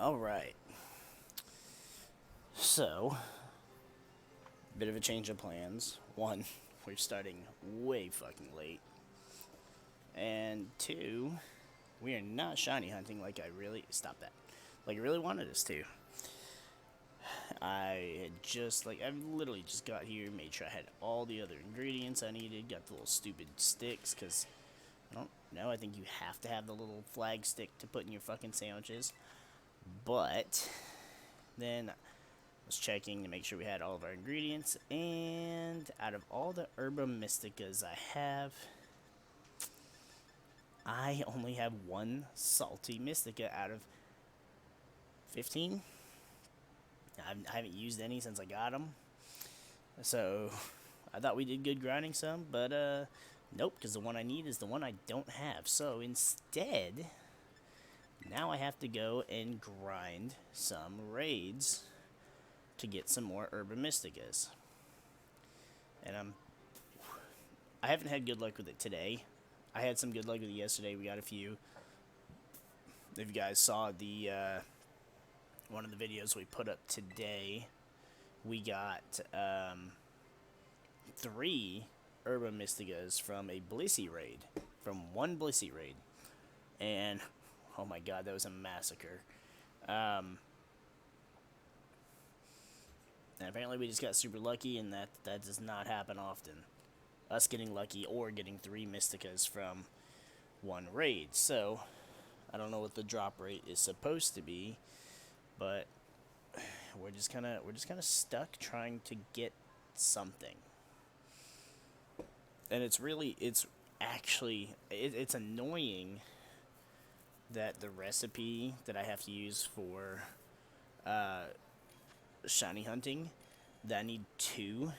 Alright. So, bit of a change of plans. One, we're starting way fucking late. And two, we are not shiny hunting like I really... Stop that. Like I really wanted us to. I had just, I literally just got here, made sure I had all the other ingredients I needed, got the little stupid sticks, because, I don't know, I think you have to have the little flag stick to put in your fucking sandwiches. But, then, I was checking to make sure we had all of our ingredients, and out of all the Herba Mysticas I have, I only have one salty Mystica out of 15. I haven't used any since I got them. So, I thought we did good grinding some, but, nope, because the one I need is the one I don't have. So, instead, now I have to go and grind some raids to get some more Herba Mysticas. And I haven't had good luck with it today. I had some good luck with it yesterday. We got a few. If you guys saw the, one of the videos we put up today, we got 3 Herba Mysticas from a Blissey raid, from one Blissey raid, and oh my god, that was a massacre. And apparently we just got super lucky, and that does not happen often. Us getting lucky or getting 3 Mysticas from one raid. So I don't know what the drop rate is supposed to be, but we're just kind of stuck trying to get something. And it's annoying that the recipe that I have to use for shiny hunting, that I need 2,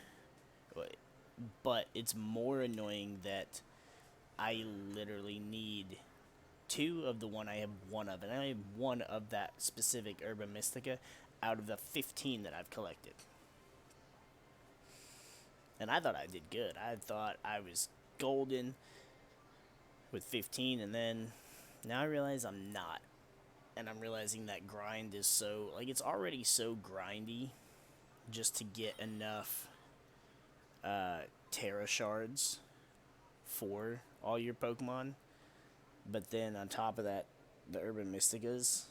but it's more annoying that I literally need 2 of the one I have 1 of, and I have 1 of that specific Herba Mystica out of the 15 that I've collected. And I thought I did good. I thought I was golden with 15, and then now I realize I'm not. And I'm realizing that grind is so, it's already so grindy just to get enough Tera shards for all your Pokemon. But then on top of that, the Herba Mysticas,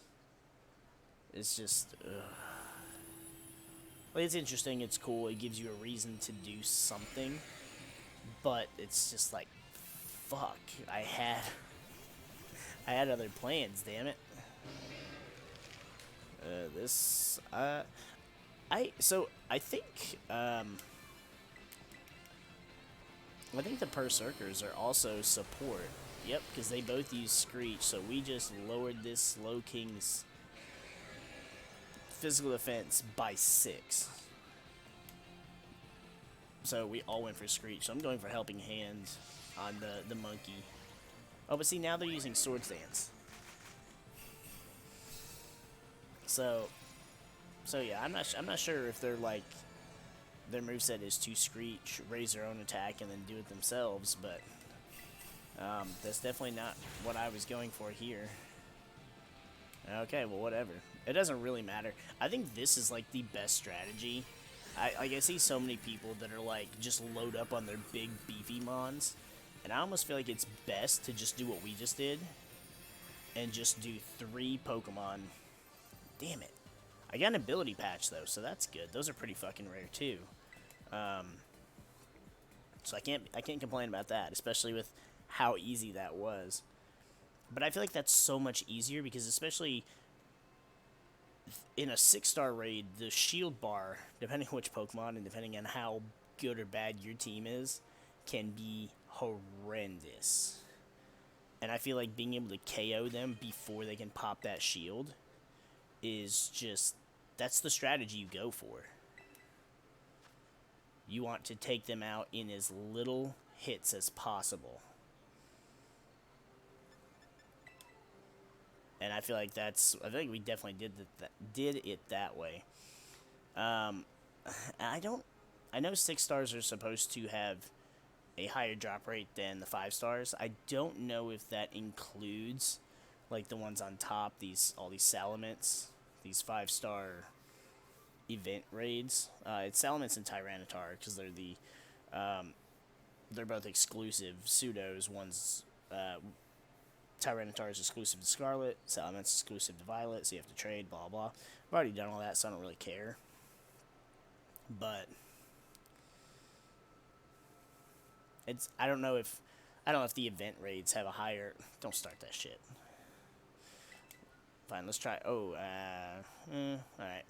it's just, it's interesting, it's cool, it gives you a reason to do something, but it's just like, fuck, I had other plans, damn it. I think the Berserkers are also support. Yep, because they both use Screech, so we just lowered this Slow King's physical defense by 6. So we all went for Screech, so I'm going for Helping Hand on the monkey. Oh, but see, now they're using Swords Dance. So yeah, I'm not sure if they're their moveset is to Screech, raise their own attack, and then do it themselves, but that's definitely not what I was going for here. Okay, well, whatever. It doesn't really matter. I think this is the best strategy. I see so many people that are just load up on their big beefy mons, and I almost feel like it's best to just do what we just did and just do 3 Pokemon. Damn it. I got an ability patch though, so that's good. Those are pretty fucking rare too. So I can't complain about that, especially with how easy that was. But I feel like that's so much easier because especially in a 6-star raid, the shield bar, depending on which Pokemon and depending on how good or bad your team is, can be horrendous. And I feel like being able to KO them before they can pop that shield is just, that's the strategy you go for. You want to take them out in as little hits as possible. And I feel like we definitely did it that way. I know 6 stars are supposed to have a higher drop rate than the 5 stars. I don't know if that includes the ones on top, all these Salamence. these 5-star event raids. It's Salamence and Tyranitar because they're both exclusive pseudos. One's Tyranitar is exclusive to Scarlet, Salamence is exclusive to Violet, so you have to trade, blah blah. I've already done all that, so I don't really care. But I don't know if the event raids have a higher. Don't start that shit. Fine, let's try. Oh, alright.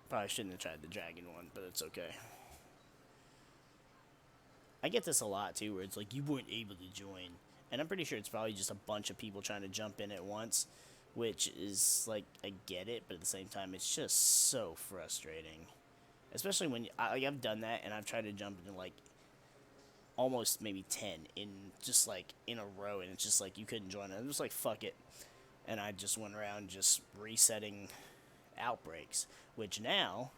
Probably shouldn't have tried the dragon one, but it's okay. I get this a lot too, where it's like you weren't able to join, and I'm pretty sure it's probably just a bunch of people trying to jump in at once, which is like I get it, but at the same time it's just so frustrating, especially when I've done that and I've tried to jump into like almost maybe 10 in just like in a row, and it's just like you couldn't join it. I'm just like fuck it, and I just went around just resetting outbreaks, which now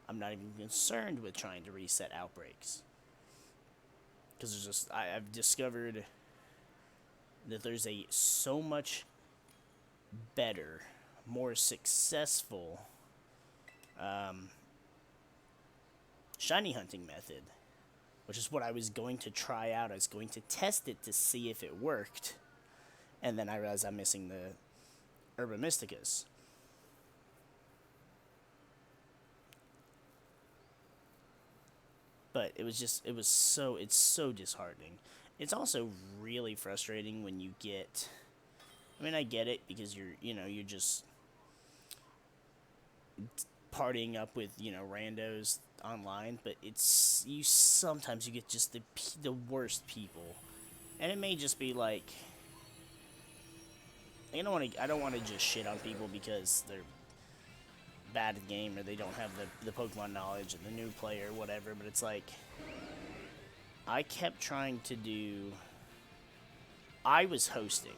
I'm not even concerned with trying to reset outbreaks. Because there's just, I've discovered that there's a so much better, more successful shiny hunting method, which is what I was going to try out. I was going to test it to see if it worked, and then I realized I'm missing the Herba Mysticas. But it's so disheartening. It's also really frustrating when you get, I mean, I get it because you're just partying up with, randos online, but sometimes you get just the worst people. And it may just be like, I don't want to just shit on people because they're bad at the game or they don't have the Pokemon knowledge and the new player or whatever, but it's like I kept trying to do. I was hosting.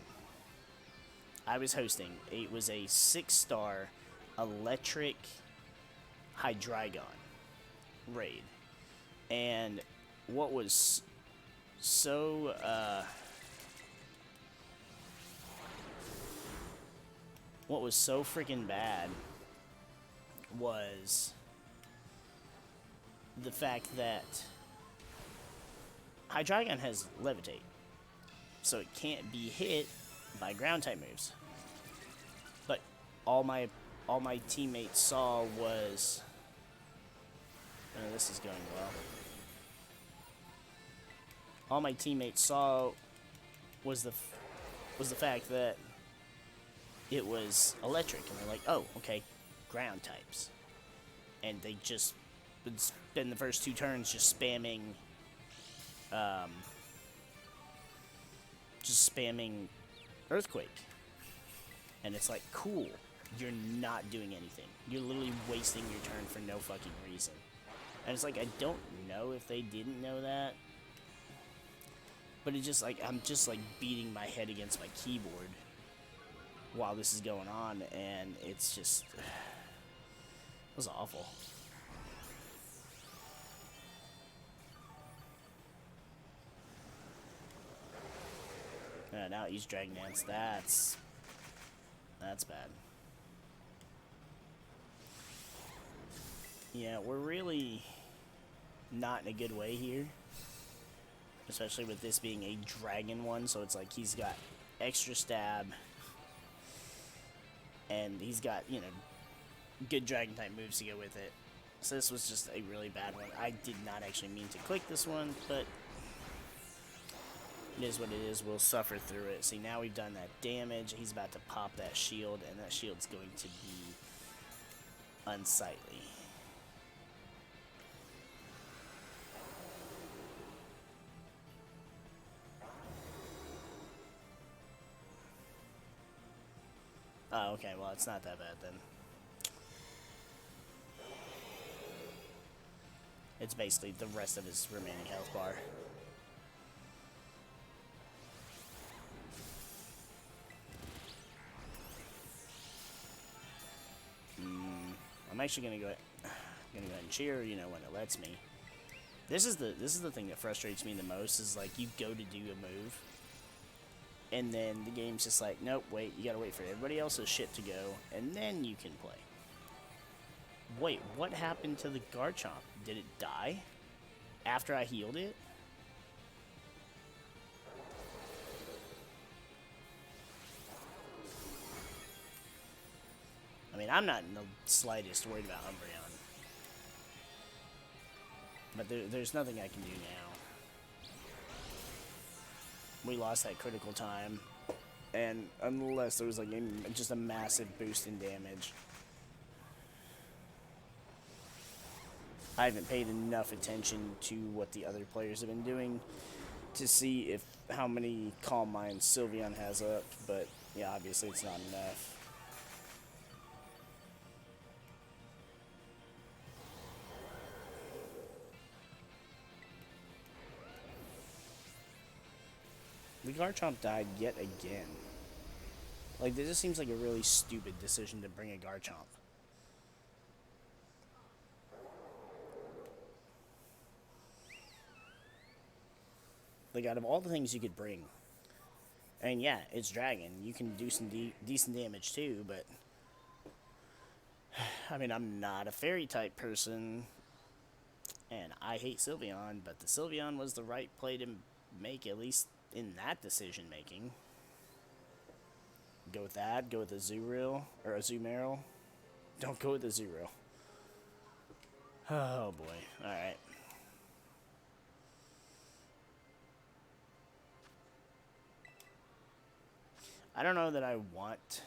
It was a 6-star electric Hydreigon raid, and what was so freaking bad was the fact that Hydreigon has Levitate, so it can't be hit by ground type moves. But all my teammates saw was, this is going well. All my teammates saw was the fact that it was electric, and they're like, oh, okay, ground types, and they just would spend the first 2 turns just spamming Earthquake, and it's like, cool, you're not doing anything, you're literally wasting your turn for no fucking reason. And it's like, I don't know if they didn't know that, but it's just like I'm just like beating my head against my keyboard while this is going on, and it's just, it was awful. Now he's Dragon Dance. That's bad. Yeah, we're really not in a good way here, especially with this being a dragon one. So it's like he's got extra stab, and he's got, good dragon type moves to go with it. So this was just a really bad one. I did not actually mean to click this one, but it is what it is. We'll suffer through it. See, now we've done that damage. He's about to pop that shield, and that shield's going to be unsightly. Oh, okay, well, it's not that bad then. It's basically the rest of his remaining health bar. I'm actually gonna go ahead and cheer, when it lets me. This is the thing that frustrates me the most, is like you go to do a move and then the game's just like, nope, wait, you gotta wait for everybody else's shit to go, and then you can play. Wait, what happened to the Garchomp? Did it die after I healed it? I mean, I'm not in the slightest worried about Umbreon. But there's nothing I can do now. We lost that critical time. And unless there was like just a massive boost in damage. I haven't paid enough attention to what the other players have been doing to see how many Calm Minds Sylveon has up. But yeah, obviously it's not enough. The Garchomp died yet again. Like, this just seems like a really stupid decision to bring a Garchomp. Like, out of all the things you could bring, and yeah, it's Dragon. You can do some decent damage too, but I mean, I'm not a fairy type person, and I hate Sylveon, but the Sylveon was the right play to make, at least in that decision making. Go with that. Go with a Azurill or a Azumarill. Don't go with a Azurill. Oh boy. All right. I don't know that I want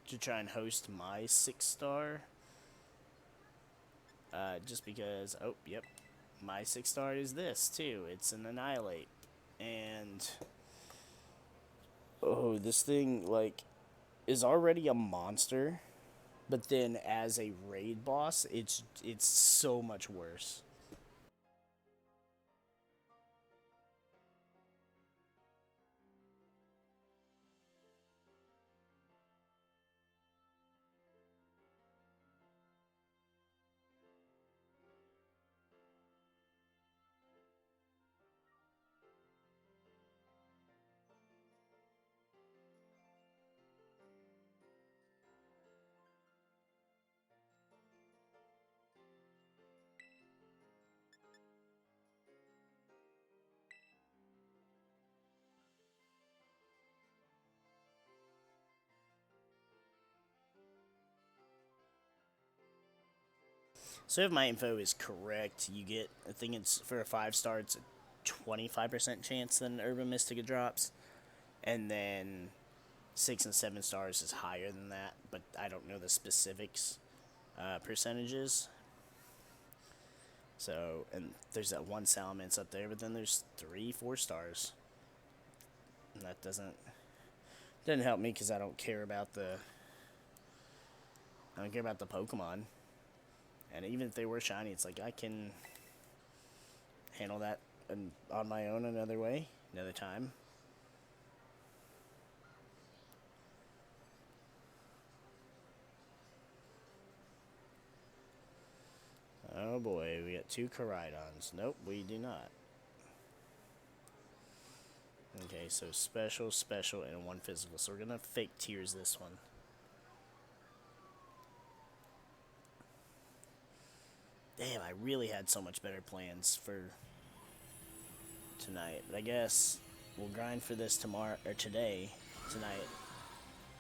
to try and host my 6-star. Just because, oh, yep, my 6-star is this, too. It's an Annihilate. And, oh, this thing, like, is already a monster. But then as a raid boss, it's so much worse. So if my info is correct, you get, I think it's for a 5-star, it's a 25% chance that an Herba Mystica drops. And then 6 and 7 stars is higher than that, but I don't know the specifics, percentages. So, and there's that one Salamence up there, but then there's 3 4-stars. And that doesn't help me because I don't care about the Pokemon. And even if they were shiny, it's like I can handle that on my own another way, another time. Oh boy, we got 2 Koraidons. Nope, we do not. Okay, so special, special, and 1 physical. So we're gonna fake tears this one. Damn, I really had so much better plans for tonight. But I guess we'll grind for this tomorrow, or tonight.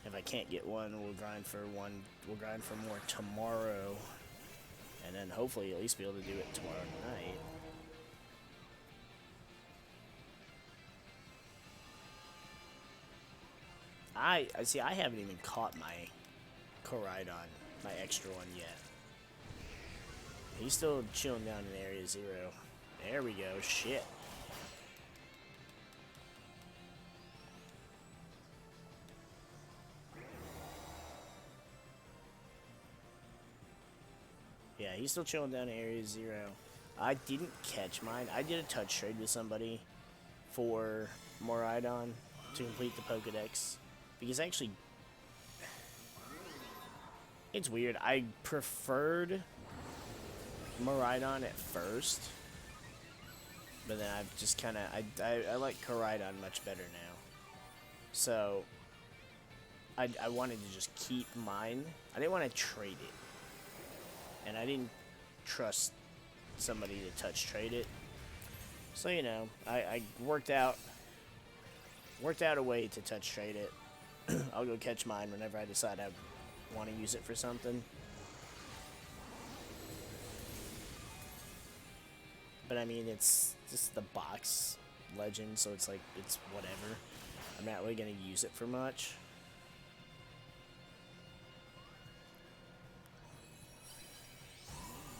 If I can't get one, we'll grind for more tomorrow. And then hopefully at least be able to do it tomorrow night. I see, I haven't even caught my Koraidon, my extra one yet. He's still chilling down in Area 0. There we go. Shit. Yeah, he's still chilling down in Area 0. I didn't catch mine. I did a touch trade with somebody for Miraidon to complete the Pokedex. Because actually, it's weird. I preferred Miraidon at first, but then I've just kind of I like Koraidon much better now. So I wanted to just keep mine. I didn't want to trade it. And I didn't trust somebody to touch trade it. So, you know, I worked out a way to touch trade it. I'll go catch mine whenever I decide I want to use it for something. But I mean, it's just the box legend, so it's like, it's whatever. I'm not really going to use it for much.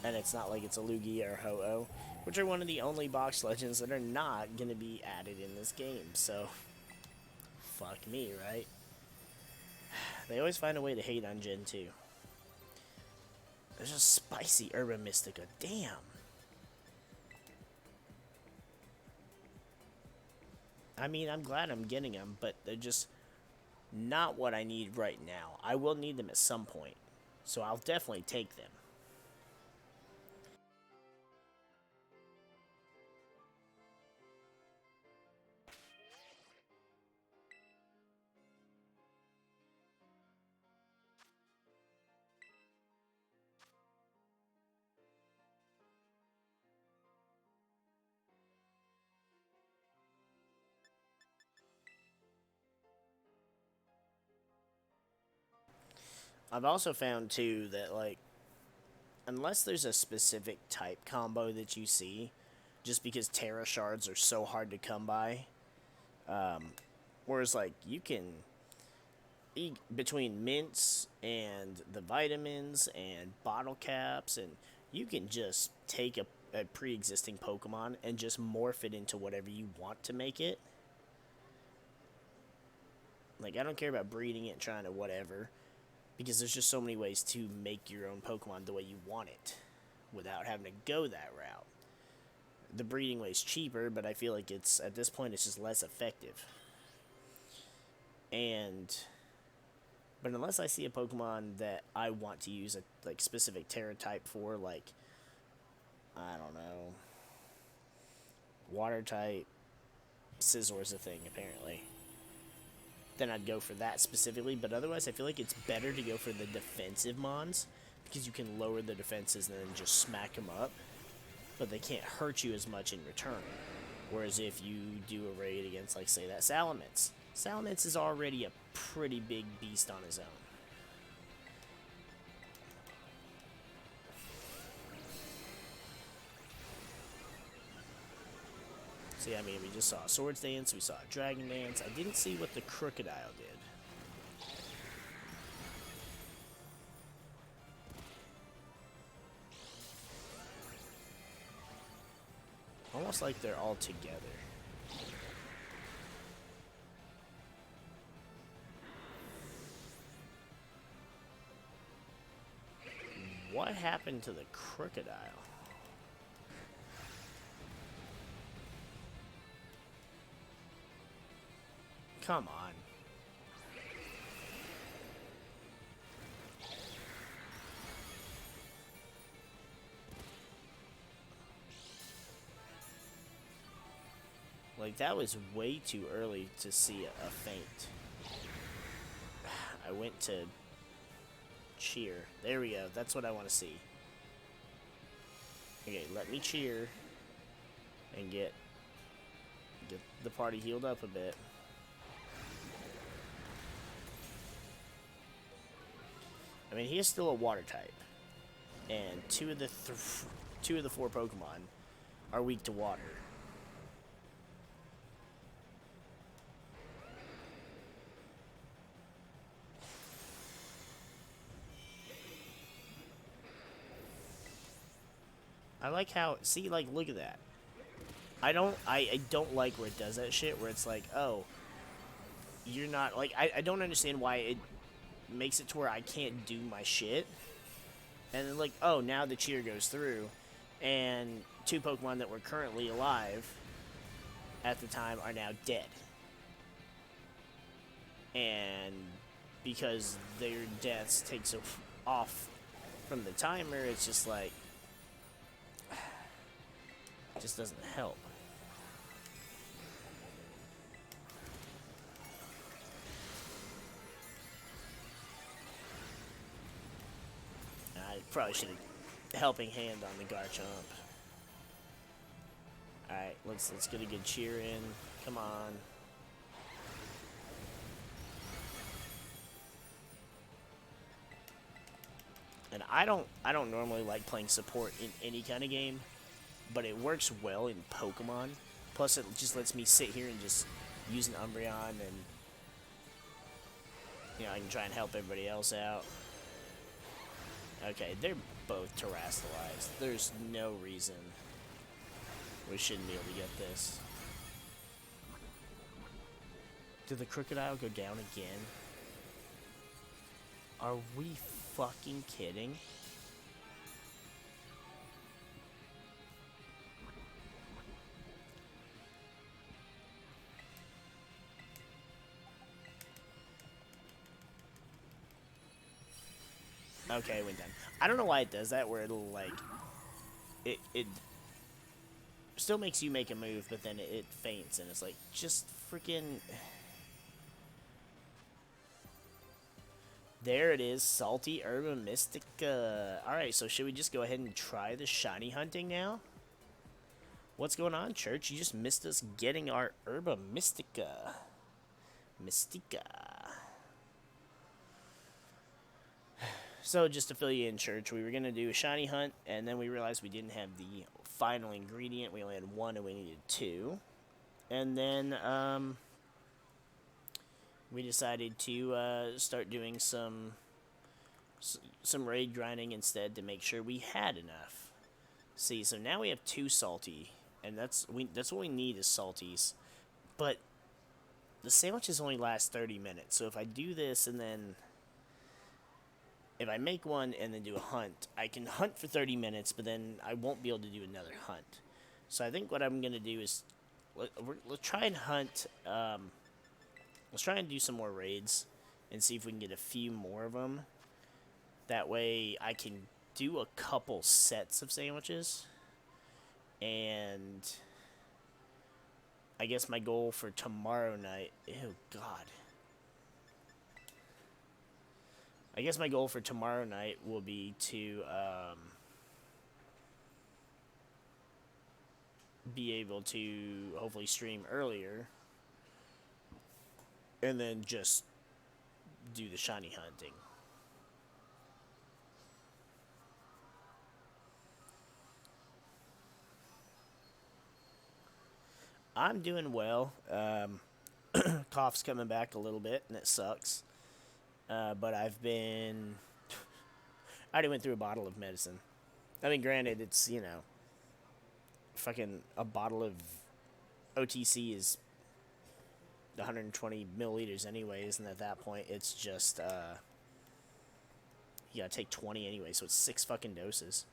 And it's not like it's a Lugia or Ho-Oh, which are one of the only box legends that are not going to be added in this game, so fuck me, right? They always find a way to hate on Gen 2. There's a spicy Herba Mystica, damn. I mean, I'm glad I'm getting them, but they're just not what I need right now. I will need them at some point, so I'll definitely take them. I've also found, too, that, like, unless there's a specific type combo that you see, just because Tera shards are so hard to come by, whereas, like, you can eat between mints and the vitamins and bottle caps, and you can just take a pre-existing Pokemon and just morph it into whatever you want to make it. Like, I don't care about breeding it and trying to whatever, because there's just so many ways to make your own Pokemon the way you want it without having to go that route. The breeding way is cheaper, but I feel like it's, at this point, it's just less effective. But unless I see a Pokemon that I want to use a like specific Tera type for, like, I don't know, water type, Scissor's a thing apparently, then I'd go for that specifically. But otherwise, I feel like it's better to go for the defensive mons, because you can lower the defenses and then just smack them up, but they can't hurt you as much in return. Whereas if you do a raid against, like, say, that Salamence is already a pretty big beast on his own. See, I mean, we just saw a Swords Dance, we saw a Dragon Dance. I didn't see what the Crocodile did. Almost like they're all together. What happened to the Crocodile? Come on. Like, that was way too early to see a feint. I went to cheer. There we go. That's what I want to see. Okay, let me cheer and get the party healed up a bit. I mean, he is still a water type, and two of the 4 Pokemon are weak to water. I like how, see, like, look at that. I don't like where it does that shit, where it's like, oh, you're not, like, I don't understand why it makes it to where I can't do my shit. And then, like, oh, now the cheer goes through, and 2 Pokemon that were currently alive at the time are now dead. And because their deaths takes off from the timer, it's just like, it just doesn't help. Probably should have helping hand on the Garchomp. Alright, let's get a good cheer in. Come on. And I don't normally like playing support in any kind of game, but it works well in Pokemon. Plus it just lets me sit here and just use an Umbreon, and you know, I can try and help everybody else out. Okay, they're both terrestrialized. There's no reason we shouldn't be able to get this. Did the Crocodile go down again? Are we fucking kidding? Okay, it went down. I don't know why it does that, where it'll, like... It still makes you make a move, but then it faints, and it's like, just freaking... There it is, Salty Herba Mystica. Alright, so should we just go ahead and try the shiny hunting now? What's going on, Church? You just missed us getting our Herba Mystica. Mystica. So, just to fill you in, Church, we were going to do a shiny hunt, and then we realized we didn't have the final ingredient. We only had one, and we needed two. And then, we decided to start doing some raid grinding instead to make sure we had enough. See, so now we have two salty, and that's what we need is salties. But the sandwiches only last 30 minutes, so if I do this and then if I make one and then do a hunt, I can hunt for 30 minutes, but then I won't be able to do another hunt. So I think what I'm gonna do is let's try and hunt. Let's try and do some more raids and see if we can get a few more of them. That way I can do a couple sets of sandwiches. And I guess my goal for tomorrow night... Ew, God. I guess my goal for tomorrow night will be to be able to hopefully stream earlier. And then just do the shiny hunting. I'm doing well. Cough's coming back a little bit, and it sucks. But I've been... I already went through a bottle of medicine. I mean, granted, it's, you know... Fucking a bottle of OTC is 120 milliliters anyways, and at that point, it's just, you gotta take 20 anyway, so it's 6 fucking doses.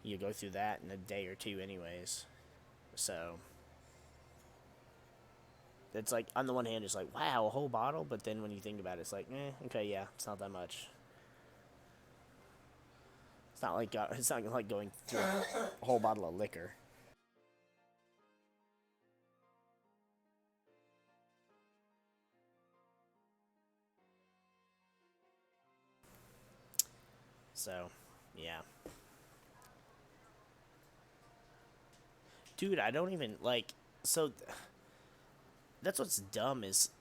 You go through that in a day or two anyways. So... It's like, on the one hand, it's like, wow, a whole bottle, but then when you think about it, it's like, okay, yeah, it's not that much. It's not like going through a whole bottle of liquor. So, yeah. Dude, I don't even, like, so... That's what's dumb is...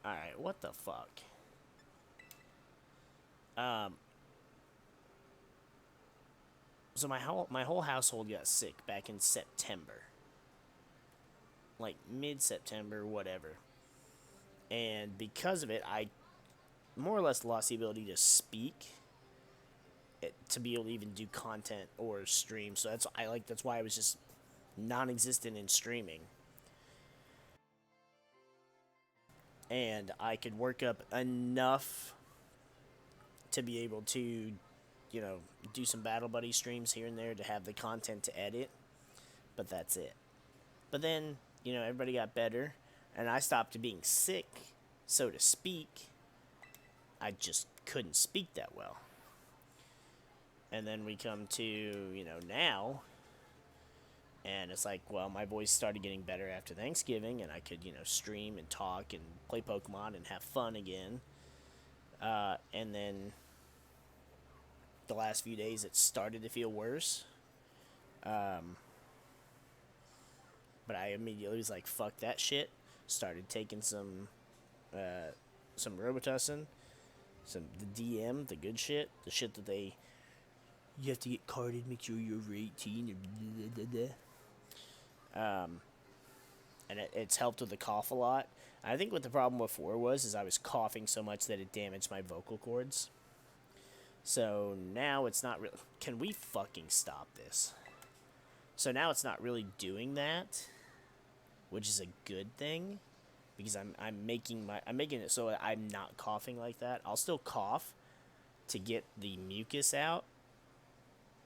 Alright, what the fuck? So my whole household got sick back in September. Like, mid-September, whatever. And because of it, I more or less lost the ability to speak. To be able to even do content or stream. So that's why I was just non-existent in streaming. And I could work up enough to be able to, you know, do some Battle Buddy streams here and there to have the content to edit. But that's it. But then, you know, everybody got better, and I stopped being sick, so to speak. I just couldn't speak that well. And then we come to, you know, now... And it's like, well, my voice started getting better after Thanksgiving, and I could, you know, stream and talk and play Pokemon and have fun again. And then the last few days it started to feel worse. But I immediately was like, fuck that shit. Started taking some Robitussin, the DM, the good shit, the shit that you have to get carded, make sure you're over 18. And it's helped with the cough a lot. I think what the problem before was I was coughing so much that it damaged my vocal cords. So now it's not really. Can we fucking stop this? So now it's not really doing that, which is a good thing, because I'm making it so I'm not coughing like that. I'll still cough to get the mucus out.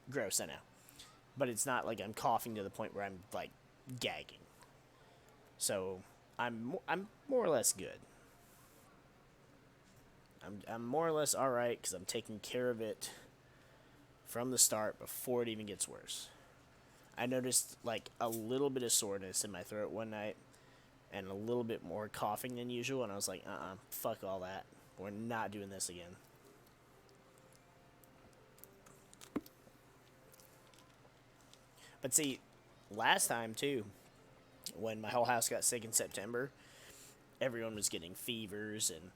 Gross, I know, but it's not like I'm coughing to the point where I'm like gagging. So I'm more or less good. I'm more or less all right because I'm taking care of it from the start before it even gets worse. I noticed like a little bit of soreness in my throat one night and a little bit more coughing than usual, and I was like, fuck all that. We're not doing this again. But see, last time too, when my whole house got sick in September, everyone was getting fevers and,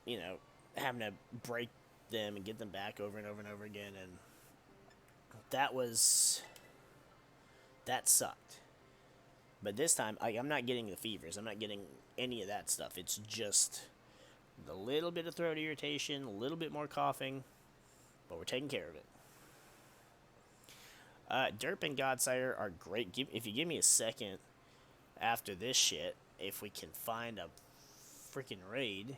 you know, having to break them and get them back over and over and over again, and that sucked. But this time, I'm not getting the fevers. I'm not getting any of that stuff. It's just the little bit of throat irritation, a little bit more coughing, but we're taking care of it. Derp and Godsire are great. If you give me a second after this shit, if we can find a freaking raid,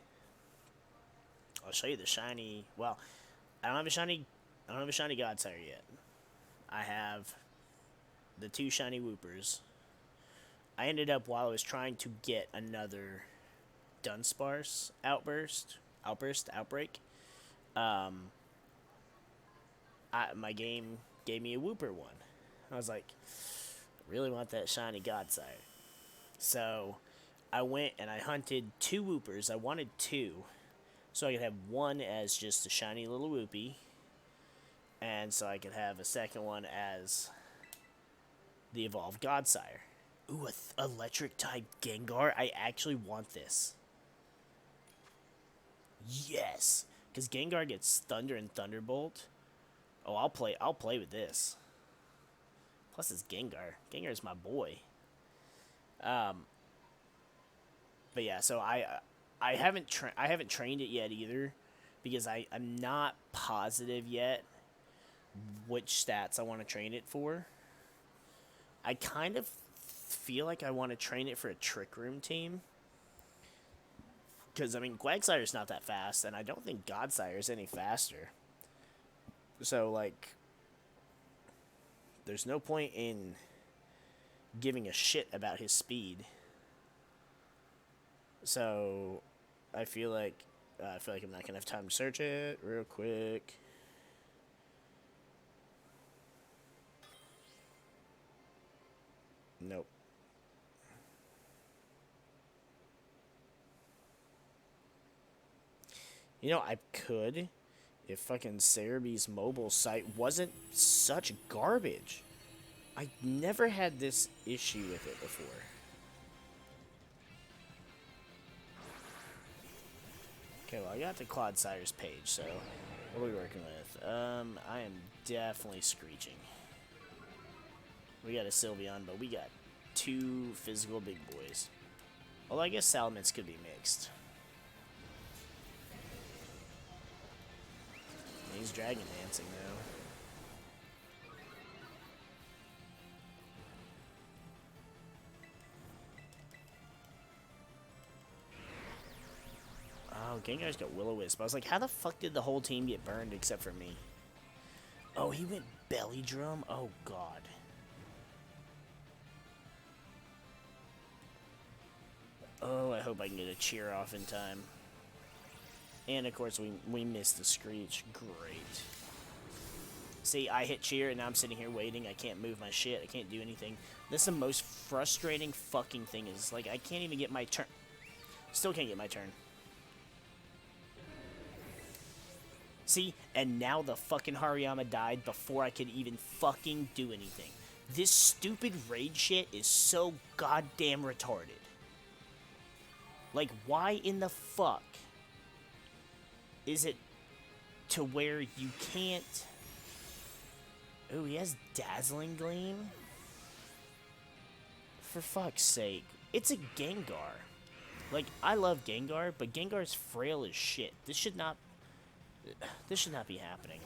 I'll show you the shiny. Well, I don't have a shiny Godsire yet. I have the 2 shiny Whoopers. I ended up, while I was trying to get another Dunsparce outbreak, my game gave me a Whooper one. I was like, I really want that shiny Godsire. So I went and I hunted 2 Whoopers. I wanted 2, so I could have one as just a shiny little Whoopie, and so I could have a second one as the evolved Godsire. Ooh, electric type Gengar. I actually want this. Yes, because Gengar gets Thunder and Thunderbolt. Oh, I'll play with this. Plus, it's Gengar. Gengar's my boy. But yeah, so I haven't trained it yet either, because I'm not positive yet which stats I want to train it for. I kind of feel like I want to train it for a Trick Room team, because I mean Quagsire's not that fast, and I don't think Godsire's any faster. So like, there's no point in giving a shit about his speed. So I feel like I'm not gonna have time to search it real quick. Nope. You know, I could, if fucking Cerebee's mobile site wasn't such garbage. I never had this issue with it before. Okay, well, I got the Clodsire's page, so what are we working with? I am definitely screeching. We got a Sylveon, but we got 2 physical big boys. Although I guess Salamence could be mixed. He's dragon dancing though. Oh, Gengar's got Will-O-Wisp. I was like, how the fuck did the whole team get burned except for me? Oh, he went Belly Drum? Oh, God. Oh, I hope I can get a cheer off in time. And, of course, we missed the Screech. Great. See, I hit cheer, and now I'm sitting here waiting. I can't move my shit. I can't do anything. That's the most frustrating fucking thing is, like, I can't even get my turn. Still can't get my turn. See? And now the fucking Hariyama died before I could even fucking do anything. This stupid raid shit is so goddamn retarded. Like, why in the fuck is it to where you can't... Ooh, he has Dazzling Gleam? For fuck's sake. It's a Gengar. Like, I love Gengar, but Gengar's frail as shit. This should not be happening.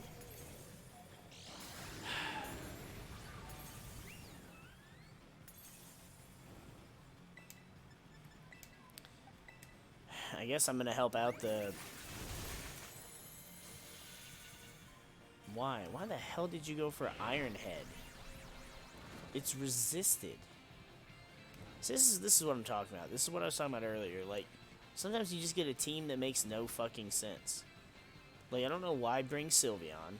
I guess I'm gonna help out the... Why? Why the hell did you go for Iron Head? It's resisted. So this is what I'm talking about. This is what I was talking about earlier. Like, sometimes you just get a team that makes no fucking sense. Like, I don't know why bring Sylveon.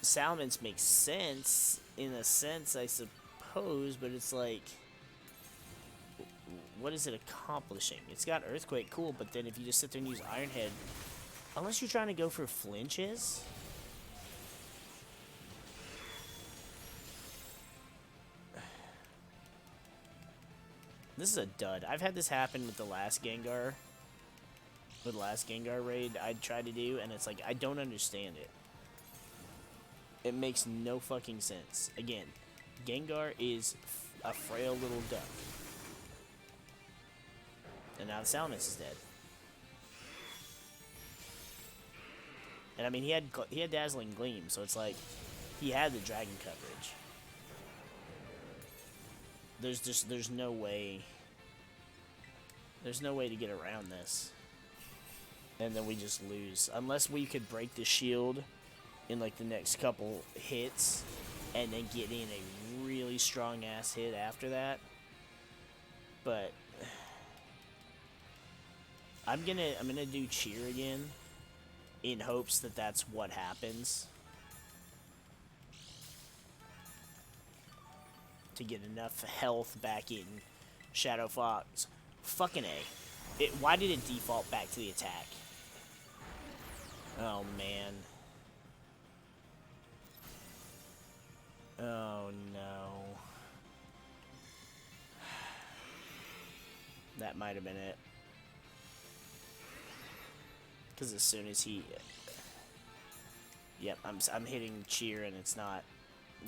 Salamence makes sense, in a sense, I suppose, but it's like... What is it accomplishing? It's got Earthquake, cool, but then if you just sit there and use Iron Head... Unless you're trying to go for flinches... This is a dud. I've had this happen with the last Gengar. With the last Gengar raid I tried to do, and it's like, I don't understand it. It makes no fucking sense. Again, Gengar is a frail little duck. And now the Salamence is dead. And I mean, he had Dazzling Gleam, so it's like, he had the dragon coverage. There's no way. There's no way to get around this. And then we just lose. Unless we could break the shield in like the next couple hits and then get in a really strong ass hit after that. But I'm gonna do cheer again in hopes that that's what happens. To get enough health back in Shadow Fox. Fucking A. Why did it default back to the attack? Oh, man. Oh, no. That might have been it. Because as soon as he... Yep, I'm hitting cheer and it's not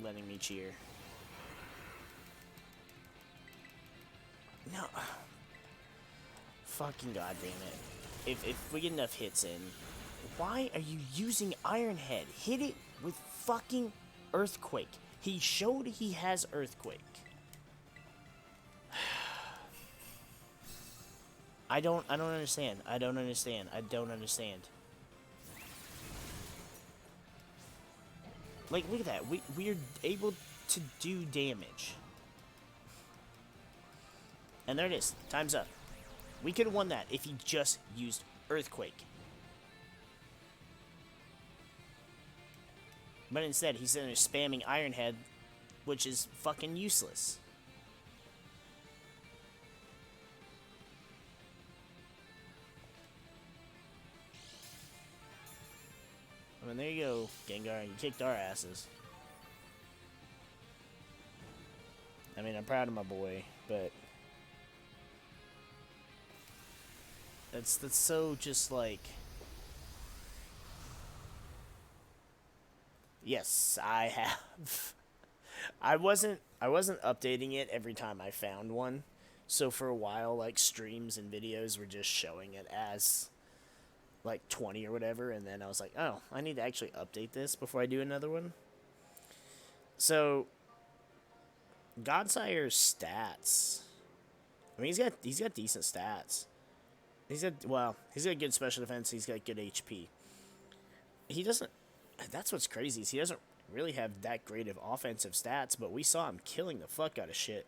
letting me cheer. No. Fucking goddamn it. If we get enough hits in, why are you using Iron Head? Hit it with fucking Earthquake. He showed he has Earthquake. I don't understand. I don't understand. I don't understand. Like, look at that. We're able to do damage. And there it is. Time's up. We could have won that if he just used Earthquake. But instead, he's sitting there spamming Iron Head, which is fucking useless. I mean, there you go, Gengar. You kicked our asses. I mean, I'm proud of my boy, but... That's so just like... Yes, I have. I wasn't updating it every time I found one. So for a while, like, streams and videos were just showing it as, like, 20 or whatever. And then I was like, oh, I need to actually update this before I do another one. So, Godsire's stats. I mean, he's got decent stats. He's got good special defense. He's got good HP. He doesn't... That's what's crazy, is he doesn't really have that great of offensive stats, but we saw him killing the fuck out of shit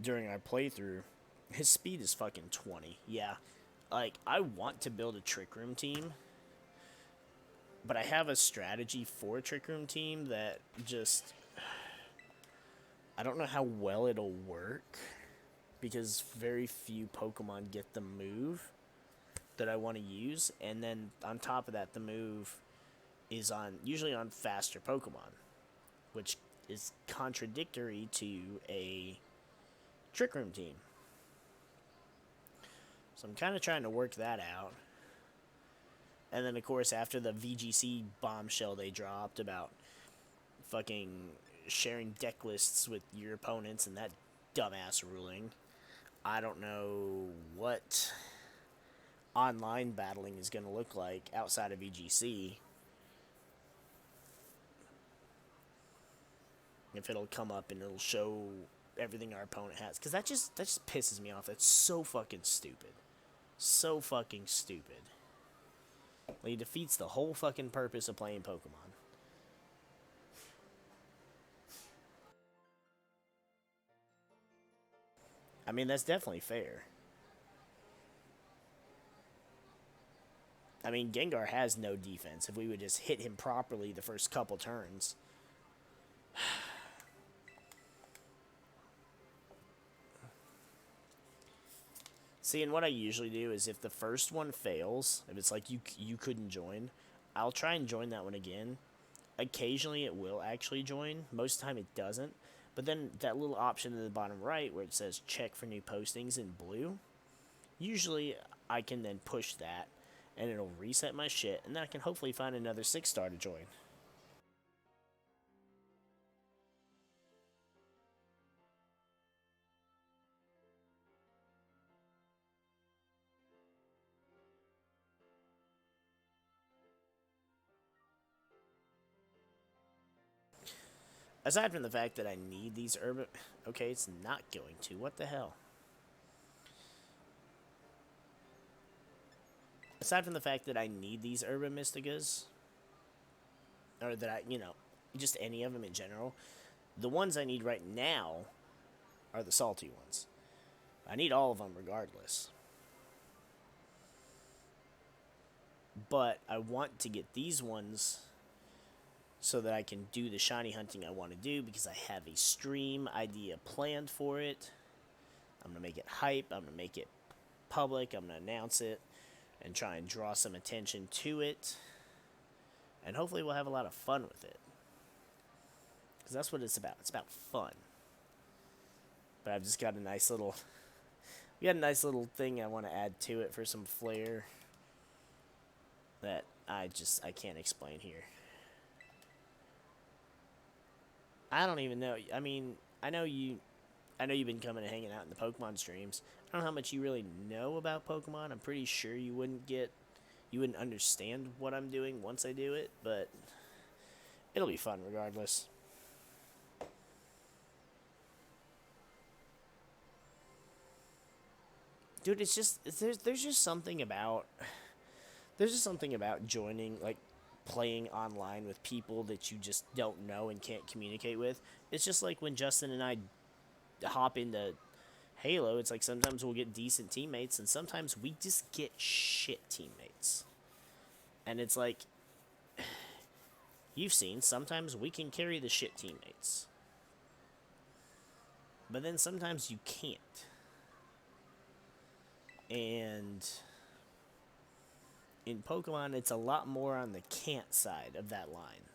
during our playthrough. His speed is fucking 20. Yeah. Like, I want to build a Trick Room team, but I have a strategy for a Trick Room team that just... I don't know how well it'll work because very few Pokemon get the move that I want to use, and then on top of that, the move is on usually on faster Pokemon, which is contradictory to a Trick Room team. So I'm kind of trying to work that out. And then, of course, after the VGC bombshell they dropped about fucking sharing deck lists with your opponents and that dumbass ruling, I don't know what online battling is going to look like outside of VGC. If it'll come up and it'll show everything our opponent has, because that just pisses me off. That's so fucking stupid. So fucking stupid. Like, it defeats the whole fucking purpose of playing Pokemon. I mean, that's definitely fair. I mean, Gengar has no defense. If we would just hit him properly the first couple turns. See, and what I usually do is if the first one fails, if it's like you couldn't join, I'll try and join that one again. Occasionally it will actually join. Most of the time it doesn't. But then that little option in the bottom right where it says check for new postings in blue, usually I can then push that and it'll reset my shit, and then I can hopefully find another 6-star to join. Aside from the fact that I need these Herba... Okay, it's not going to. What the hell? Aside from the fact that I need these Herba Mysticas, or that just any of them in general, the ones I need right now are the salty ones. I need all of them regardless. But I want to get these ones so that I can do the shiny hunting I want to do, because I have a stream idea planned for it. I'm going to make it hype. I'm going to make it public. I'm going to announce it and try and draw some attention to it. And hopefully we'll have a lot of fun with it. Because that's what it's about. It's about fun. But I've just got a nice little... We got a nice little thing I want to add to it for some flair that I can't explain here. I don't even know. I mean, I know you've been coming and hanging out in the Pokemon streams. I don't know how much you really know about Pokemon. I'm pretty sure you wouldn't understand what I'm doing once I do it, but it'll be fun regardless. Dude, it's just there's just something about joining, like, playing online with people that you just don't know and can't communicate with. It's just like when Justin and I hop into Halo, it's like sometimes we'll get decent teammates and sometimes we just get shit teammates. And it's like, you've seen, sometimes we can carry the shit teammates. But then sometimes you can't. And in Pokemon, it's a lot more on the can't side of that line.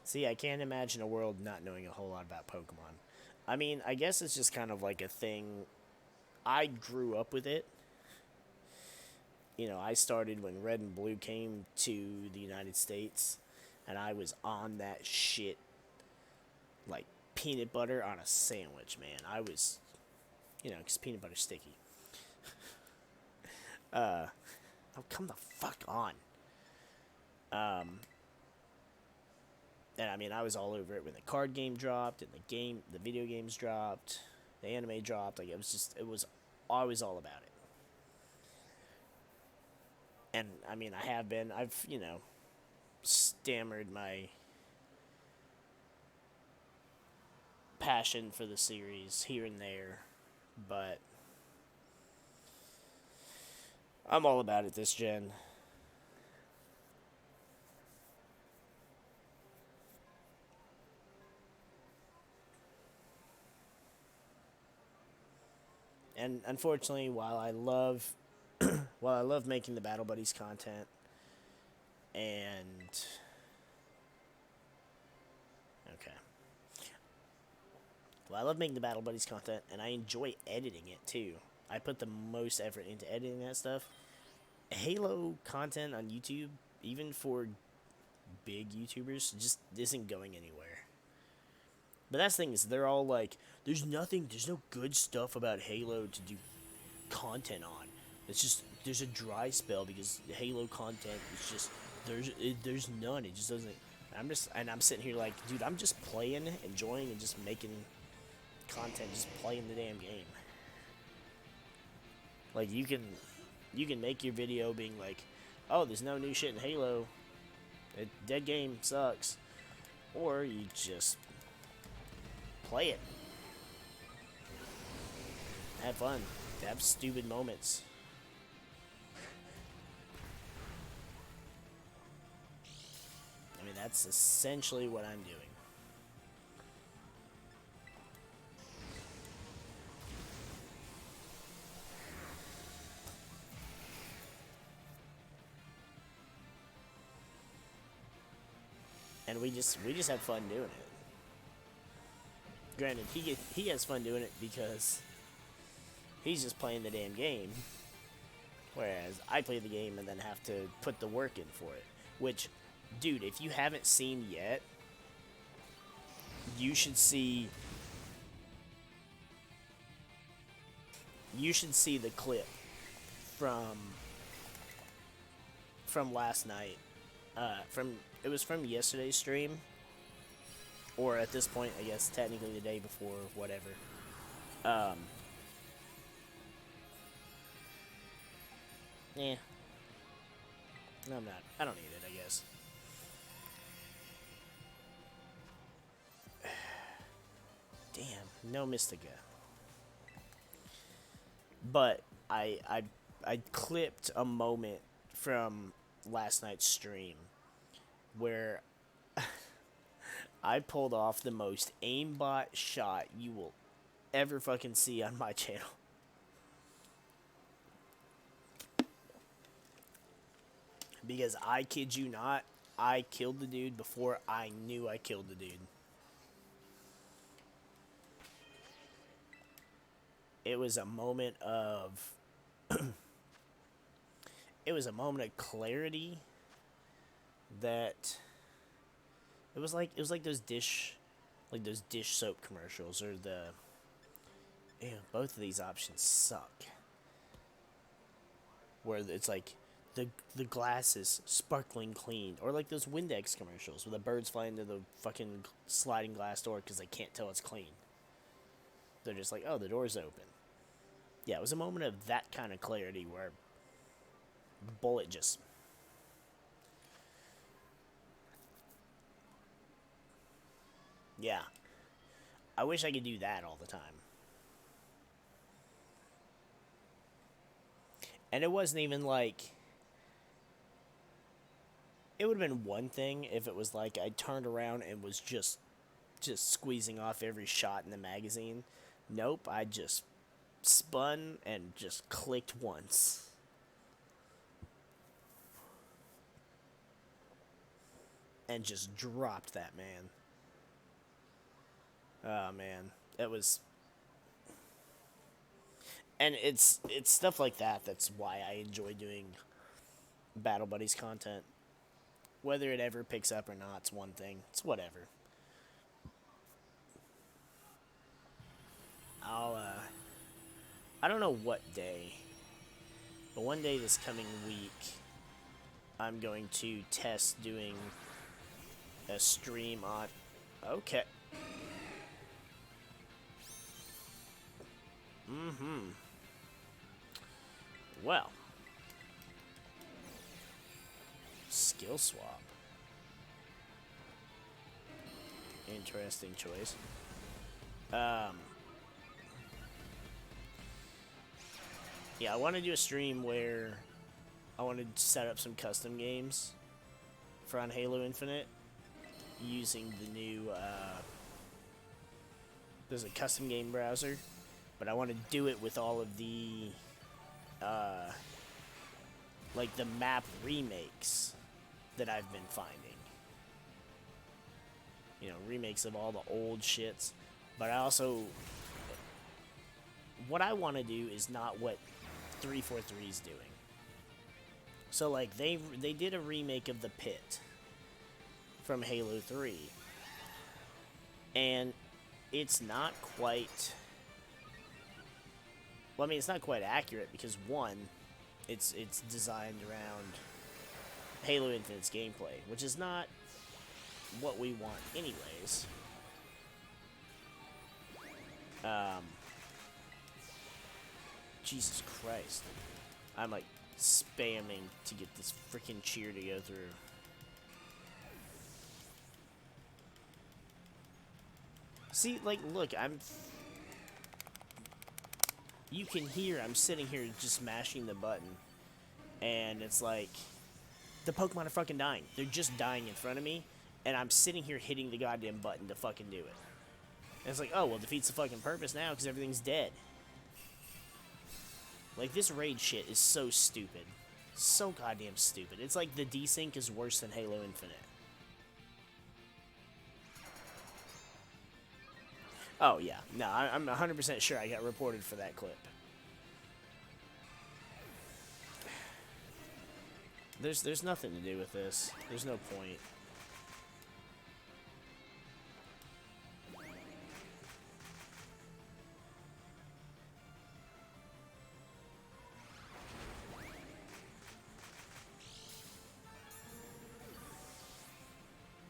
See, I can't imagine a world not knowing a whole lot about Pokemon. I mean, I guess it's just kind of like a thing. I grew up with it. I started when Red and Blue came to the United States, and I was on that shit like peanut butter on a sandwich, man. I was, because peanut butter's sticky. Oh, come the fuck on. And I mean, I was all over it when the card game dropped and the video games dropped, the anime dropped. Like, I was all about it. And I mean, I've stammered my passion for the series here and there, but I'm all about it this gen. And unfortunately, while I love making the Battle Buddies content, and okay, well, I love making the Battle Buddies content, and I enjoy editing it too. I put the most effort into editing that stuff. Halo content on YouTube, even for big YouTubers, just isn't going anywhere. But that's the thing is, they're all like, there's no good stuff about Halo to do content on. It's just, there's a dry spell because the Halo content is just, there's none. It just doesn't. I'm sitting here like, dude, I'm just playing, enjoying, and just making content, just playing the damn game. Like, you can make your video being like, oh, there's no new shit in Halo. Dead game sucks. Or you just play it. Have fun. Have stupid moments. I mean, that's essentially what I'm doing. And we just have fun doing it. Granted, he has fun doing it because he's just playing the damn game, whereas I play the game and then have to put the work in for it. Which, dude, if you haven't seen yet, you should see the clip from last night. It was from yesterday's stream, or at this point, I guess technically the day before, whatever. Yeah. No, I'm not. I don't need it, I guess. Damn, no Mystica. But I clipped a moment from last night's stream where I pulled off the most aimbot shot you will ever fucking see on my channel. Because I kid you not, I killed the dude before I knew I killed the dude. It was a moment of clarity that it was like those dish soap commercials, or both of these options suck. Where it's like the glass is sparkling clean, or like those Windex commercials where the birds fly into the fucking sliding glass door because they can't tell it's clean. They're just like, oh, the door's open. Yeah, it was a moment of that kind of clarity where bullet just... Yeah. I wish I could do that all the time. And it wasn't even like... It would have been one thing if it was like I turned around and was just squeezing off every shot in the magazine. Nope, I just spun and just clicked once. And just dropped that man. Oh, man. It was... And it's stuff like that that's why I enjoy doing Battle Buddies content. Whether it ever picks up or not, it's one thing. It's whatever. I don't know what day, but one day this coming week, I'm going to test doing a stream on... Okay. Well. Skill swap. Interesting choice. Yeah, I want to do a stream where I wanted to set up some custom games for on Halo Infinite using the new, there's a custom game browser, but I want to do it with all of the, like the map remakes that I've been finding. You know, remakes of all the old shits. But I also, what I want to do is not what 343 is doing. So like they did a remake of the Pit from Halo 3, and it's not quite. Well, I mean, it's not quite accurate because one, it's designed around Halo Infinite's gameplay, which is not what we want, anyways. Jesus Christ, I'm like spamming to get this freaking cheer to go through. See, like, look, you can hear I'm sitting here just mashing the button, and it's like, the Pokemon are fucking dying. They're just dying in front of me, and I'm sitting here hitting the goddamn button to fucking do it. And it's like, oh, well, defeats the fucking purpose now because everything's dead. Like, this raid shit is so stupid. So goddamn stupid. It's like the desync is worse than Halo Infinite. Oh, yeah. No, I'm 100% sure I got reported for that clip. There's nothing to do with this. There's no point.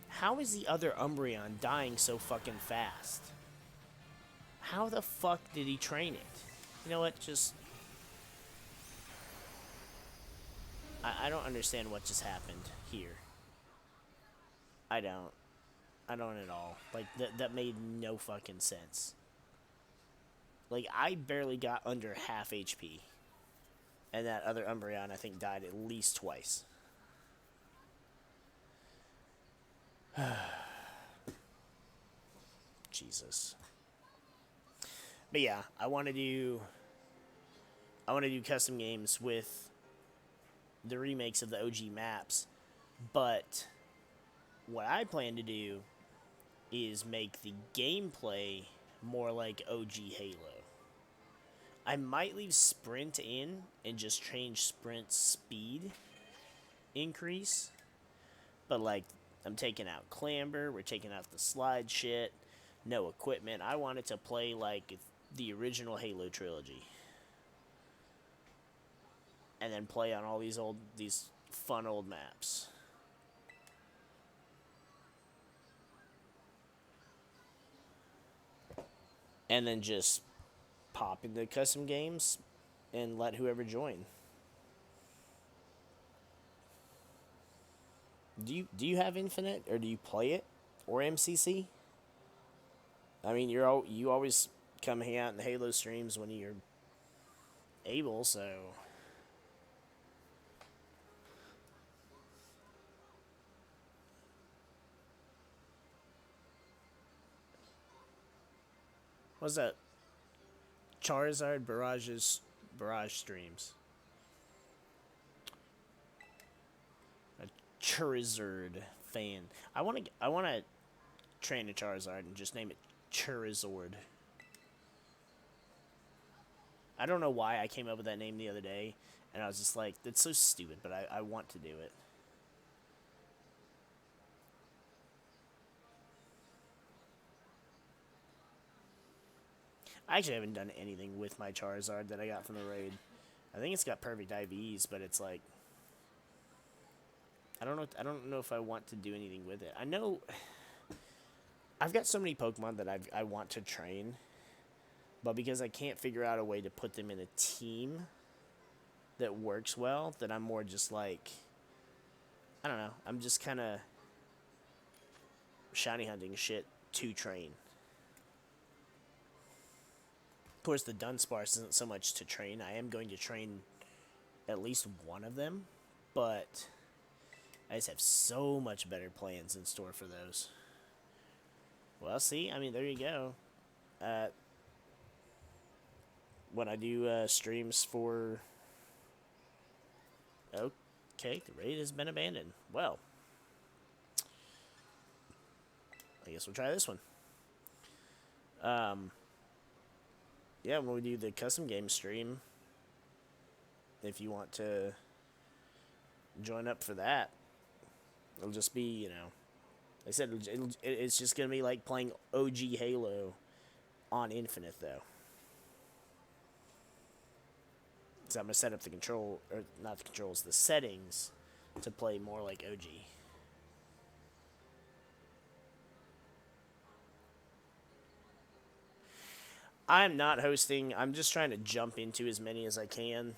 How is the other Umbreon dying so fucking fast? How the fuck did he train it? You know what, just... I don't understand what just happened here. I don't. I don't at all. Like, that made no fucking sense. Like, I barely got under half HP. And that other Umbreon, I think, died at least twice. Jesus. But yeah, I want to do custom games with the remakes of the OG maps, but what I plan to do is make the gameplay more like OG Halo. I might leave Sprint in and just change Sprint's speed increase, but like, I'm taking out Clamber, we're taking out the slide shit, no equipment. I want it to play like the original Halo trilogy. And then play on all these fun old maps. And then just pop into custom games and let whoever join. Do you have Infinite, or do you play it, or MCC? I mean, you always come hang out in the Halo streams when you're able, so. What's that? Charizard Barrage streams. A Charizard fan. I want to train a Charizard and just name it Charizard. I don't know why I came up with that name the other day, and I was just like, that's so stupid, but I want to do it. I actually haven't done anything with my Charizard that I got from the raid. I think it's got perfect IVs, but it's like, I don't know if I want to do anything with it. I know I've got so many Pokemon that I want to train, but because I can't figure out a way to put them in a team that works well, that I'm more just like, I don't know, I'm just kind of shiny hunting shit to train. Of course, the Dunsparce isn't so much to train. I am going to train at least one of them. but I just have so much better plans in store for those. Well, see, I mean, there you go. When I do streams for... Okay, the raid has been abandoned. Well, I guess we'll try this one. Yeah, when we do the custom game stream, if you want to join up for that, it'll just be, you know, like I said, it's just going to be like playing OG Halo on Infinite, though. So I'm going to set up the control, or not the controls, the settings to play more like OG. I'm not hosting. I'm just trying to jump into as many as I can.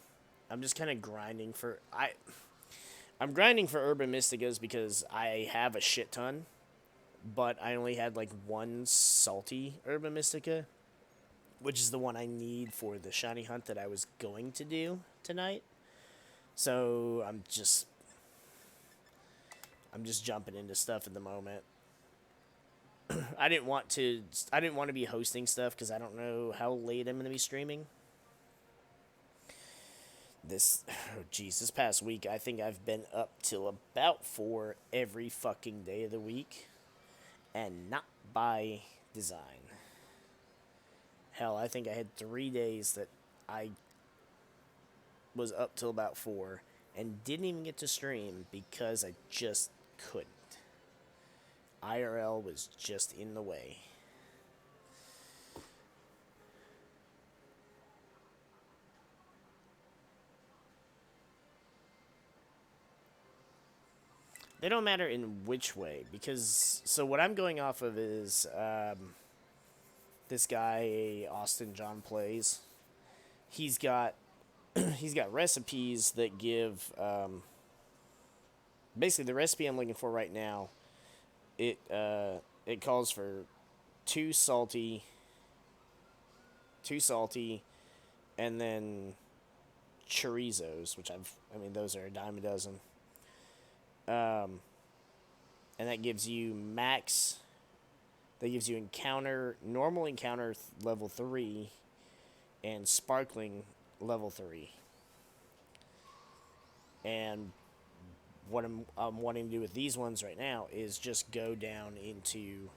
I'm just kind of grinding for... I'm grinding for Herba Mysticas because I have a shit ton, but I only had like one salty Herba Mystica, which is the one I need for the shiny hunt that I was going to do tonight. So I'm just jumping into stuff at the moment. I didn't want to be hosting stuff because I don't know how late I'm going to be streaming. This past week, I think I've been up till about 4 every fucking day of the week, and not by design. Hell, I think I had 3 days that I was up till about 4 and didn't even get to stream because I just couldn't. IRL was just in the way. They don't matter in which way, because... So what I'm going off of is... this guy, Austin John Plays. He's got... he's got recipes that give... basically, the recipe I'm looking for right now... It calls for 2 salty... 2 salty... And then... chorizos, which I mean, those are a dime a dozen. And that gives you max. That gives you normal encounter level 3, and sparkling level 3. And what I'm wanting to do with these ones right now is just go down into.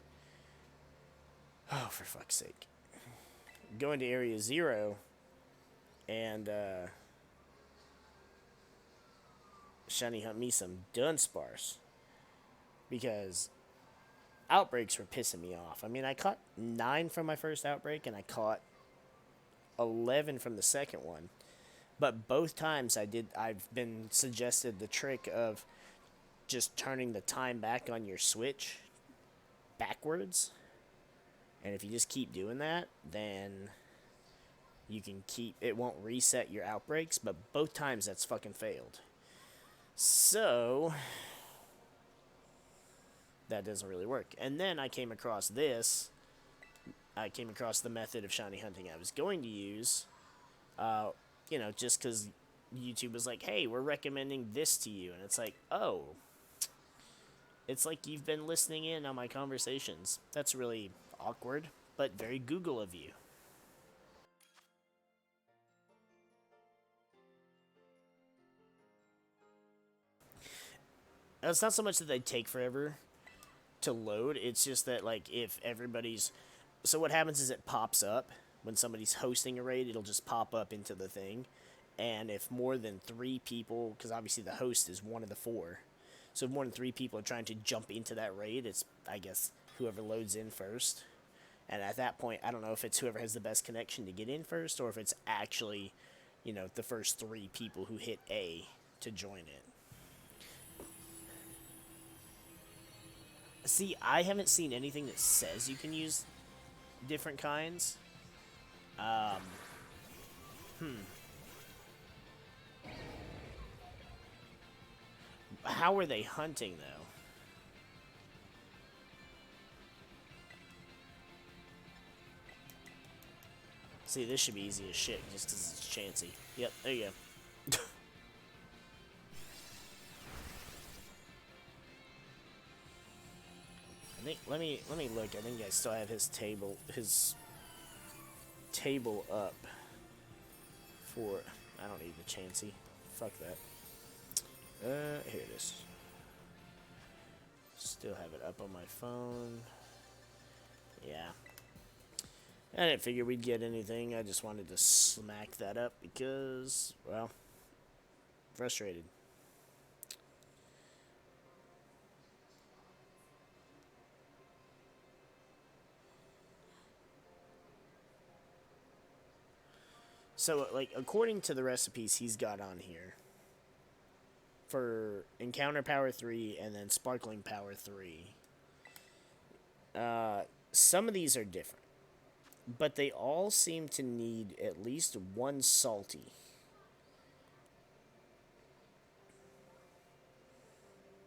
Oh, for fuck's sake! Go into area 0, and shiny hunt me some Dunsparce, because outbreaks were pissing me off. I mean, I caught 9 from my first outbreak, and I caught 11 from the second one. But both times I've been suggested the trick of just turning the time back on your Switch backwards. And if you just keep doing that, then you can it won't reset your outbreaks, but both times that's fucking failed. So that doesn't really work. And then I came across this. I came across the method of shiny hunting I was going to use. You know, just because YouTube was like, hey, we're recommending this to you. And it's like, oh. It's like you've been listening in on my conversations. That's really awkward, but very Google of you. It's not so much that they take forever to load. It's just that, like, if everybody's... So what happens is it pops up. When somebody's hosting a raid, it'll just pop up into the thing. And if more than 3 people... Because obviously the host is one of the 4. So if more than 3 people are trying to jump into that raid, it's, I guess, whoever loads in first. And at that point, I don't know if it's whoever has the best connection to get in first, or if it's actually, you know, the first 3 people who hit A to join it. See, I haven't seen anything that says you can use different kinds. How are they hunting, though? See, this should be easy as shit, just because it's chancy. Yep, there you go. let me look. I think I still have his table up for. I don't need the Chansey. Fuck that. Here it is. Still have it up on my phone. Yeah. I didn't figure we'd get anything. I just wanted to smack that up because, well, frustrated. So, like, according to the recipes he's got on here, for Encounter Power 3 and then Sparkling Power 3, some of these are different. But they all seem to need at least one salty.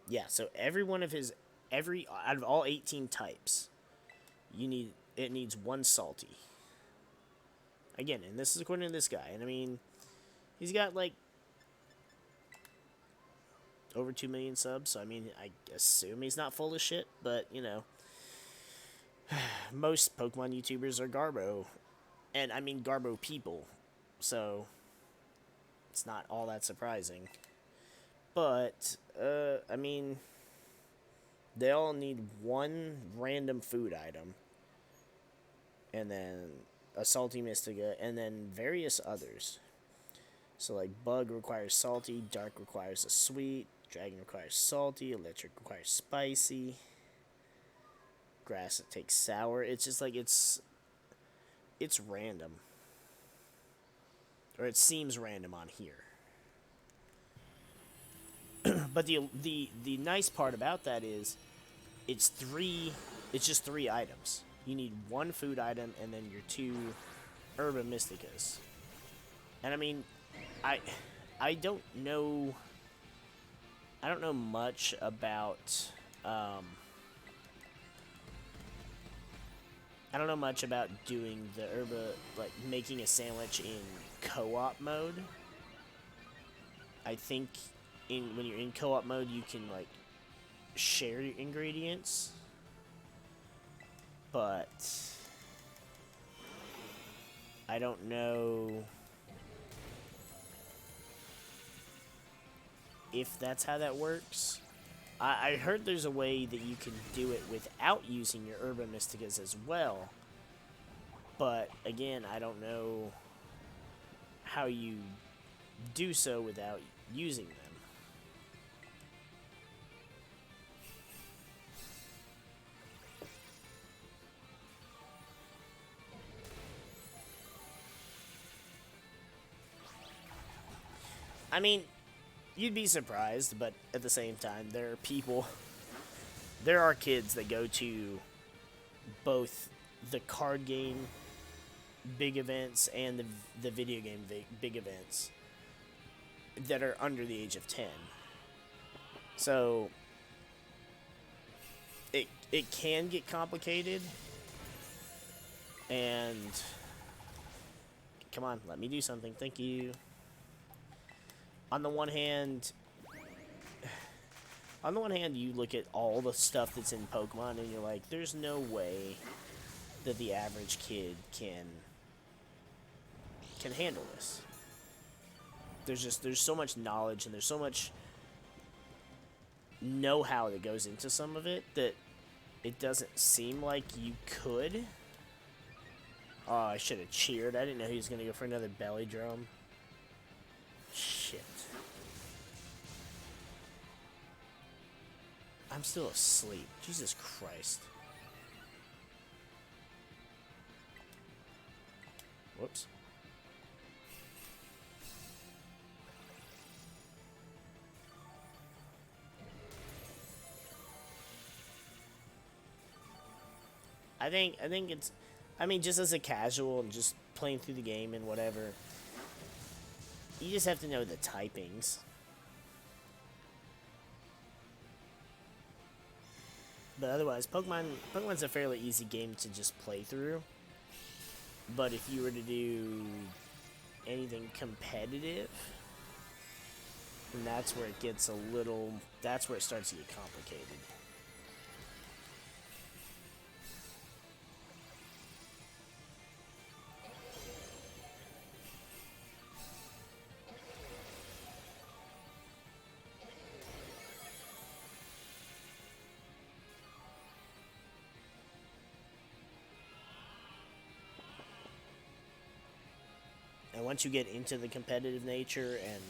Yeah, so every one of his, out of all 18 types, it needs one salty. Again, and this is according to this guy, and I mean, he's got like over 2 million subs, so I mean, I assume he's not full of shit, but you know, most Pokemon YouTubers are Garbo, and I mean Garbo people, so it's not all that surprising. But, I mean, they all need one random food item, and then a salty Mystica, and then various others. So, like, Bug requires salty, Dark requires a sweet, Dragon requires salty, Electric requires spicy, Grass it takes sour. It's just like, it's random. Or it seems random on here. But the nice part about that is it's just 3 items. You need one food item and then your 2 Herba Mysticas. And I mean, I don't know much about doing the Herba, like making a sandwich in co-op mode. I think when you're in co-op mode, you can like share your ingredients, but I don't know if that's how that works. I heard there's a way that you can do it without using your Herba Mysticas as well, but again, I don't know how you do so without using them. I mean, you'd be surprised, but at the same time, there are kids that go to both the card game big events and the video game big events that are under the age of 10. So, it can get complicated, and come on, let me do something, thank you. On the one hand, you look at all the stuff that's in Pokemon and you're like, there's no way that the average kid can handle this. There's so much knowledge and there's so much know-how that goes into some of it that it doesn't seem like you could. Oh, I should have cheered. I didn't know he was going to go for another belly drum. Shit. I'm still asleep. Jesus Christ. Whoops. I think it's, I mean, just as a casual and just playing through the game and whatever, you just have to know the typings. But otherwise, Pokemon's a fairly easy game to just play through. But if you were to do anything competitive, then that's where it starts to get complicated. once you get into the competitive nature and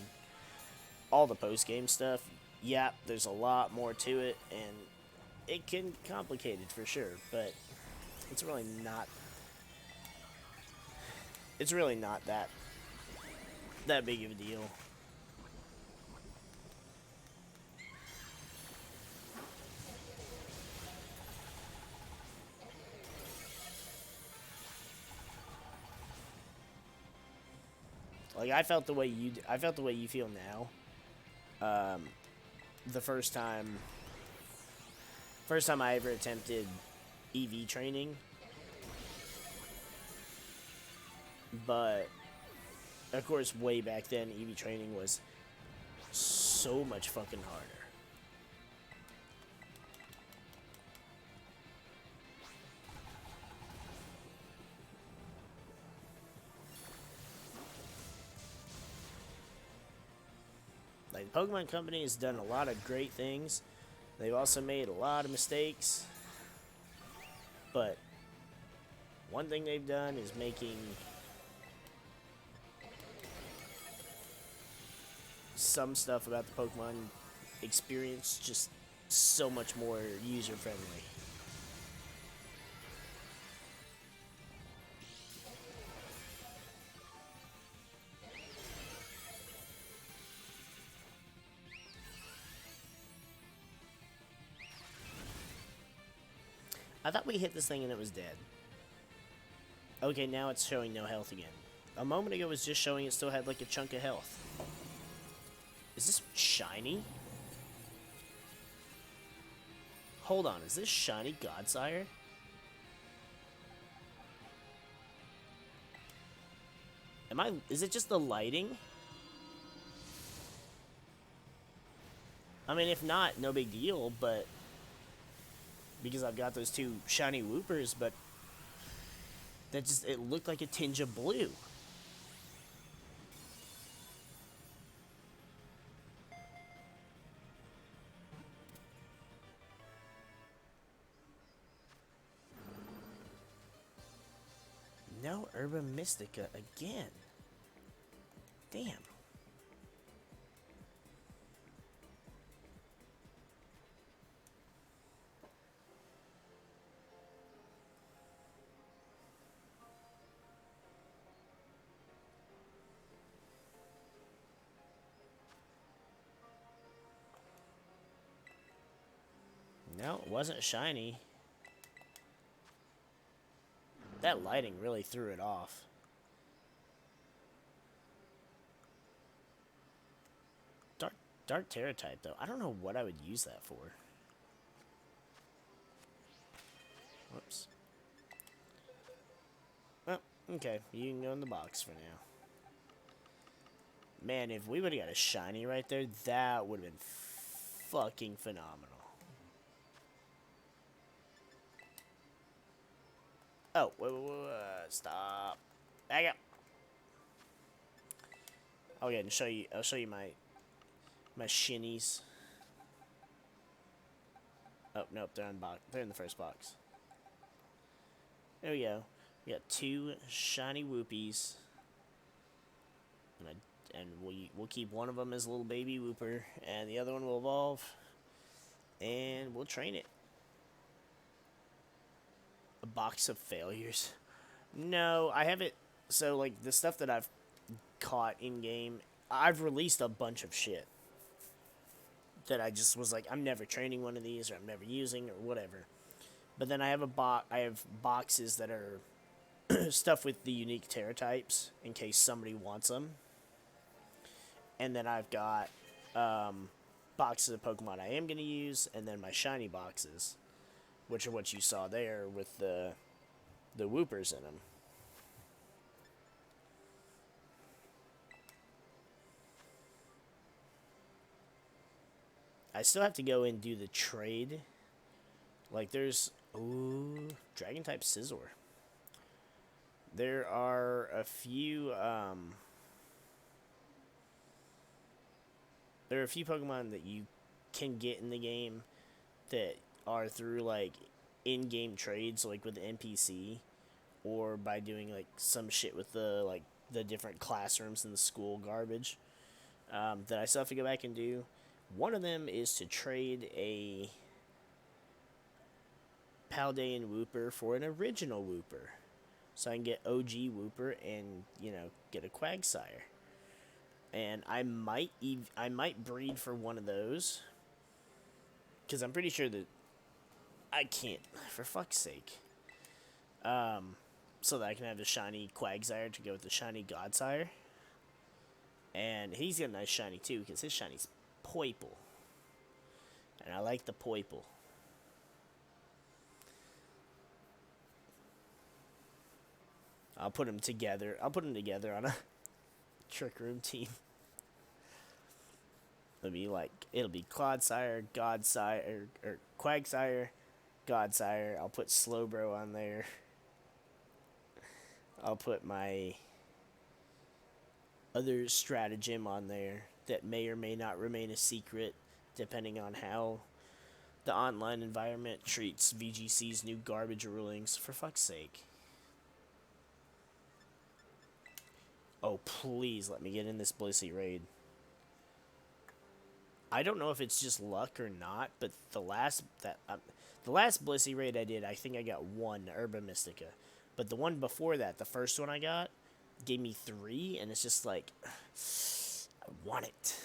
all the post-game stuff, yeah, there's a lot more to it, and it can complicate it for sure, but it's really not. It's really not that big of a deal. Like I felt the way you feel now. The first time I ever attempted EV training, but of course, way back then, EV training was so much fucking harder. Like, the Pokemon Company has done a lot of great things. They've also made a lot of mistakes. But one thing they've done is making some stuff about the Pokemon experience just so much more user-friendly. I thought we hit this thing and it was dead. Okay, now it's showing no health again. A moment ago it was just showing it still had like a chunk of health. Is this shiny? Hold on, is this shiny Godsire? Is it just the lighting? I mean, if not, no big deal, but because I've got those two shiny Woopers, but it looked like a tinge of blue. No Herba Mystica again. Damn. No, it wasn't shiny. That lighting really threw it off. Dark Tera type, though. I don't know what I would use that for. Whoops. Oh, okay. You can go in the box for now. Man, if we would have got a shiny right there, that would have been fucking phenomenal. Oh, wait, stop. Back up. I'll go ahead and show you. I'll show you my shinies. Oh nope, they're in the first box. There we go. We got two shiny Whoopies, and we'll keep one of them as a little baby Whooper, and the other one will evolve, and we'll train it. A box of failures. No, I haven't. So, like, the stuff that I've caught in-game, I've released a bunch of shit that I just was like, I'm never training one of these, or I'm never using, or whatever. But then I have boxes that are stuff with the unique Tera types, in case somebody wants them. And then I've got boxes of Pokemon I am going to use, and then my shiny boxes, which are what you saw there with the Woopers in them. I still have to go and do the trade. Like, there's... Ooh, Dragon-type Scizor. There are a few, there are a few Pokemon that you can get in the game that are through, like, in-game trades, like with the NPC, or by doing, like, some shit with the the different classrooms in the school garbage that I still have to go back and do. One of them is to trade a Paldean Wooper for an original Wooper. So I can get OG Wooper and, get a Quagsire. And I might breed for one of those. Because I'm pretty sure that I can't, for fuck's sake. So that I can have the shiny Quagsire to go with the shiny Godsire. And he's got a nice shiny too, because his shiny's Poiple. And I like the Poiple. I'll put them together on a Trick Room team. It'll be Clodsire, Godsire, or Quagsire, Godsire. I'll put Slowbro on there. I'll put my other stratagem on there that may or may not remain a secret, depending on how the online environment treats VGC's new garbage rulings. For fuck's sake. Oh, please let me get in this Blissey raid. I don't know if it's just luck or not, but the last Blissey raid I did, I think I got 1 Herba Mystica. But the one before that, the first one I got, gave me 3, and it's just like, I want it.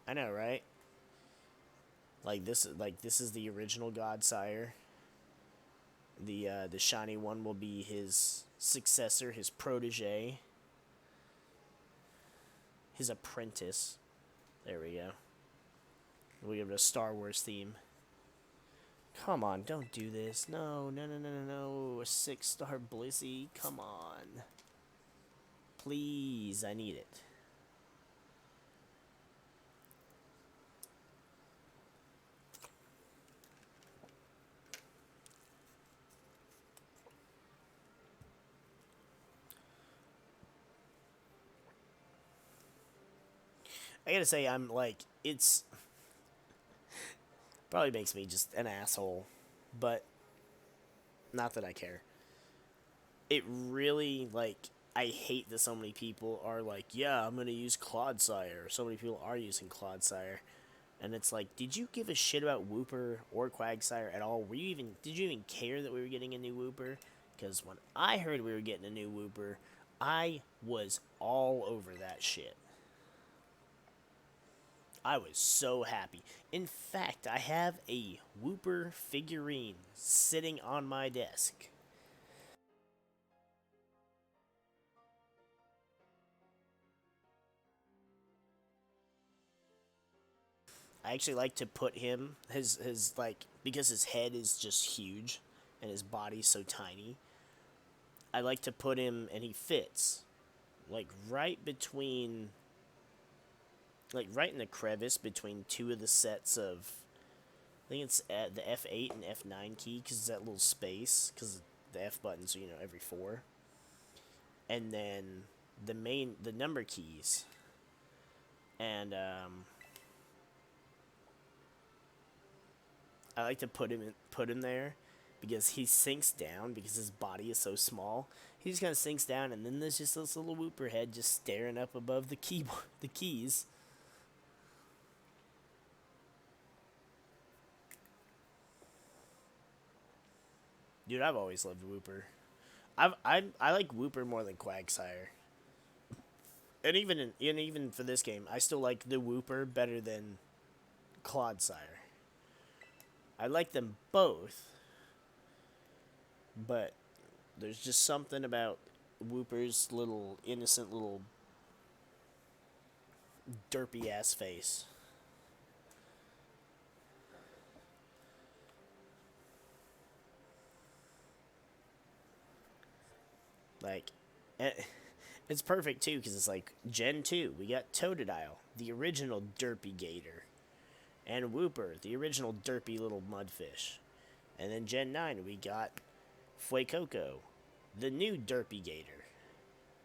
I know, right? This is the original Godsire. The shiny one will be his successor, his protege, his apprentice. There we go. We have a Star Wars theme. Come on, don't do this. No. A 6-star Blissey. Come on. Please, I need it. I gotta say, it's probably makes me just an asshole, but not that I care. It really, I hate that so many people are like, yeah, I'm gonna use Clodsire. So many people are using Clodsire. And it's like, did you give a shit about Wooper or Quagsire at all? Did you even care that we were getting a new Wooper? Because when I heard we were getting a new Wooper, I was all over that shit. I was so happy. In fact, I have a Wooper figurine sitting on my desk. I actually like to put him, because his head is just huge and his body's so tiny, I like to put him, and he fits, right in the crevice between 2 of the sets of, I think it's at the F8 and F9 key, because it's that little space, because the F buttons are, every 4. And then the number keys. And, I like to put him there, because he sinks down, because his body is so small. He just kind of sinks down, and then there's just this little Wooper head just staring up above the keys. Dude, I've always loved Wooper. I like Wooper more than Quagsire. And even for this game, I still like the Wooper better than Clodsire. I like them both, but there's just something about Wooper's little innocent little derpy ass face. It's perfect too, because it's Gen 2, we got Totodile, the original derpy gator, and Wooper, the original derpy little mudfish. And then Gen 9, we got Fuecoco, the new derpy gator,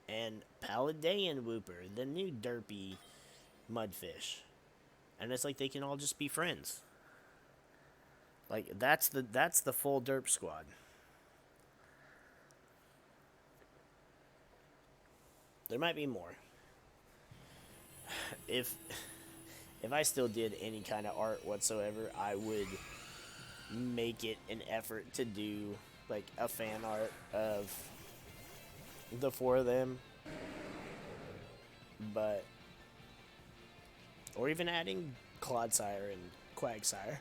and Paldean Wooper, the new derpy mudfish. And it's they can all just be friends. That's the full derp squad. There might be more. If I still did any kind of art whatsoever, I would make it an effort to do like a fan art of the 4 of them. But or even adding Clodsire and Quagsire.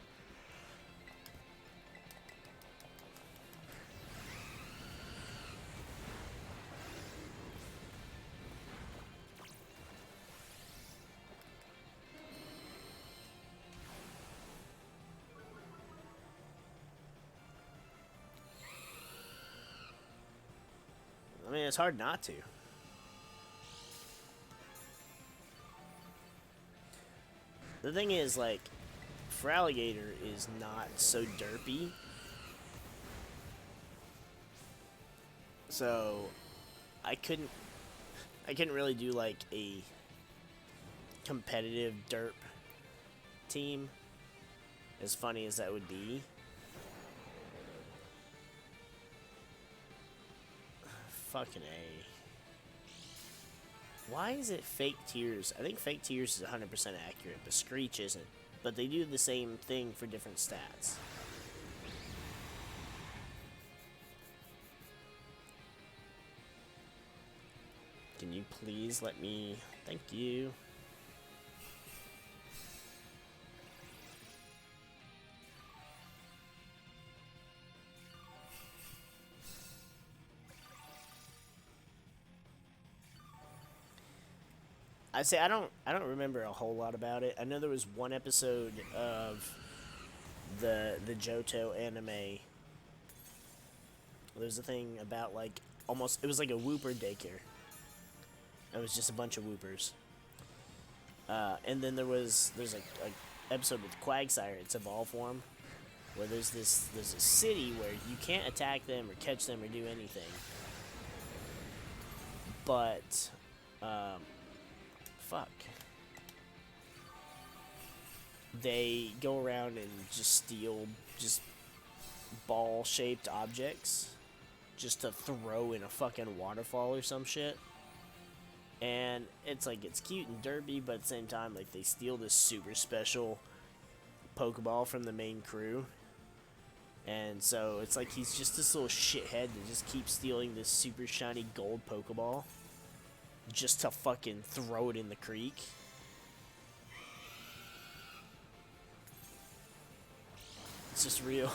I mean, it's hard not to. The thing is, like, Feraligatr is not so derpy. So, I couldn't really do, like, a competitive derp team, as funny as that would be. Fucking A. Why is it Fake Tears? I think Fake Tears is 100% accurate, but Screech isn't. But they do the same thing for different stats. Can you please let me... Thank you. I say I don't remember a whole lot about it. I know there was one episode of the Johto anime. There's a thing about like almost it was like a Wooper daycare. It was just a bunch of Woopers. And then there's a episode with Quagsire, its evolve form, where there's a city where you can't attack them or catch them or do anything. But fuck. They go around and just steal just ball-shaped objects just to throw in a fucking waterfall or some shit. And it's like, it's cute and derpy, but at the same time, like, they steal this super special Pokeball from the main crew. And so it's like he's just this little shithead that just keeps stealing this super shiny gold Pokeball just to fucking throw it in the creek. It's just real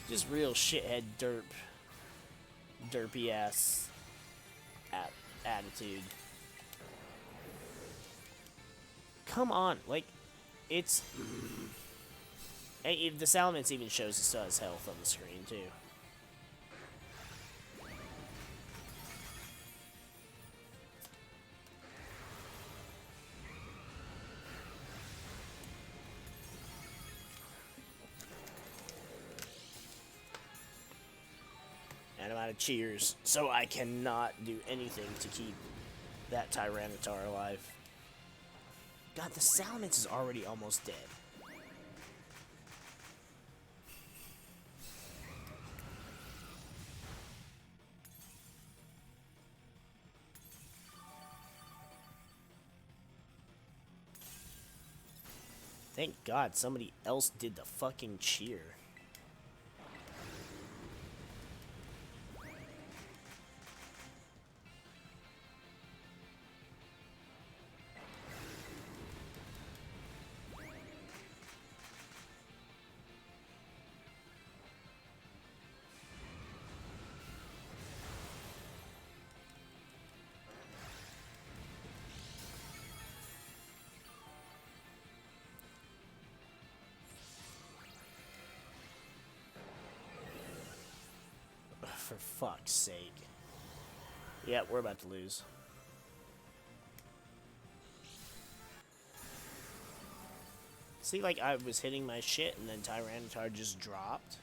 shithead derpy ass attitude. Come on, like, it's... Hey, the Salamence even shows it still has health on the screen, too. And I'm out of cheers, so I cannot do anything to keep that Tyranitar alive. God, the Salamence is already almost dead. Thank God somebody else did the fucking cheer. For fuck's sake. Yeah, we're about to lose. See, like, I was hitting my shit and then Tyranitar just dropped.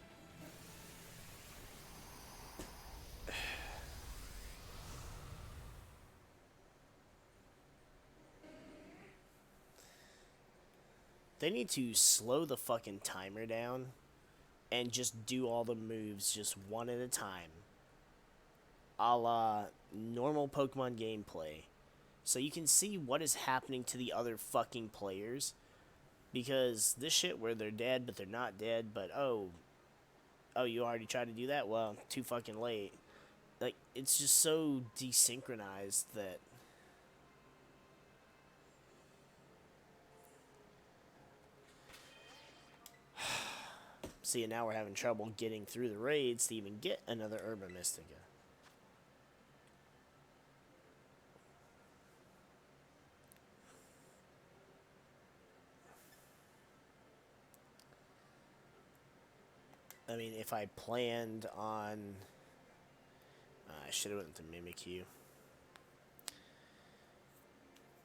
They need to slow the fucking timer down and just do all the moves just one at a time. a la normal Pokemon gameplay. So you can see what is happening to the other fucking players. Because this shit where they're dead, but they're not dead, but oh, you already tried to do that? Well, too fucking late. Like, it's just so desynchronized that... See, and now we're having trouble getting through the raids to even get another Herba Mystica. I mean, if I planned on... I should have went to Mimikyu.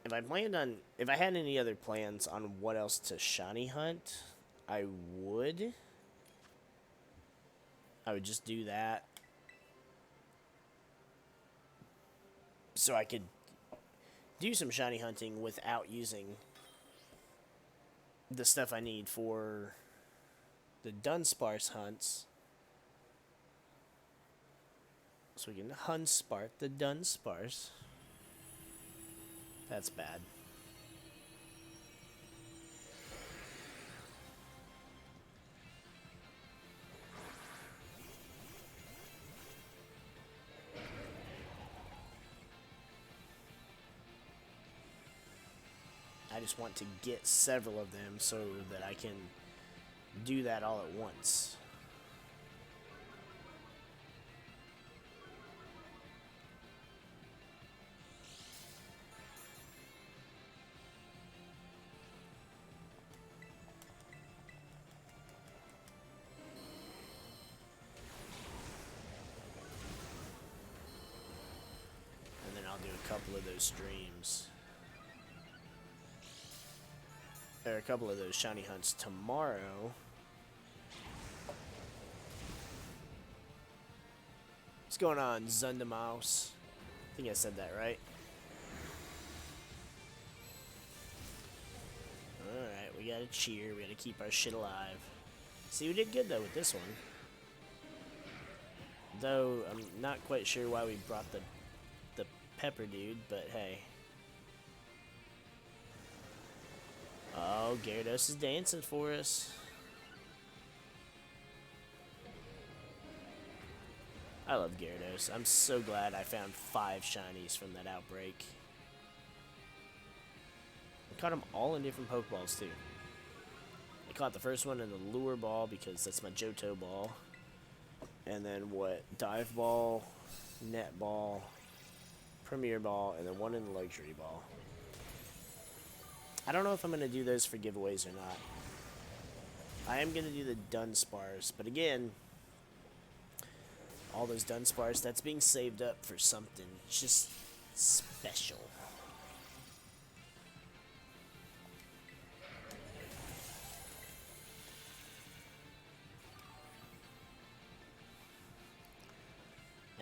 If I planned on... If I had any other plans on what else to shiny hunt, I would. I would just do that. So I could do some shiny hunting without using the stuff I need for the Dunsparce hunts. So we can Hunspart the Dunsparce. That's bad. I just want to get several of them so that I can do that all at once. And then I'll do a couple of those streams. Or a couple of those shiny hunts tomorrow. What's going on, Zundamaus? I think I said that right. Alright, we gotta cheer. We gotta keep our shit alive. See, we did good, though, with this one. Though, I'm not quite sure why we brought the pepper dude, but hey. Oh, Gyarados is dancing for us. I love Gyarados. I'm so glad I found 5 shinies from that outbreak. I caught them all in different Pokeballs, too. I caught the first one in the Lure Ball because that's my Johto Ball. And then what? Dive Ball, Net Ball, Premier Ball, and then one in the Luxury Ball. I don't know if I'm going to do those for giveaways or not. I am going to do the Dunsparce, but again, all those Dunsparce, that's being saved up for something just special.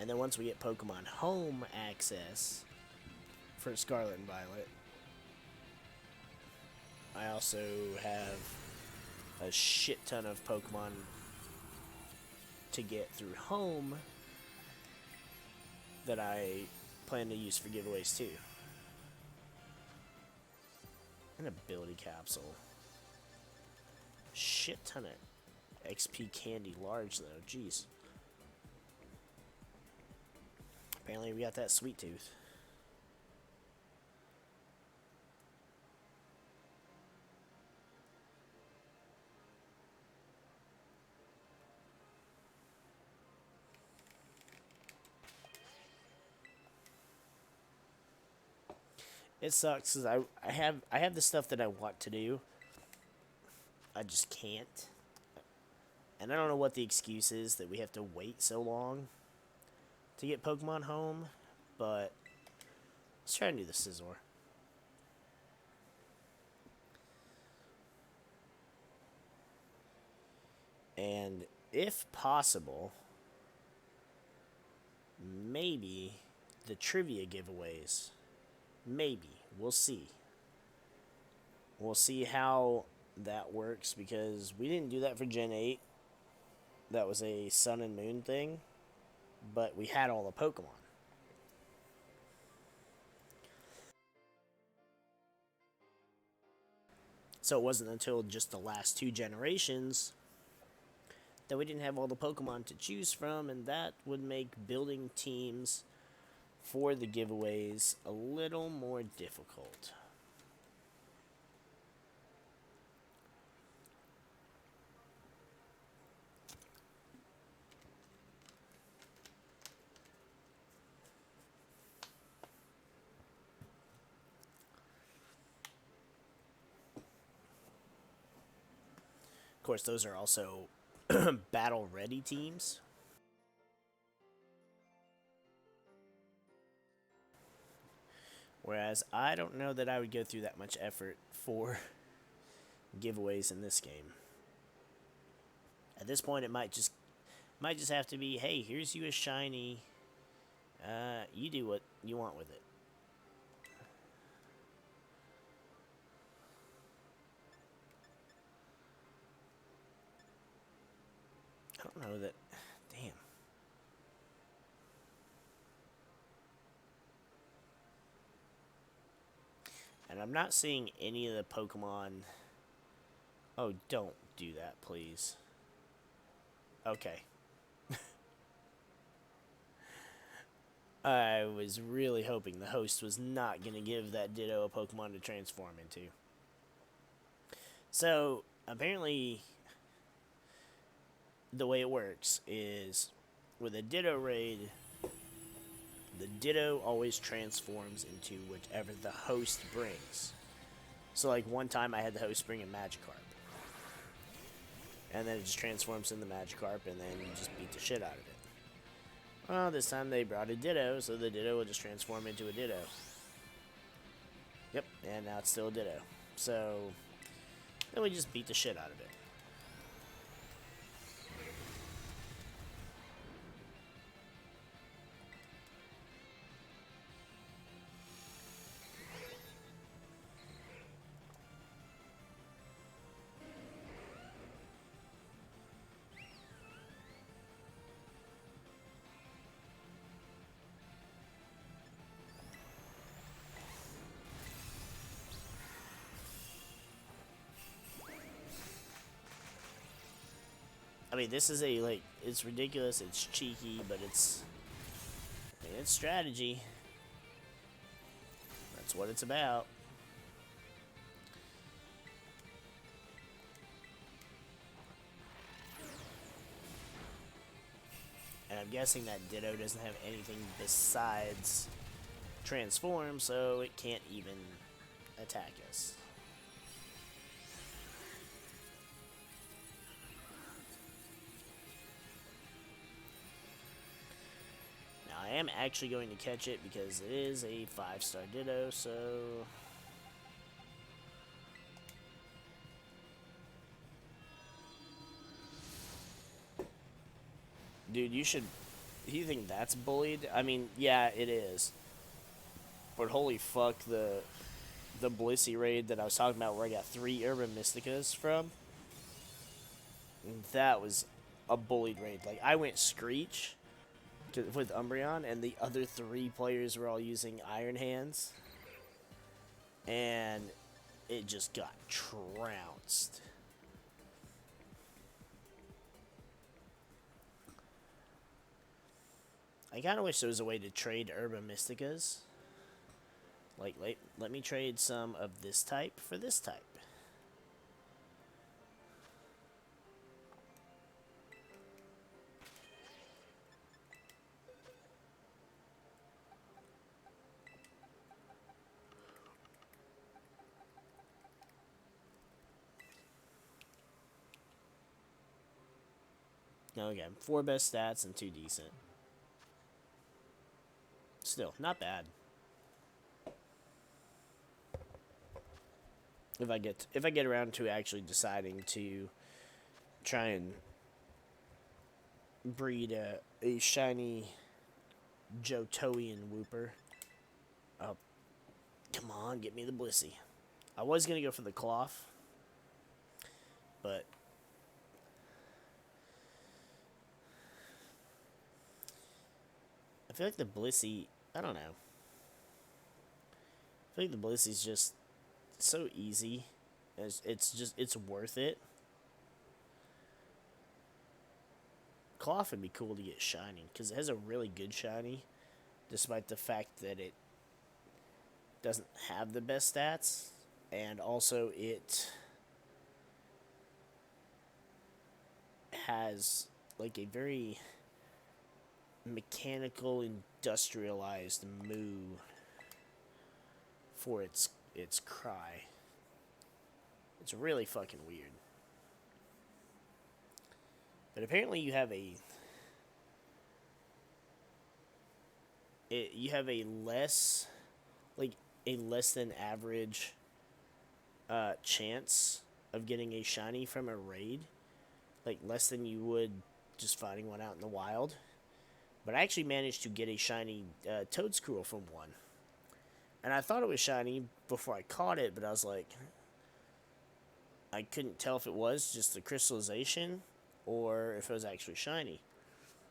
And then once we get Pokemon Home access for Scarlet and Violet, I also have a shit ton of Pokemon to get through Home that I plan to use for giveaways too. An ability capsule. Shit ton of XP candy large though, jeez. Apparently we got that sweet tooth. It sucks because I have the stuff that I want to do. I just can't. And I don't know what the excuse is that we have to wait so long to get Pokemon Home, but let's try and do the Scizor. And if possible, maybe the trivia giveaways. Maybe. We'll see. We'll see how that works because we didn't do that for Gen 8. That was a Sun and Moon thing. But we had all the Pokemon. So it wasn't until just the last 2 generations that we didn't have all the Pokemon to choose from, and that would make building teams for the giveaways a little more difficult. Of course, those are also battle-ready teams. Whereas I don't know that I would go through that much effort for giveaways in this game. At this point, it might just have to be, hey, here's you a shiny. You do what you want with it. I don't know that. Damn. And I'm not seeing any of the Pokemon. Oh, don't do that, please. Okay. I was really hoping the host was not going to give that Ditto a Pokemon to transform into. So, apparently, the way it works is with a Ditto raid, the Ditto always transforms into whichever the host brings. So, like, one time I had the host bring a Magikarp. And then it just transforms into Magikarp, and then you just beat the shit out of it. Well, this time they brought a Ditto, so the Ditto will just transform into a Ditto. Yep, and now it's still a Ditto. So, then we just beat the shit out of it. I mean, this is a, like, it's ridiculous, it's cheeky, but it's strategy. That's what it's about. And I'm guessing that Ditto doesn't have anything besides transform, so it can't even attack us. I am actually going to catch it because it is a 5-star Ditto, so... Dude, you should... You think that's bullied? I mean, yeah, it is. But holy fuck, the Blissey raid that I was talking about where I got 3 Herba Mysticas from, that was a bullied raid. Like, I went Screech with Umbreon, and the other 3 players were all using Iron Hands, and it just got trounced. I kind of wish there was a way to trade Herba Mysticas. Like, let me trade some of this type for this type. Okay, 4 best stats and 2 decent. Still, not bad. If I get around to actually deciding to try and breed a shiny Johtoian Wooper. Oh, come on, get me the Blissey. I was gonna go for the Cloth, but I feel like the Blissey, I don't know. I feel like the Blissey's just so easy It's worth it. Cloth would be cool to get shiny because it has a really good shiny, despite the fact that it doesn't have the best stats, and also it has like a very mechanical, industrialized moo for its cry. It's really fucking weird. But apparently you have a less than average chance of getting a shiny from a raid, like less than you would just finding one out in the wild. But I actually managed to get a shiny Toedscruel from one, and I thought it was shiny before I caught it, but I was like, I couldn't tell if it was just the crystallization or if it was actually shiny.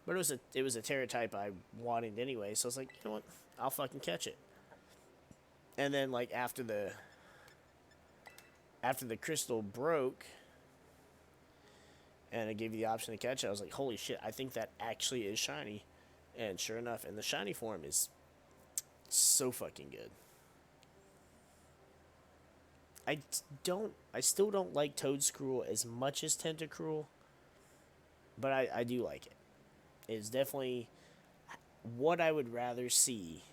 But it was a Tera type I wanted anyway, so I was like, you know what, I'll fucking catch it. And then like after the crystal broke and it gave you the option to catch it, I was like, holy shit, I think that actually is shiny. And sure enough, and the shiny form is so fucking good. I still don't like Toedscruel as much as Tentacruel, but I do like it. It's definitely what I would rather see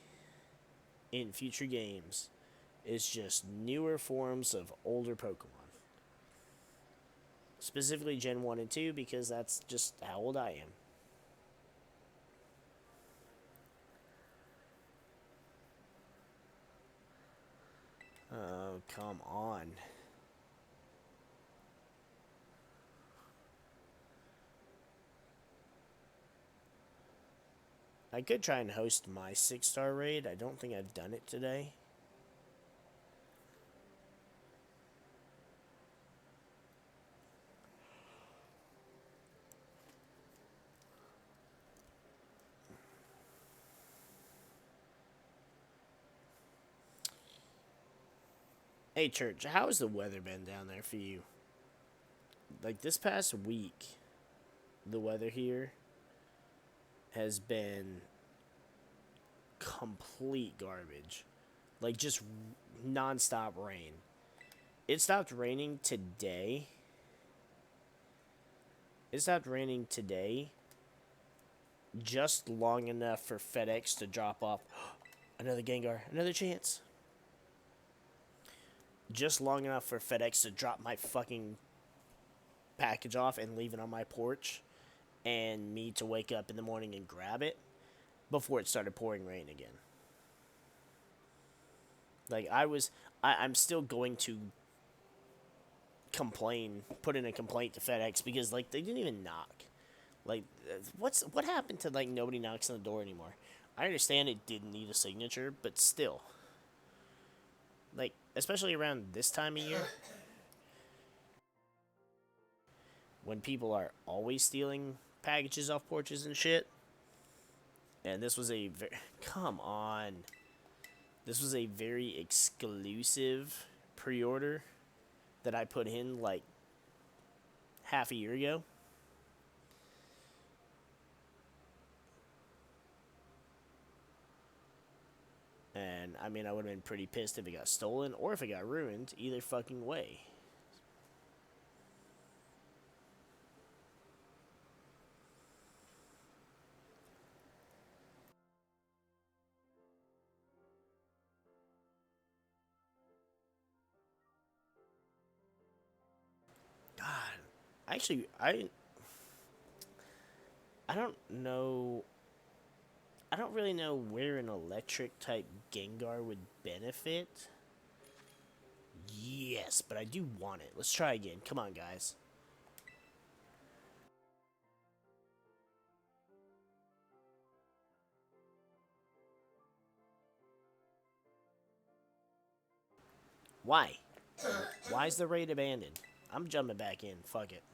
in future games is just newer forms of older Pokemon. Specifically Gen 1 and 2, because that's just how old I am. Oh, come on. I could try and host my 6-star raid. I don't think I've done it today. Hey, Church, how has the weather been down there for you? Like, this past week, the weather here has been complete garbage. Like, just non-stop rain. It stopped raining today. Just long enough for FedEx to drop off another Gengar, another chance. Just long enough for FedEx to drop my fucking package off and leave it on my porch, and me to wake up in the morning and grab it before it started pouring rain again. Like, I'm still going to put in a complaint to FedEx because, like, they didn't even knock. Like, what happened to, like, nobody knocks on the door anymore? I understand it didn't need a signature, but still. Like, especially around this time of year, when people are always stealing packages off porches and shit. And this was come on. This was a very exclusive pre-order that I put in, like, half a year ago. And, I mean, I would have been pretty pissed if it got stolen or if it got ruined. Either fucking way. God. Actually, I don't know. I don't really know where an electric type Gengar would benefit. Yes, but I do want it. Let's try again. Come on, guys. Why? Why is the raid abandoned? I'm jumping back in. Fuck it.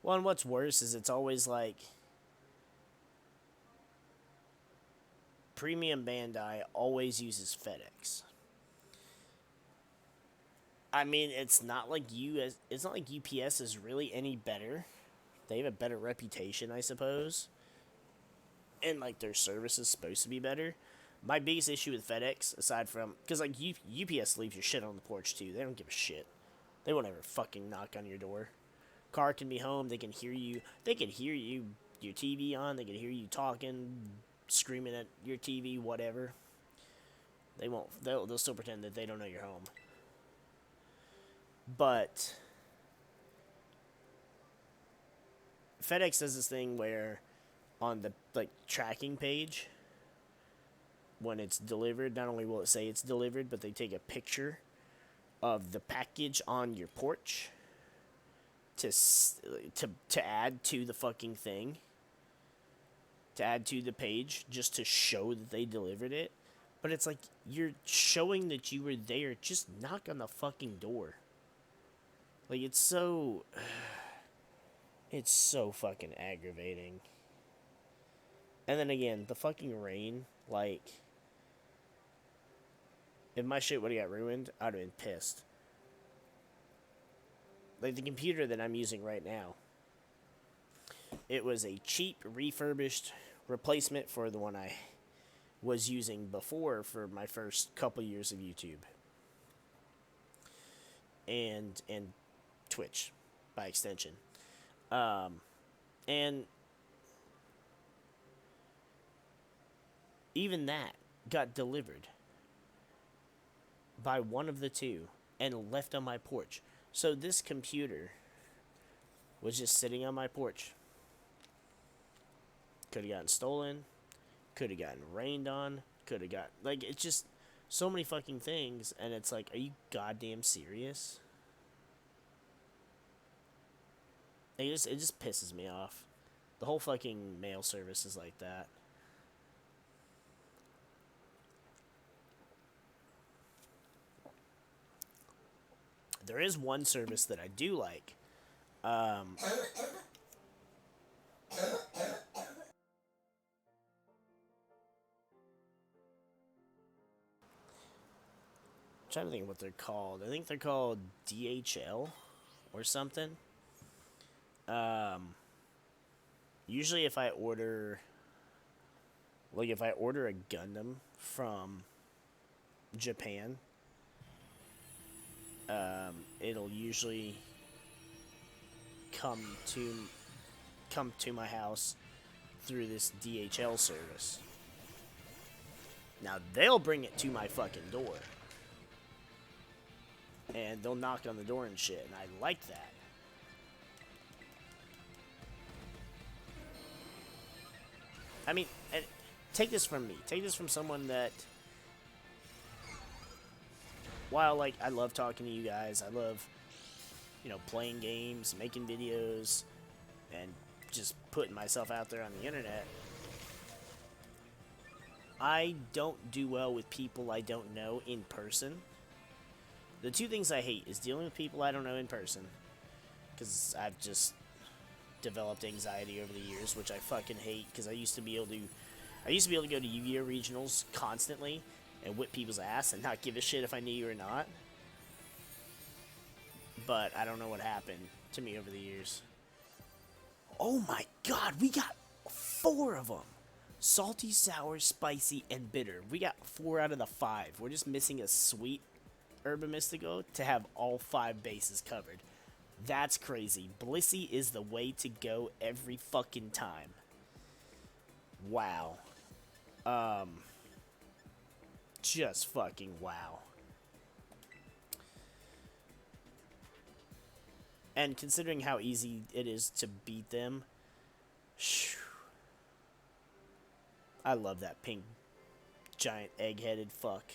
Well, and what's worse is it's always like Premium Bandai always uses FedEx. I mean, it's not like UPS is really any better. They have a better reputation, I suppose. And like their service is supposed to be better. My biggest issue with FedEx, aside from because like UPS leaves your shit on the porch too. They don't give a shit. They won't ever fucking knock on your door. Car can be home. They can hear you. They can hear you. Your TV on. They can hear you talking, screaming at your TV, whatever. They won't. They'll still pretend that they don't know you're home. But FedEx does this thing where on the like tracking page, when it's delivered, not only will it say it's delivered, but they take a picture of the package on your porch to add to the fucking thing, to add to the page, just to show that they delivered it. But it's like, you're showing that you were there. Just knock on the fucking door. Like, it's so fucking aggravating. And then again, the fucking rain, like, if my shit would have got ruined, I'd have been pissed. Like, the computer that I'm using right now, it was a cheap, refurbished replacement for the one I was using before for my first couple years of YouTube. And Twitch, by extension. And even that got delivered by one of the two and left on my porch. So this computer was just sitting on my porch. Could have gotten stolen. Could have gotten rained on. Could have got... Like, it's just so many fucking things. And it's like, are you goddamn serious? It just pisses me off. The whole fucking mail service is like that. There is one service that I do like. I'm trying to think of what they're called. I think they're called DHL or something. Usually if I order... Like, if I order a Gundam from Japan... it'll usually come to my house through this DHL service. Now, they'll bring it to my fucking door. And they'll knock on the door and shit, and I like that. I mean, and take this from me. Take this from someone that... While, like, I love talking to you guys, I love, you know, playing games, making videos, and just putting myself out there on the internet, I don't do well with people I don't know in person. The two things I hate is dealing with people I don't know in person, because I've just developed anxiety over the years, which I fucking hate, because I used to be able to go to Yu-Gi-Oh! Regionals constantly, and whip people's ass and not give a shit if I knew you or not. But I don't know what happened to me over the years. Oh my god, we got 4 of them. Salty, sour, spicy, and bitter. We got 4 out of the 5. We're just missing a sweet Herba Mystica to have all 5 bases covered. That's crazy. Blissey is the way to go every fucking time. Wow. Just fucking wow. And considering how easy it is to beat them, I love that pink giant egg-headed fuck.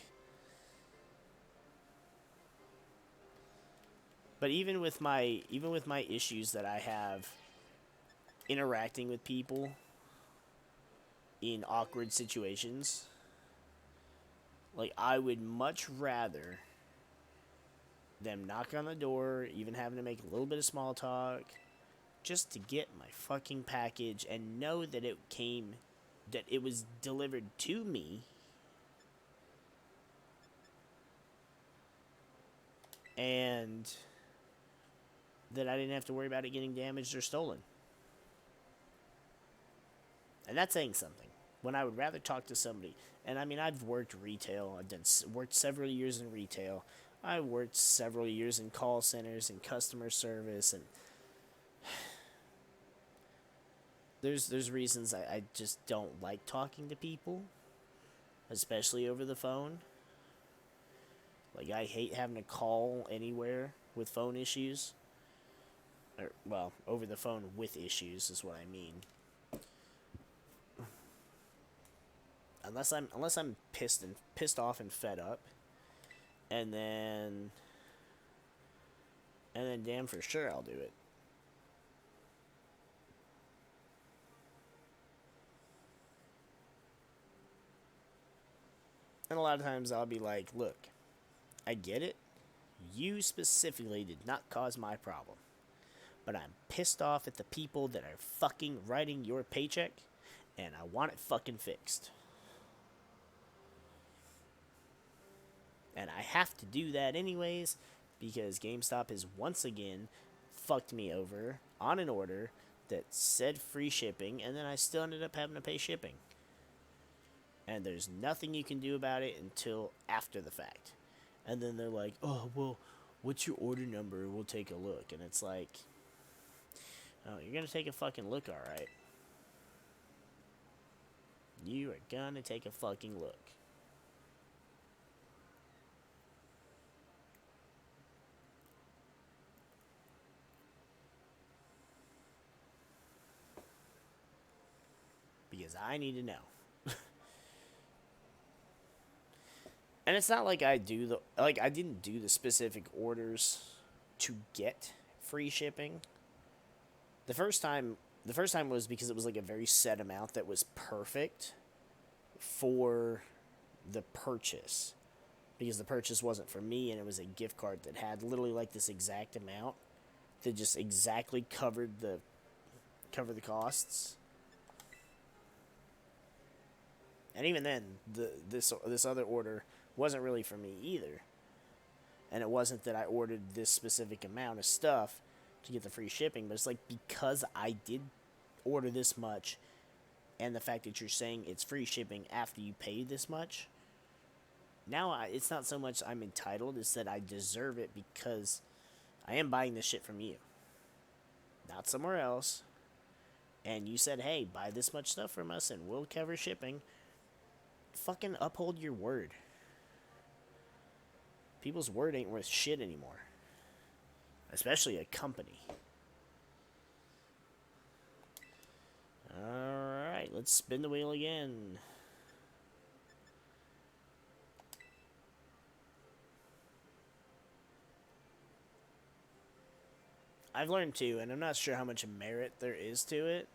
But even with my issues that I have interacting with people in awkward situations, like, I would much rather them knock on the door, even having to make a little bit of small talk, just to get my fucking package and know that it came that it was delivered to me, and that I didn't have to worry about it getting damaged or stolen. And that's saying something. When I would rather talk to somebody, and I mean, I've worked retail, worked several years in retail, I worked several years in call centers and customer service, and there's reasons I just don't like talking to people, especially over the phone. Like, I hate having to call anywhere with phone issues. Or, well, over the phone with issues is what I mean. Unless I'm pissed off and fed up, and then damn for sure I'll do it. And a lot of times I'll be like, look, I get it. You specifically did not cause my problem. But I'm pissed off at the people that are fucking writing your paycheck, and I want it fucking fixed. And I have to do that anyways, because GameStop has once again fucked me over on an order that said free shipping, and then I still ended up having to pay shipping. And there's nothing you can do about it until after the fact. And then they're like, oh, well, what's your order number? We'll take a look. And it's like, oh, you're going to take a fucking look, alright. You are going to take a fucking look. Because I need to know. And it's not like I didn't do the specific orders to get free shipping. The first time was because it was like a very set amount that was perfect for the purchase. Because the purchase wasn't for me, and it was a gift card that had literally like this exact amount that just exactly covered the costs. And even then, this other order wasn't really for me either. And it wasn't that I ordered this specific amount of stuff to get the free shipping, but it's like, because I did order this much, and the fact that you're saying it's free shipping after you paid this much, now it's not so much I'm entitled, it's that I deserve it because I am buying this shit from you, not somewhere else. And you said, hey, buy this much stuff from us and we'll cover shipping. Fucking uphold your word. People's word ain't worth shit anymore. Especially a company. Alright, let's spin the wheel again. I've learned too, and I'm not sure how much merit there is to it,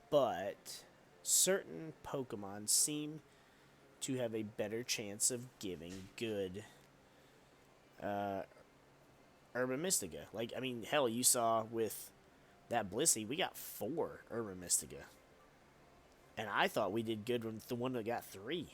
but certain Pokemon seem to have a better chance of giving good Herba Mystica. Like, I mean, hell, you saw with that Blissey, we got 4 Herba Mystica. And I thought we did good with the one that got 3.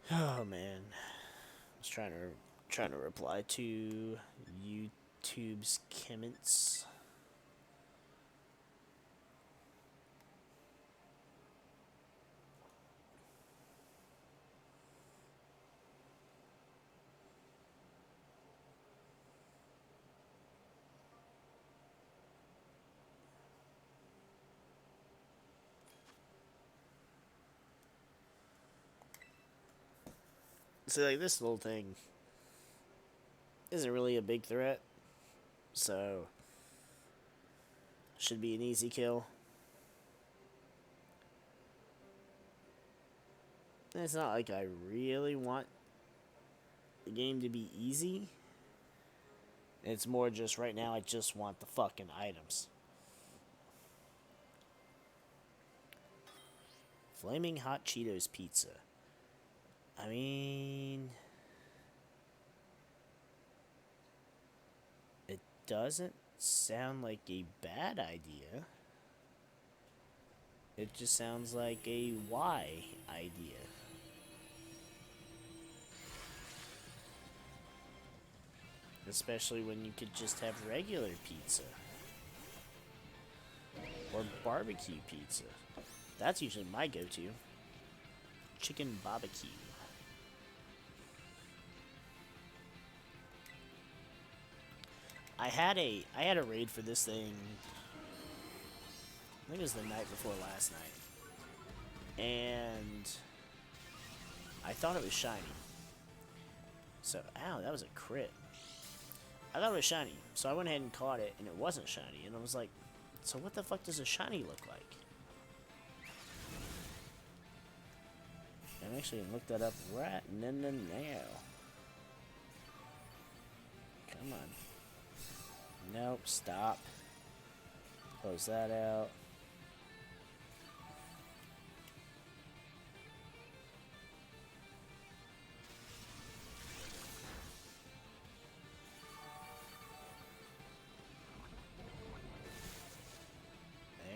Oh man, I was trying to reply to YouTube's comments. So, like, this little thing isn't really a big threat. So, should be an easy kill. And it's not like I really want the game to be easy. It's more just right now I just want the fucking items. Flaming Hot Cheetos pizza. I mean, it doesn't sound like a bad idea. It just sounds like a why idea. Especially when you could just have regular pizza. Or barbecue pizza. That's usually my go-to. Chicken barbecue. I had a raid for this thing. I think it was the night before last night. And I thought it was shiny. So, ow, that was a crit. I thought it was shiny. So I went ahead and caught it, and it wasn't shiny. And I was like, so what the fuck does a shiny look like? I'm actually going to look that up right now. Come on. Nope, stop. Close that out.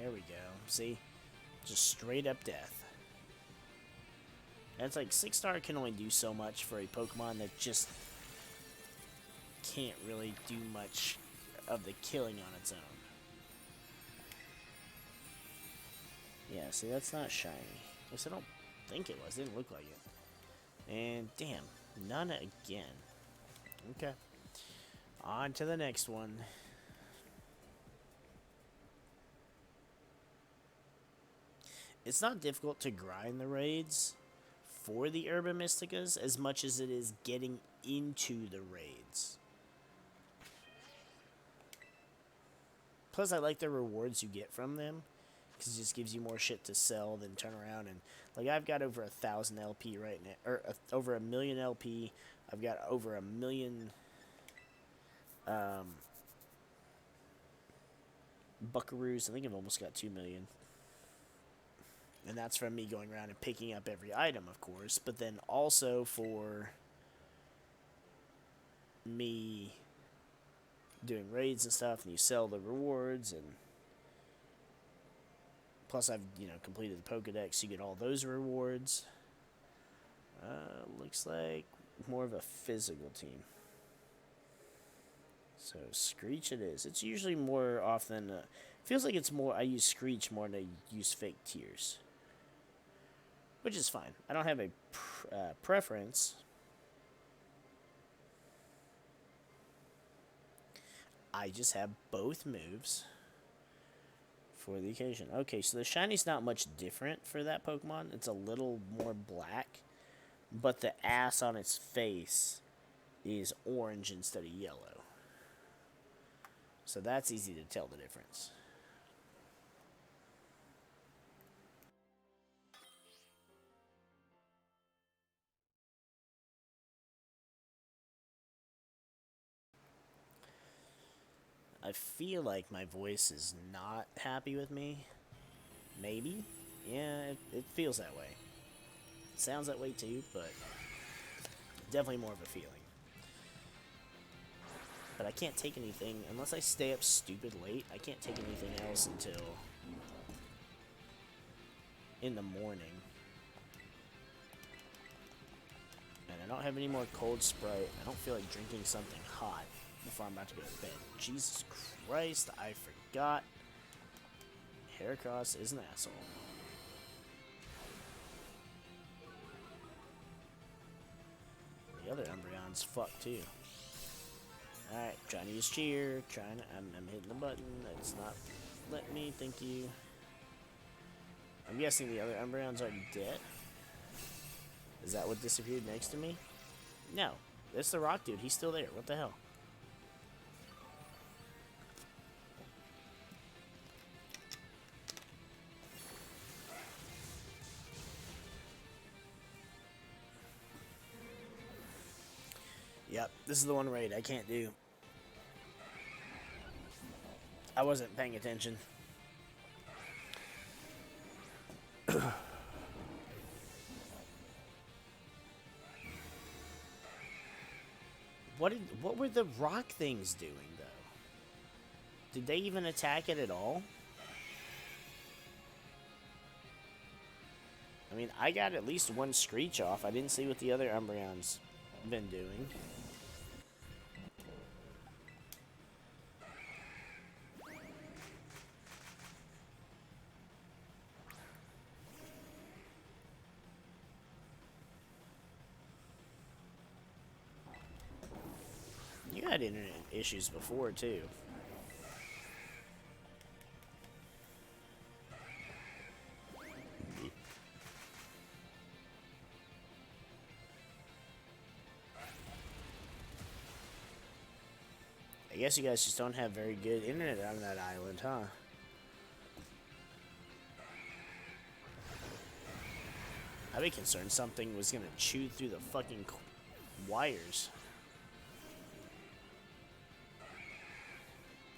There we go. See? Just straight up death. And it's like 6-star can only do so much for a Pokemon that just can't really do much of the killing on its own. Yeah, see, that's not shiny. At least I don't think it was. It didn't look like it. And damn, none again. Okay. On to the next one. It's not difficult to grind the raids for the Herba Mysticas as much as it is getting into the raids. Plus, I like the rewards you get from them, because it just gives you more shit to sell than turn around and, like, I've got over 1,000 LP right now, or over 1 million LP. I've got over 1 million buckaroos. I think I've almost got 2 million. And that's from me going around and picking up every item, of course, but then also for me doing raids and stuff, and you sell the rewards, and plus I've, completed the Pokedex, you get all those rewards. Looks like more of a physical team. So Screech it is. It's usually more often, feels like it's more, I use Screech more than I use fake tears. Which is fine. I don't have a preference. I just have both moves for the occasion. Okay, so the shiny's not much different for that Pokemon. It's a little more black, but the ass on its face is orange instead of yellow. So that's easy to tell the difference. I feel like my voice is not happy with me. Maybe. Yeah, it feels that way. It sounds that way too, but definitely more of a feeling. But I can't take anything, unless I stay up stupid late, I can't take anything else until in the morning. And I don't have any more cold Sprite. I don't feel like drinking something hot before I'm about to go to bed. Jesus Christ, I forgot. Heracross is an asshole. The other Umbreon's fucked too. Alright, trying to use cheer. I'm hitting the button. That's not letting me. Thank you. I'm guessing the other Umbreons are dead. Is that what disappeared next to me? No. It's the rock dude. He's still there. What the hell? Yep, this is the one raid I can't do. I wasn't paying attention. What were the rock things doing, though? Did they even attack it at all? I mean, I got at least one screech off. I didn't see what the other Umbreon's been doing. You had internet issues before, too. I guess you guys just don't have very good internet on that island, huh? I'd be concerned something was gonna chew through the fucking wires.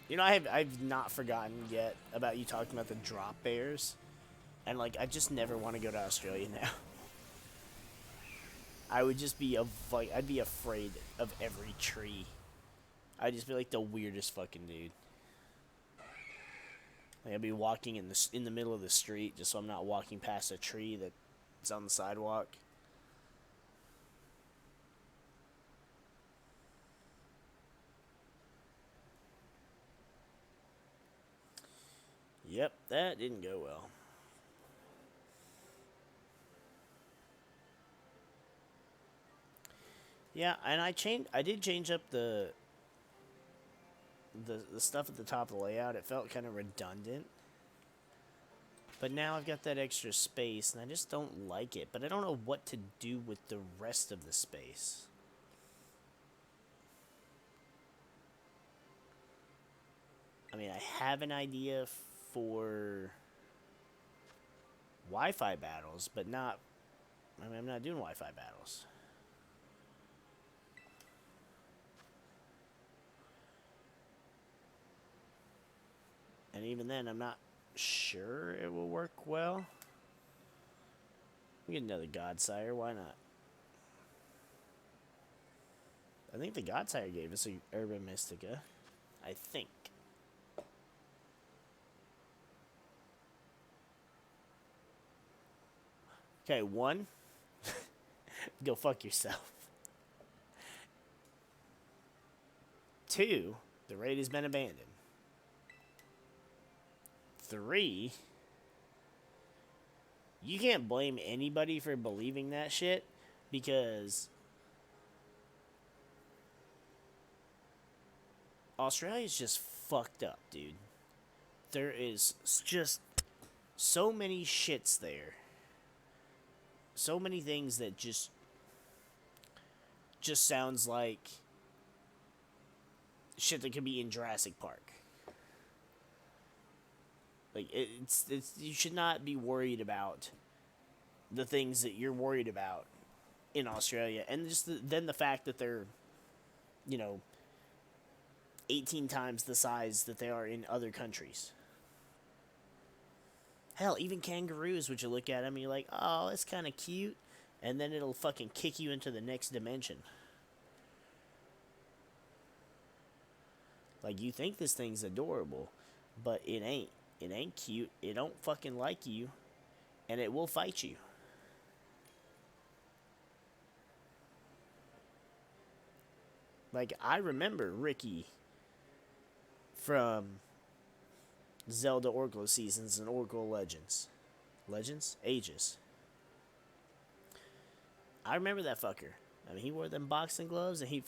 You know, I've not forgotten yet about you talking about the drop bears. And, like, I just never want to go to Australia now. I would just be, I'd be afraid of every tree. I'd just be, like, the weirdest fucking dude. Like, I'd be walking in the middle of the street just so I'm not walking past a tree that's on the sidewalk. Yep, that didn't go well. Yeah, and I did change up the stuff at the top of the layout. It felt kind of redundant. But now I've got that extra space, and I just don't like it. But I don't know what to do with the rest of the space. I mean, I have an idea for Wi-Fi battles, but not... I mean, I'm not doing Wi-Fi battles. And even then, I'm not sure it will work well. We get another Godsire, why not? I think the Godsire gave us a Herba Mystica. I think. Okay, 1. Go fuck yourself. 2. The raid has been abandoned. 3. You can't blame anybody for believing that shit because Australia's just fucked up, dude. There is just so many shits there. So many things that just sounds like shit that could be in Jurassic Park. Like, it's you should not be worried about the things that you're worried about in Australia. And just then the fact that they're, 18 times the size that they are in other countries. Hell, even kangaroos, would you look at them and you're like, oh, it's kind of cute. And then it'll fucking kick you into the next dimension. Like, you think this thing's adorable, but it ain't. It ain't cute. It don't fucking like you. And it will fight you. Like, I remember Ricky from Zelda Oracle Seasons and Oracle Legends. Legends? Ages. I remember that fucker. I mean, he wore them boxing gloves and he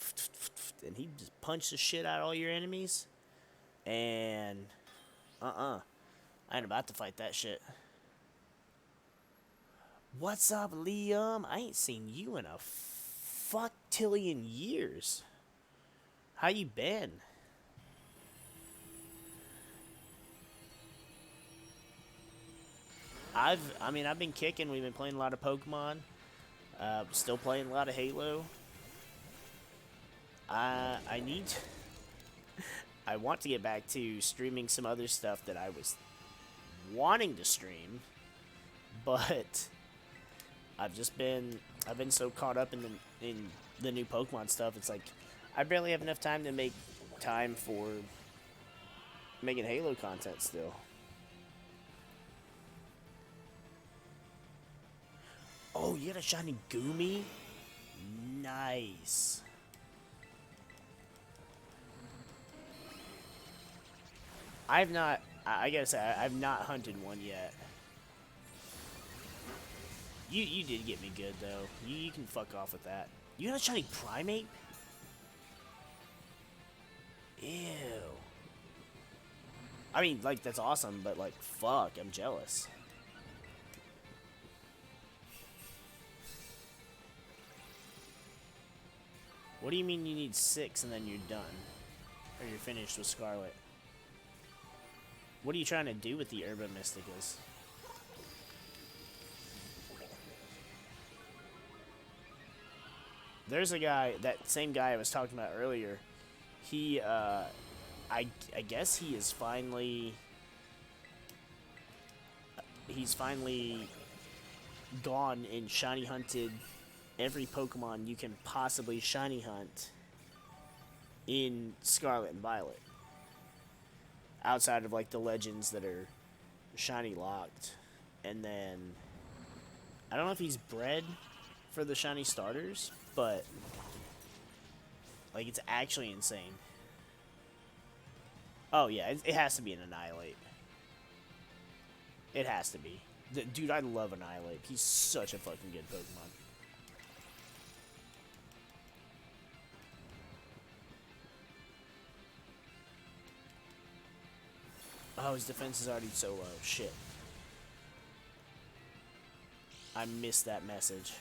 just punched the shit out of all your enemies. And I ain't about to fight that shit. What's up, Liam? I ain't seen you in a fucktillion years. How you been? I've been kicking. We've been playing a lot of Pokemon. Still playing a lot of Halo. I need to, I want to get back to streaming some other stuff that I was wanting to stream, but I've been so caught up in the new Pokemon stuff. It's like I barely have enough time to make time for making Halo content still. Oh, you got a shiny Goomy? Nice. I gotta say, I've not hunted one yet. You did get me good, though. You can fuck off with that. You got a shiny Primate? Ew. I mean, like, that's awesome, but, like, fuck, I'm jealous. What do you mean you need 6 and then you're done? Or you're finished with Scarlet? What are you trying to do with the Herba Mysticas? There's a guy, that same guy I was talking about earlier. He, I guess he is finally... He's finally gone and shiny hunted every Pokemon you can possibly shiny hunt in Scarlet and Violet. Outside of, like, the legends that are shiny locked. And then, I don't know if he's bred for the shiny starters, but, like, it's actually insane. Oh, yeah, it has to be an Annihilate. It has to be. Dude, I love Annihilate. He's such a fucking good Pokemon. Oh, his defense is already so low. Shit. I missed that message.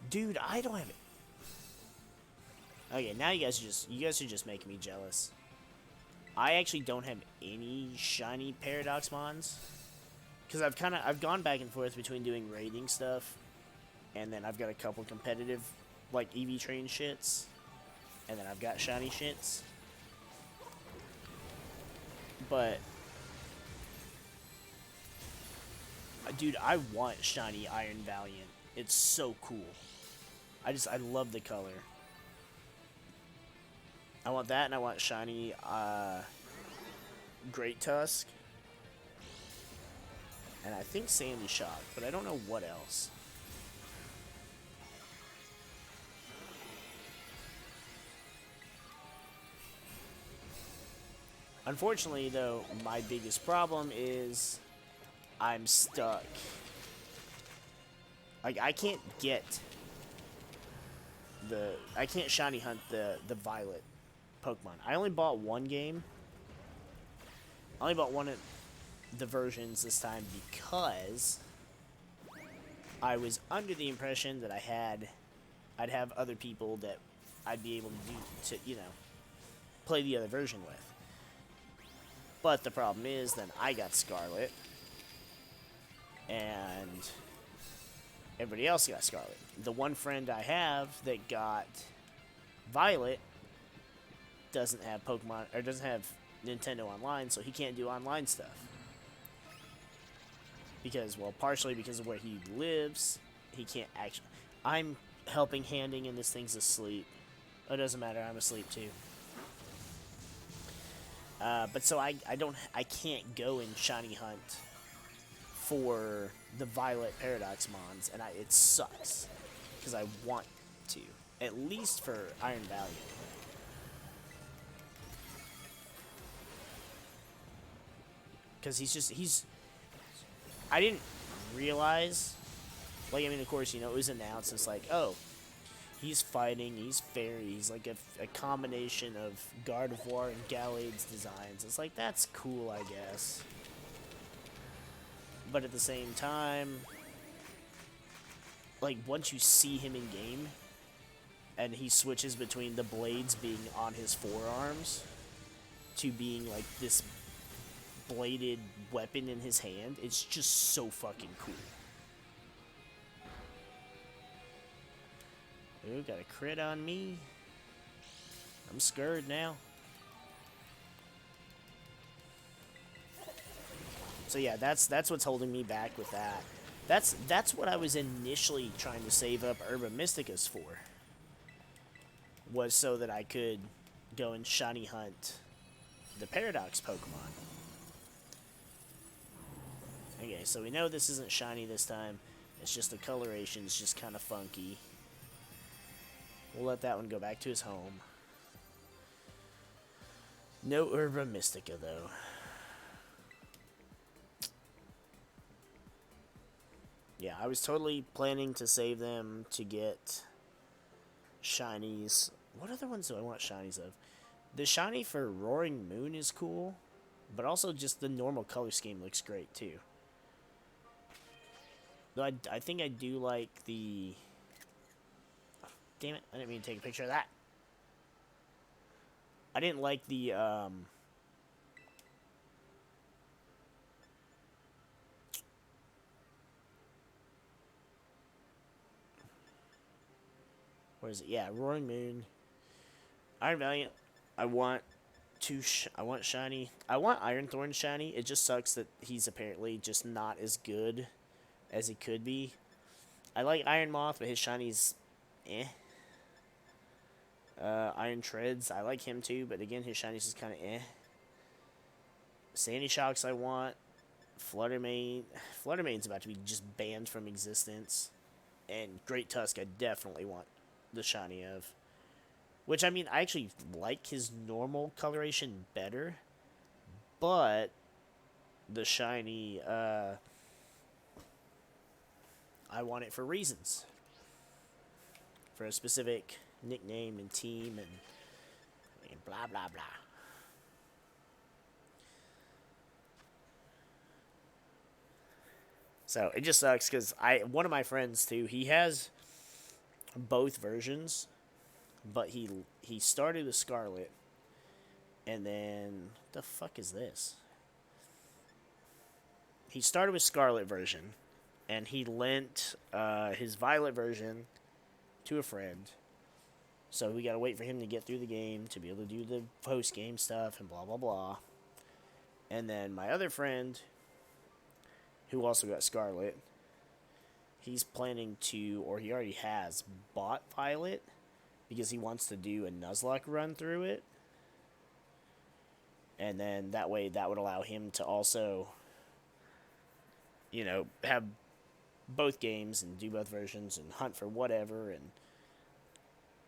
Dude, I don't have it. Okay, now you guys are just making me jealous. I actually don't have any shiny Paradox Mons. Because I've gone back and forth between doing raiding stuff, and then I've got a couple competitive, like, EV train shits, and then I've got shiny shits. But, dude, I want shiny Iron Valiant. It's so cool. I love the color. I want that, and I want shiny, Great Tusk. And I think Sandy Shock, but I don't know what else. Unfortunately, though, my biggest problem is I'm stuck. Like, I can't get I can't shiny hunt the Violet Pokemon. I only bought one game. I only bought one of the versions this time because I was under the impression that I'd have other people that I'd be able to you know, play the other version with. But the problem is, then I got Scarlet, and everybody else got Scarlet. The one friend I have that got Violet doesn't have Pokemon, or doesn't have Nintendo Online, so he can't do online stuff. Because, well, partially because of where he lives, he can't actually... I'm helping handing and this thing's asleep. Oh, it doesn't matter, I'm asleep too. But so I can't go and shiny hunt for the Violet Paradox Mons, and it sucks. Because I want to. At least for Iron Valiant. Because he's... I didn't realize... Like, I mean, of course, you know, it was announced. It's like, oh, He's fighting, he's fairy, he's like a combination of Gardevoir and Gallade's designs. It's like, that's cool, I guess. But at the same time, like, once you see him in game, and he switches between the blades being on his forearms to being like this bladed weapon in his hand, it's just so fucking cool. Ooh, got a crit on me. I'm scared now. So yeah, that's what's holding me back with that. That's what I was initially trying to save up Herba Mysticas for. Was so that I could go and shiny hunt the Paradox Pokemon. Okay, so we know this isn't shiny this time. It's just the coloration is just kind of funky. We'll let that one go back to his home. No Herba Mystica, though. Yeah, I was totally planning to save them to get shinies. What other ones do I want shinies of? The shiny for Roaring Moon is cool, but also just the normal color scheme looks great, too. Though I think I do like the... Oh, damn it, I didn't mean to take a picture of that. I didn't like the, Where is it? Yeah, Roaring Moon. Iron Valiant. I want shiny. I want Iron Thorn shiny. It just sucks that he's apparently just not as good as he could be. I like Iron Moth, but his shiny's eh. Iron Treads. I like him too, but again, his shiny's just kind of eh. Sandy Shocks I want. Fluttermane. Fluttermane's about to be just banned from existence. And Great Tusk I definitely want the shiny of. Which, I mean, I actually like his normal coloration better. But the shiny, I want it for reasons. For a specific nickname and team and blah, blah, blah. So, it just sucks because one of my friends, too, he has both versions, but he started with Scarlet, and then, what the fuck is this? He started with Scarlet version, and he lent his Violet version to a friend, so we gotta wait for him to get through the game to be able to do the post-game stuff and blah, blah, blah. And then my other friend, who also got Scarlet, he's planning to, or he already has, bought Violet because he wants to do a Nuzlocke run through it. And then that way, that would allow him to also, you know, have both games and do both versions and hunt for whatever.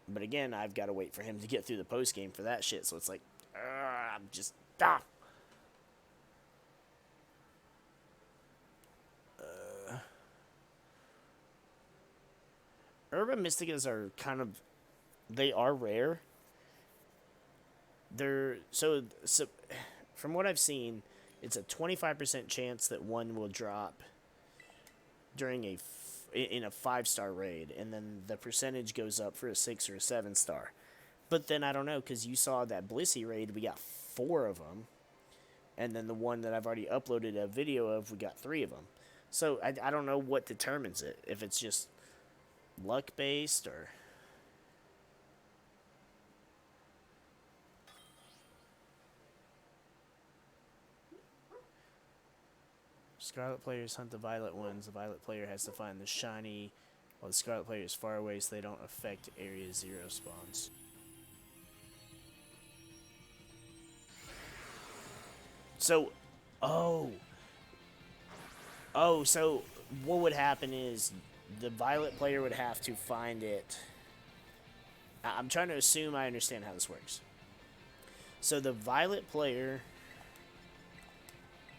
But again, I've got to wait for him to get through the post game for that shit. So it's like, I'm just Herba Mysticas are kind of, they are rare. They're so from what I've seen, it's a 25% chance that one will drop during in a 5-star raid, and then the percentage goes up for a 6 or a 7-star. But then I don't know, because you saw that Blissey raid, we got 4 of them, and then the one that I've already uploaded a video of, we got 3 of them. So I don't know what determines it, if it's just luck based or... Scarlet players hunt the Violet ones. The Violet player has to find the shiny, while the Scarlet player is far away, so they don't affect Area 0 spawns. So, so what would happen is the Violet player would have to find it. I'm trying to assume I understand how this works. So the Violet player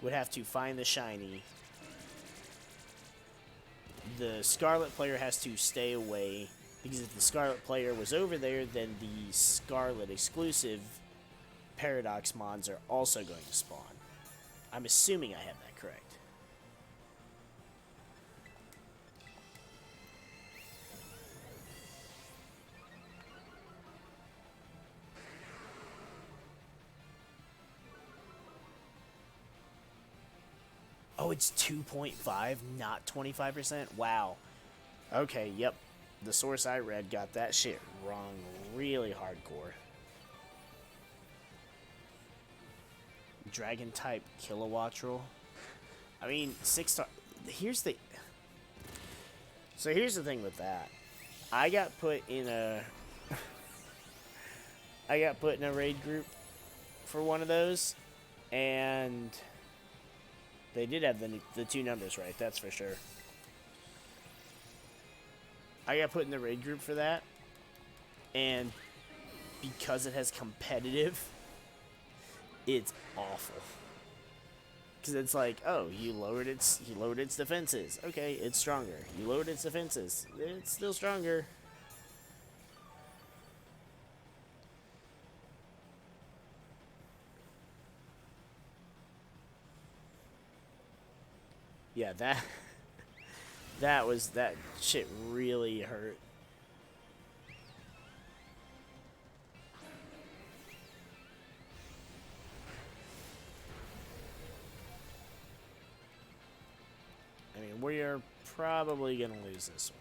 would have to find the shiny. The Scarlet player has to stay away Because if the Scarlet player was over there, then the Scarlet exclusive Paradox Mons are also going to spawn. I'm assuming I have that correct. Oh, it's 2.5, not 25%? Wow. Okay, yep. The source I read got that shit wrong really hardcore. Dragon type Kilowattrel. I mean, 6-star. Here's the. So here's the thing with that. I got put in a. I got put in a raid group for one of those, and they did have the two numbers right. That's for sure. I got put in the raid group for that, and because it has competitive, it's awful. Because it's like, oh, you lowered its defenses. Okay, it's stronger. You lowered its defenses. It's still stronger. Yeah, that shit really hurt. I mean, we are probably gonna lose this one.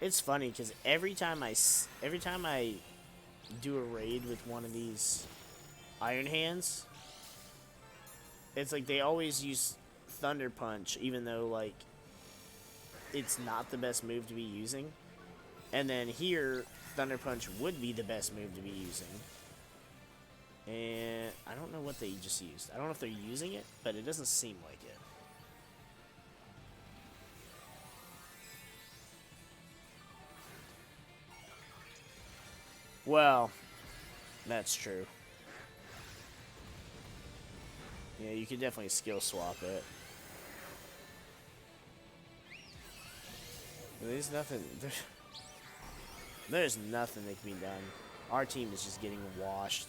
It's funny because every time I do a raid with one of these Iron Hands, it's like they always use Thunder Punch, even though like it's not the best move to be using. And then here, Thunder Punch would be the best move to be using. And I don't know what they just used. I don't know if they're using it, but it doesn't seem like it. Well, that's true. Yeah, you could definitely skill swap it. There's nothing. There's nothing that can be done. Our team is just getting washed.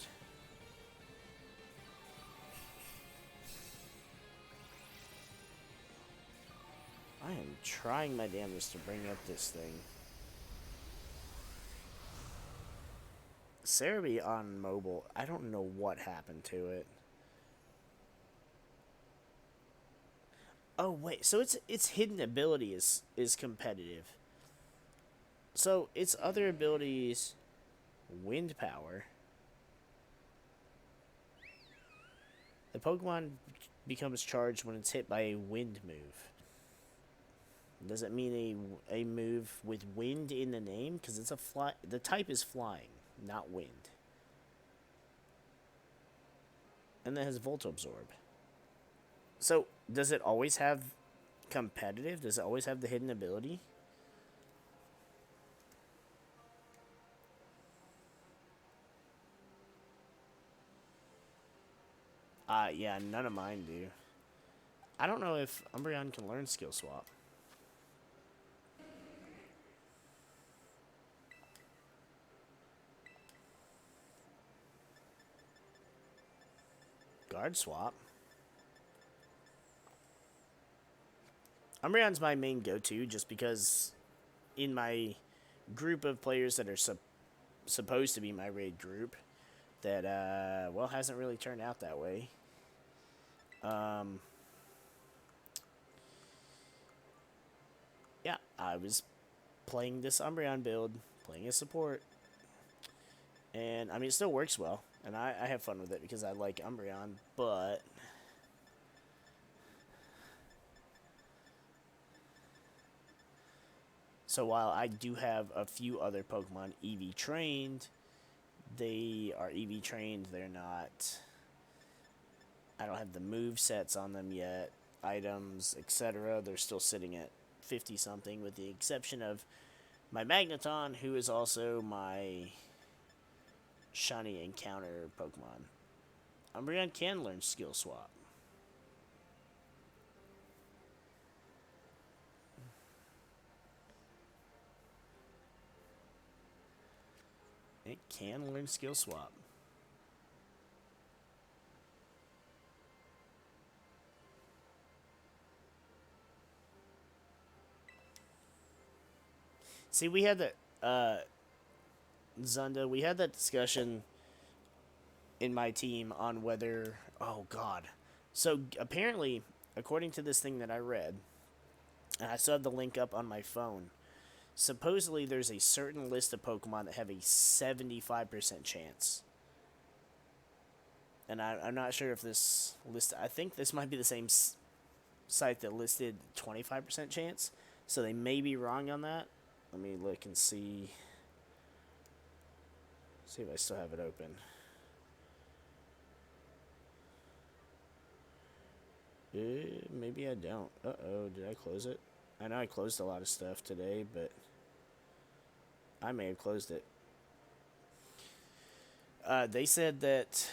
I am trying my damnedest to bring up this thing. Cerebi on mobile, I don't know what happened to it. Oh wait, so its hidden ability is competitive. So its other abilities, wind power. The Pokemon becomes charged when it's hit by a wind move. Does it mean a move with wind in the name? Because it's a fly. The type is flying, not wind. And that has Volt Absorb. So does it always have competitive? Does it always have the hidden ability? Yeah, none of mine do. I don't know if Umbreon can learn Skill Swap. Guard Swap. Umbreon's my main go-to just because in my group of players that are supposed to be my raid group that, well, hasn't really turned out that way. Yeah, I was playing this Umbreon build, playing as support, and, I mean, it still works well, and I have fun with it because I like Umbreon, but so while I do have a few other Pokemon EV trained, they are EV trained, they're not, I don't have the move sets on them yet, items, etc. They're still sitting at 50 something with the exception of my Magneton, who is also my shiny encounter Pokemon. Umbreon can learn Skill Swap. It can learn Skill Swap. See, we had that, Zunda, we had that discussion in my team on whether, oh god. So apparently, according to this thing that I read, and I still have the link up on my phone, supposedly there's a certain list of Pokemon that have a 75% chance. And I'm not sure if this list, I think this might be the same site that listed 25% chance, so they may be wrong on that. Let me look and see if I still have it open. Maybe I don't. Uh-oh, did I close it? I know I closed a lot of stuff today, but I may have closed it. They said that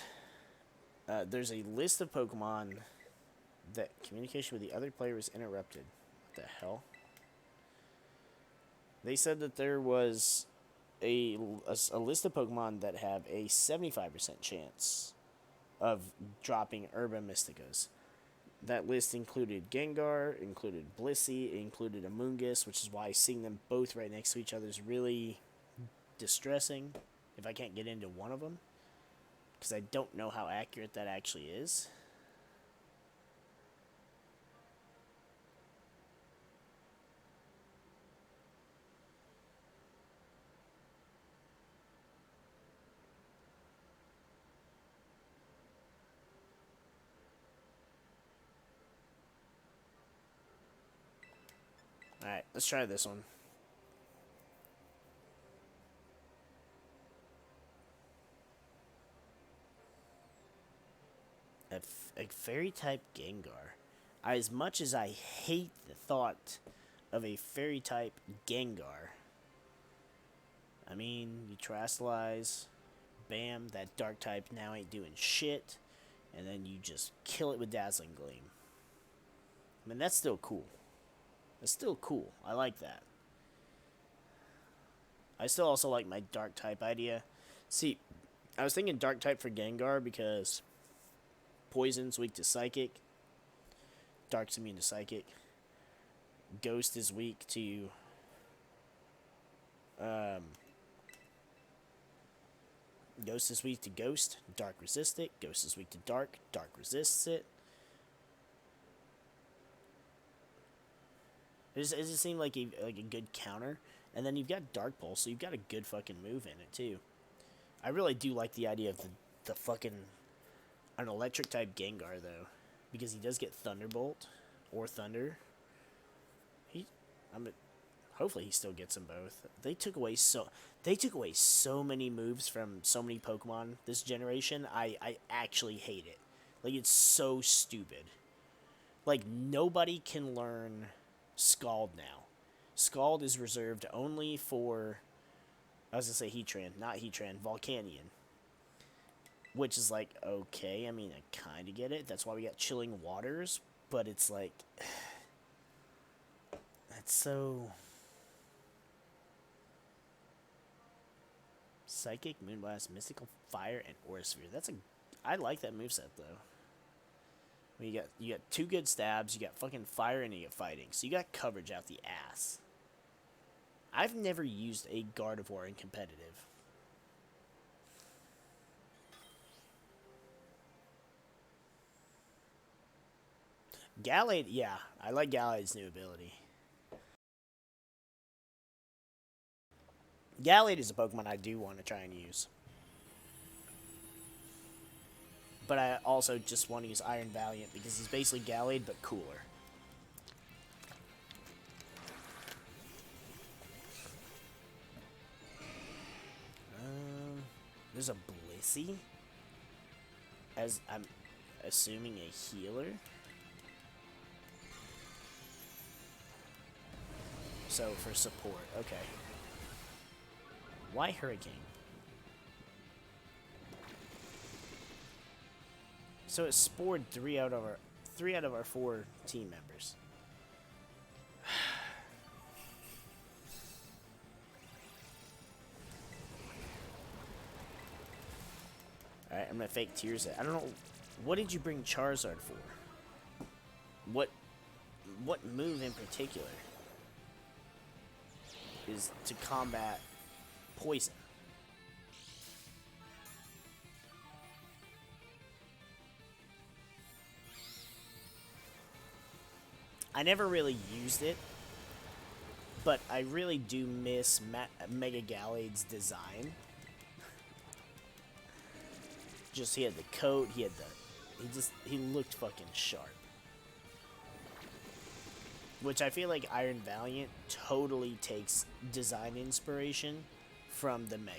there's a list of Pokemon that communication with the other player is interrupted. What the hell? They said that there was a list of Pokemon that have a 75% chance of dropping Herba Mysticas. That list included Gengar, included Blissey, included Amoonguss, which is why seeing them both right next to each other is really distressing if I can't get into one of them, because I don't know how accurate that actually is. Alright, let's try this one. A fairy type Gengar. As much as I hate the thought of a fairy type Gengar, I mean, you Terastallize, bam, that dark type now ain't doing shit, and then you just kill it with Dazzling Gleam. I mean, that's still cool. That's still cool. I like that. I still also like my dark type idea. See, I was thinking dark type for Gengar because Poison's weak to Psychic. Dark's immune to Psychic. Ghost is weak to Ghost is weak to Ghost. Dark resists it. Ghost is weak to Dark. Dark resists it. It just seemed like a good counter. And then you've got Dark Pulse, so you've got a good fucking move in it, too. I really do like the idea of the fucking... an electric type Gengar, though. Because he does get Thunderbolt. Or Thunder. Hopefully he still gets them both. They took away so many moves from so many Pokemon this generation. I actually hate it. Like, it's so stupid. Like, nobody can learn Scald now. Scald is reserved only for, I was going to say Heatran, not Heatran, Volcanion. Which is like, okay, I mean, I kind of get it. That's why we got Chilling Waters. But it's like, that's so... Psychic, Moonblast, Mystical Fire, and Aura Sphere. I like that moveset, though. I mean, you got two good stabs, you got fucking fire, and you got fighting. So you got coverage out the ass. I've never used a Gardevoir in competitive. Gallade, yeah, I like Gallade's new ability. Gallade is a Pokemon I do want to try and use. But I also just want to use Iron Valiant because he's basically Gallade, but cooler. There's a Blissey, as I'm assuming a healer. So for support, okay. Why Hurricane? So it spored three out of our 4 team members. Alright, I'm gonna fake tears at. I don't know. What did you bring Charizard for? What move in particular is to combat poison? I never really used it, but I really do miss Mega Gallade's design. Just, he had the coat, he looked fucking sharp. Which I feel like Iron Valiant totally takes design inspiration from the Mega.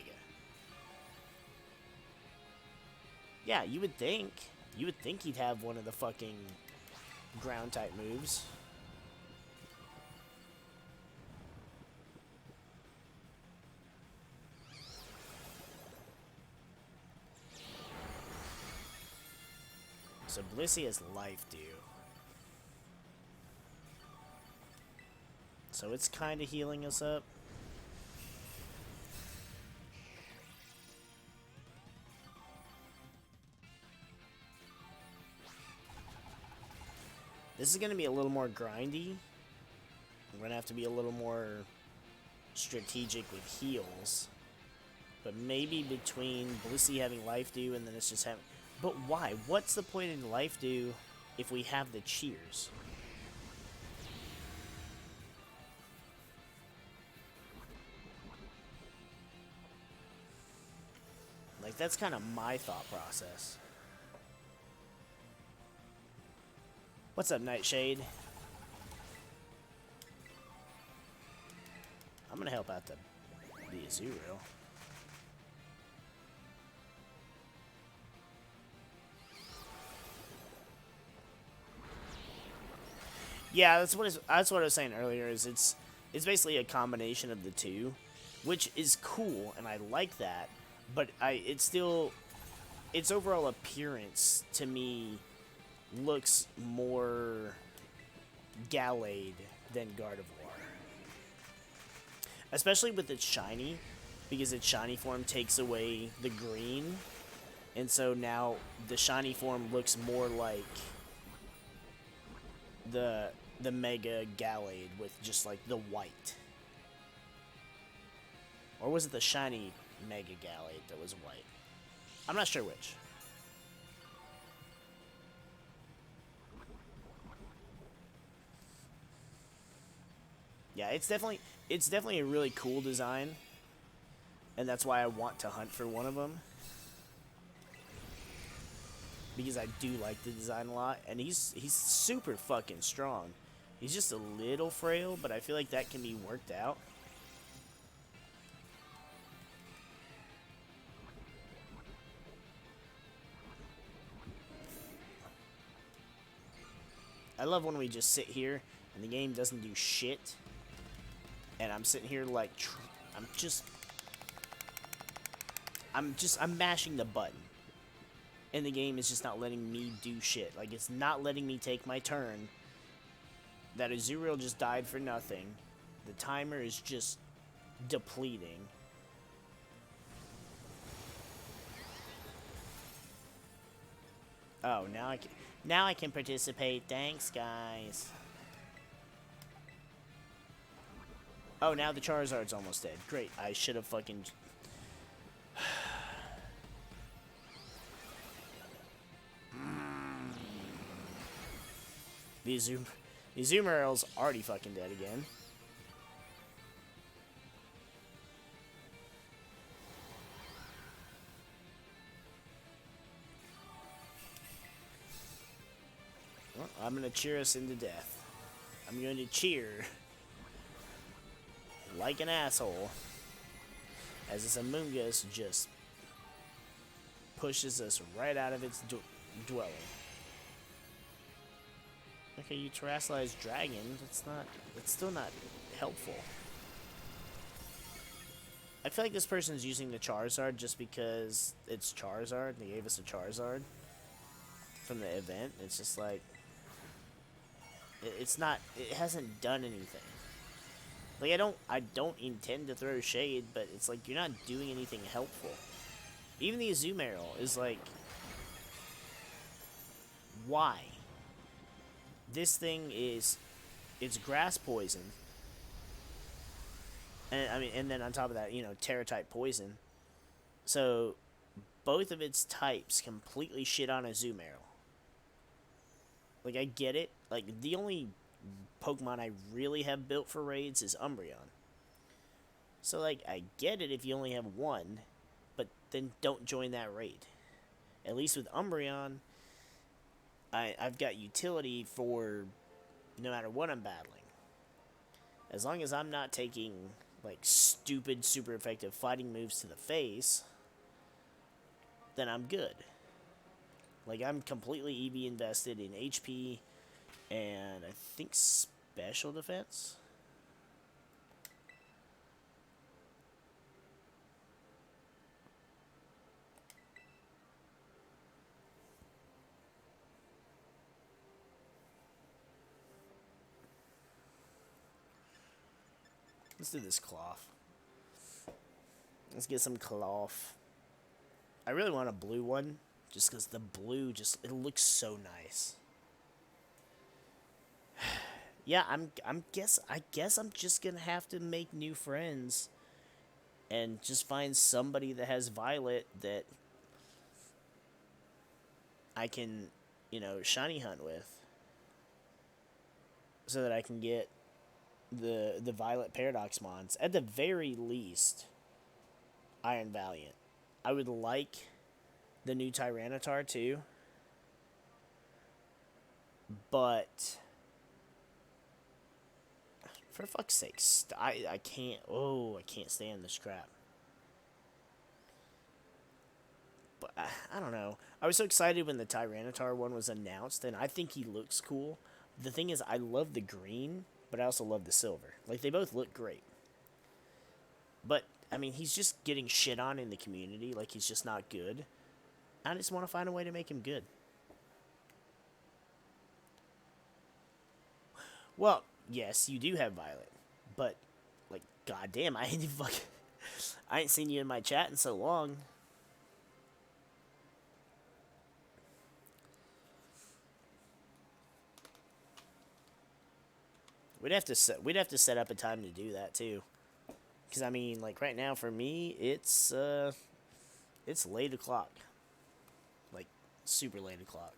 Yeah, you would think. You would think he'd have one of the fucking ground type moves. So Blissey has Life Dew. So it's kind of healing us up. This is going to be a little more grindy. I'm going to have to be a little more strategic with heals. But maybe between Blissey having Life Dew and then it's just having... But why? What's the point in Life Dew if we have the cheers? Like, that's kind of my thought process. What's up, Nightshade? I'm gonna help out the Azurill. Yeah, that's what I was saying earlier. Is it's basically a combination of the two, which is cool, and I like that. But its overall appearance to me looks more Gallade than Gardevoir, especially with its shiny, because its shiny form takes away the green, and so now the shiny form looks more like the Mega Gallade with just like the white. Or was it the shiny Mega Gallade that was white? I'm not sure which. Yeah, it's definitely a really cool design, and that's why I want to hunt for one of them, because I do like the design a lot, and he's super fucking strong. He's just a little frail, but I feel like that can be worked out. I love when we just sit here and the game doesn't do shit, and I'm sitting here like I'm mashing the button, and the game is just not letting me do shit. Like, it's not letting me take my turn. That Azurill just died for nothing. The timer is just depleting. Oh, now I can participate. Thanks, guys. Oh, now the Charizard's almost dead. Great. I should have fucking... The Azumarill's already fucking dead again. Well, I'm gonna cheer us into death. I'm going to cheer like an asshole as this Amoonguss just pushes us right out of its dwelling. Okay, you terrestrialized dragon. That's still not helpful. I feel like this person's using the Charizard just because it's Charizard. They gave us a Charizard. from the event. It's just like it's not. It hasn't done anything. Like I don't intend to throw shade, but it's like you're not doing anything helpful. Even the Azumarill is like, why? This thing is, it's grass poison, and I mean, and then on top of that, Tera type poison. So, both of its types completely shit on Azumarill. Like I get it. Like the only Pokemon I really have built for raids is Umbreon. So like I get it if you only have one, but then don't join that raid. At least with Umbreon, I've got utility for no matter what I'm battling. As long as I'm not taking like stupid, super effective fighting moves to the face, then I'm good. Like I'm completely EV invested in HP and I think special defense. Let's do this cloth. Let's get some cloth. I really want a blue one, just because the blue it looks so nice. Yeah, I guess I'm just gonna have to make new friends, and just find somebody that has Violet that I can, shiny hunt with, so that I can get the Violet Paradox Mons. At the very least, Iron Valiant. I would like the new Tyranitar too. But for fuck's sake, I can't. Oh, I can't stand this crap. But I don't know. I was so excited when the Tyranitar one was announced, and I think he looks cool. The thing is, I love the green, but I also love the silver. Like, they both look great. But, I mean, he's just getting shit on in the community. Like, he's just not good. I just want to find a way to make him good. Well, yes, you do have Violet. But, like, goddamn, I ain't seen you in my chat in so long. We'd have to set up a time to do that too. Cause I mean, like right now for me, it's late o'clock. Like super late o'clock.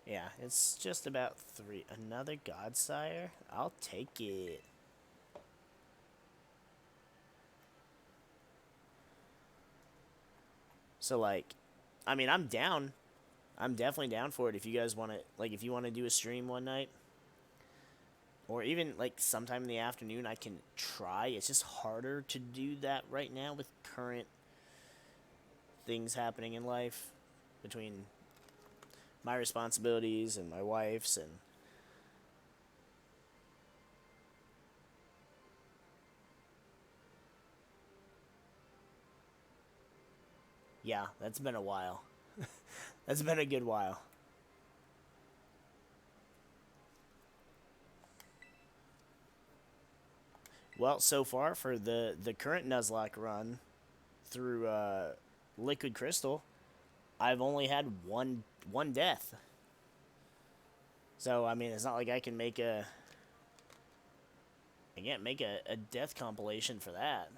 Yeah, it's just about 3. Another Godsire? I'll take it. So like, I mean, I'm down. I'm definitely down for it if you guys want to, like, if you want to do a stream one night. Or even, like, sometime in the afternoon, I can try. It's just harder to do that right now with current things happening in life. Between my responsibilities and my wife's and... Yeah, that's been a while. That's been a good while. Well, so far for the current Nuzlocke run through Liquid Crystal, I've only had one death. So I mean, it's not like I can make a I can't make a death compilation for that.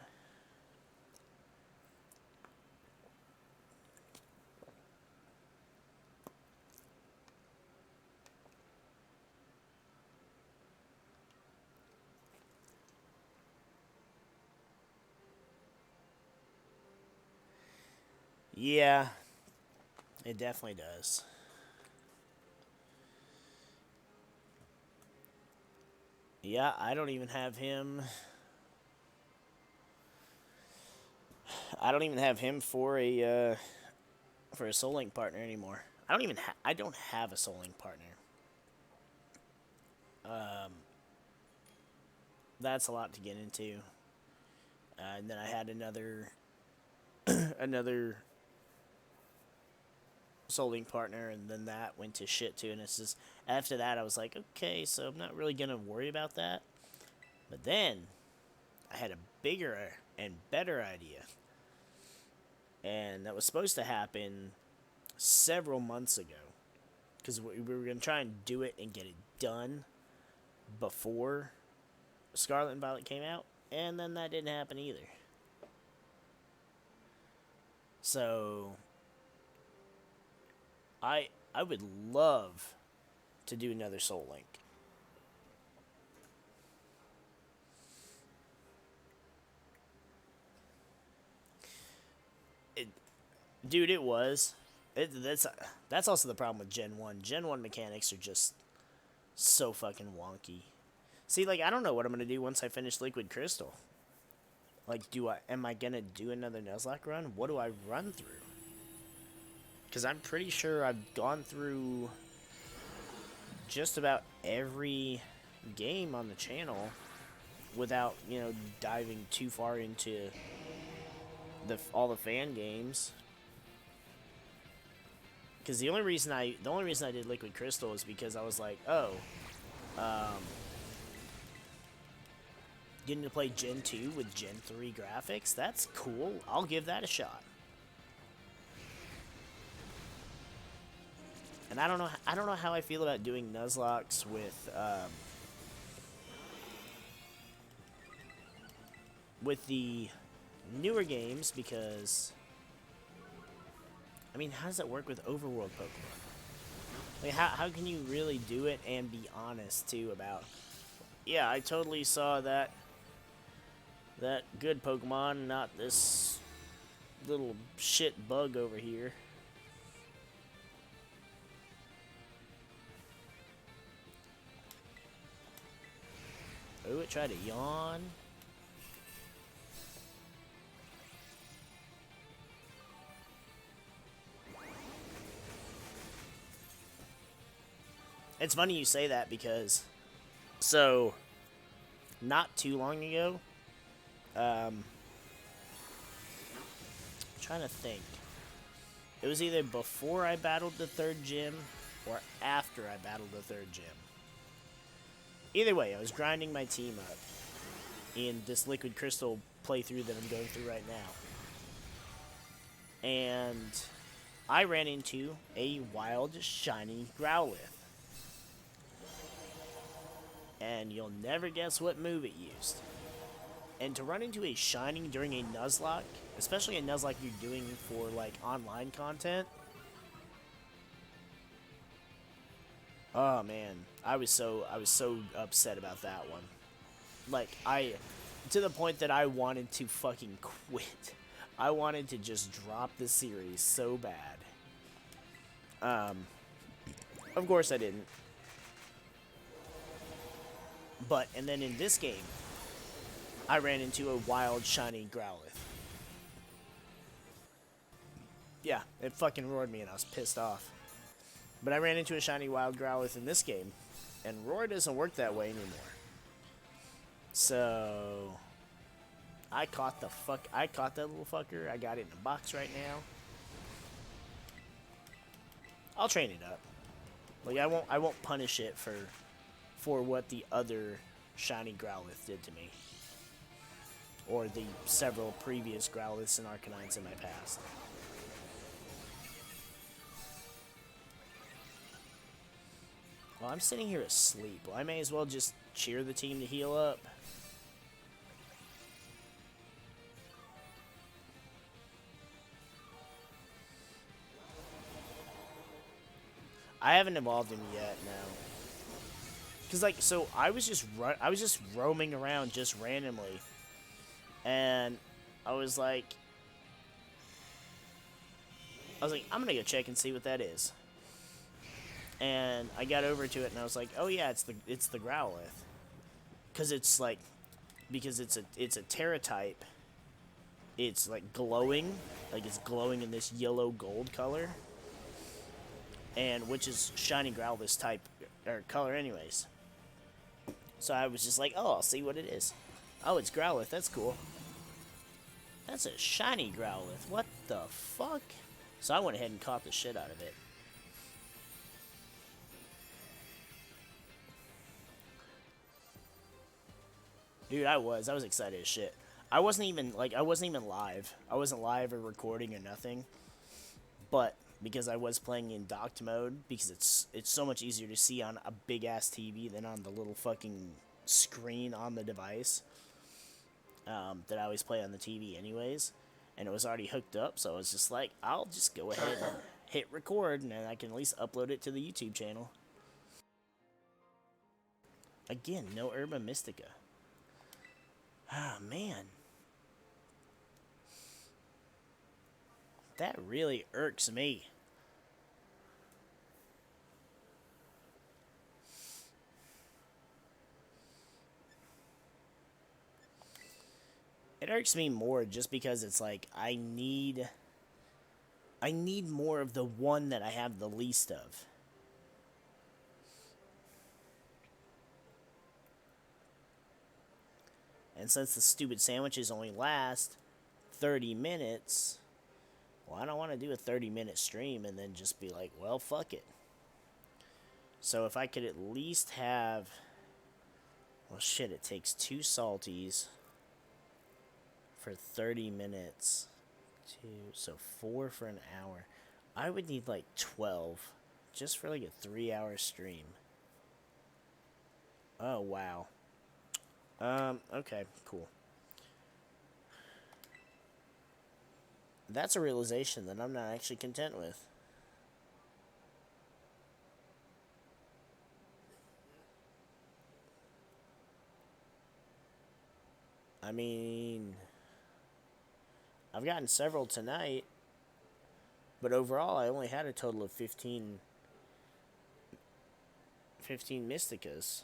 Yeah, it definitely does. Yeah, I don't even have him. I don't even have him for a Soul Link partner anymore. I don't have a Soul Link partner. That's a lot to get into. And then I had another Soul Link partner, and then that went to shit too. And it's just after that, I was like, okay, so I'm not really gonna worry about that. But then I had a bigger and better idea, and that was supposed to happen several months ago, because we were gonna try and do it and get it done before Scarlet and Violet came out, and then that didn't happen either. So I would love to do another Soul Link. Dude, it was. That's also the problem with Gen 1. Gen 1 mechanics are just so fucking wonky. See, like, I don't know what I'm gonna do once I finish Liquid Crystal. Like, am I gonna do another Nuzlocke run? What do I run through? Because I'm pretty sure I've gone through just about every game on the channel without, diving too far into all the fan games. Because the only reason I did Liquid Crystal is because I was like, getting to play Gen 2 with Gen 3 graphics, that's cool. I'll give that a shot. And I don't know how I feel about doing Nuzlocks with the newer games, because I mean, how does that work with overworld Pokemon? Like, how can you really do it and be honest too about, yeah, I totally saw that good Pokemon, not this little shit bug over here. Oh, it tried to yawn. It's funny you say that, because so not too long ago, I'm trying to think. It was either before I battled the third gym or after I battled the third gym. Either way, I was grinding my team up in this Liquid Crystal playthrough that I'm going through right now. And I ran into a wild, shiny Growlithe. And you'll never guess what move it used. And to run into a shiny during a Nuzlocke, especially a Nuzlocke you're doing for, like, online content. Oh man, I was so upset about that one. Like, to the point that I wanted to fucking quit. I wanted to just drop the series so bad. Of course I didn't. But, and then in this game, I ran into a wild, shiny Growlithe. Yeah, it fucking roared me and I was pissed off. But I ran into a shiny wild Growlithe in this game, and roar doesn't work that way anymore. So I caught that little fucker. I got it in a box right now. I'll train it up. Like, I won't punish it for what the other shiny Growlithe did to me, or the several previous Growliths and Arcanines in my past. Well, I'm sitting here asleep. Well, I may as well just cheer the team to heal up. I haven't evolved him yet, no. Cause like, so I was just roaming around just randomly, and I was like, I'm gonna go check and see what that is. And I got over to it, and I was like, oh yeah, it's the Growlithe, because it's a Tera type. It's like glowing, it's glowing in this yellow gold color, and which is shiny Growlithe type or color, anyways. So I was just like, oh, I'll see what it is. Oh, it's Growlithe. That's cool. That's a shiny Growlithe. What the fuck? So I went ahead and caught the shit out of it. Dude, I was excited as shit. I wasn't even live. I wasn't live or recording or nothing. But because I was playing in docked mode, because it's so much easier to see on a big ass TV than on the little fucking screen on the device. That I always play on the TV anyways, and it was already hooked up, so I was just like, I'll just go ahead and hit record, and then I can at least upload it to the YouTube channel. Again, no Herba Mystica. Ah, man. That really irks me. It irks me more just because it's like I need more of the one that I have the least of. And since the stupid sandwiches only last 30 minutes, well, I don't want to do a 30-minute stream and then just be like, well, fuck it. So if I could at least have... Well, shit, it takes 2 salties for 30 minutes. So 4 for an hour. I would need like 12 just for like a 3-hour stream. Oh, wow. Okay, cool. That's a realization that I'm not actually content with. I mean, I've gotten several tonight, but overall I only had a total of 15 Mysticas.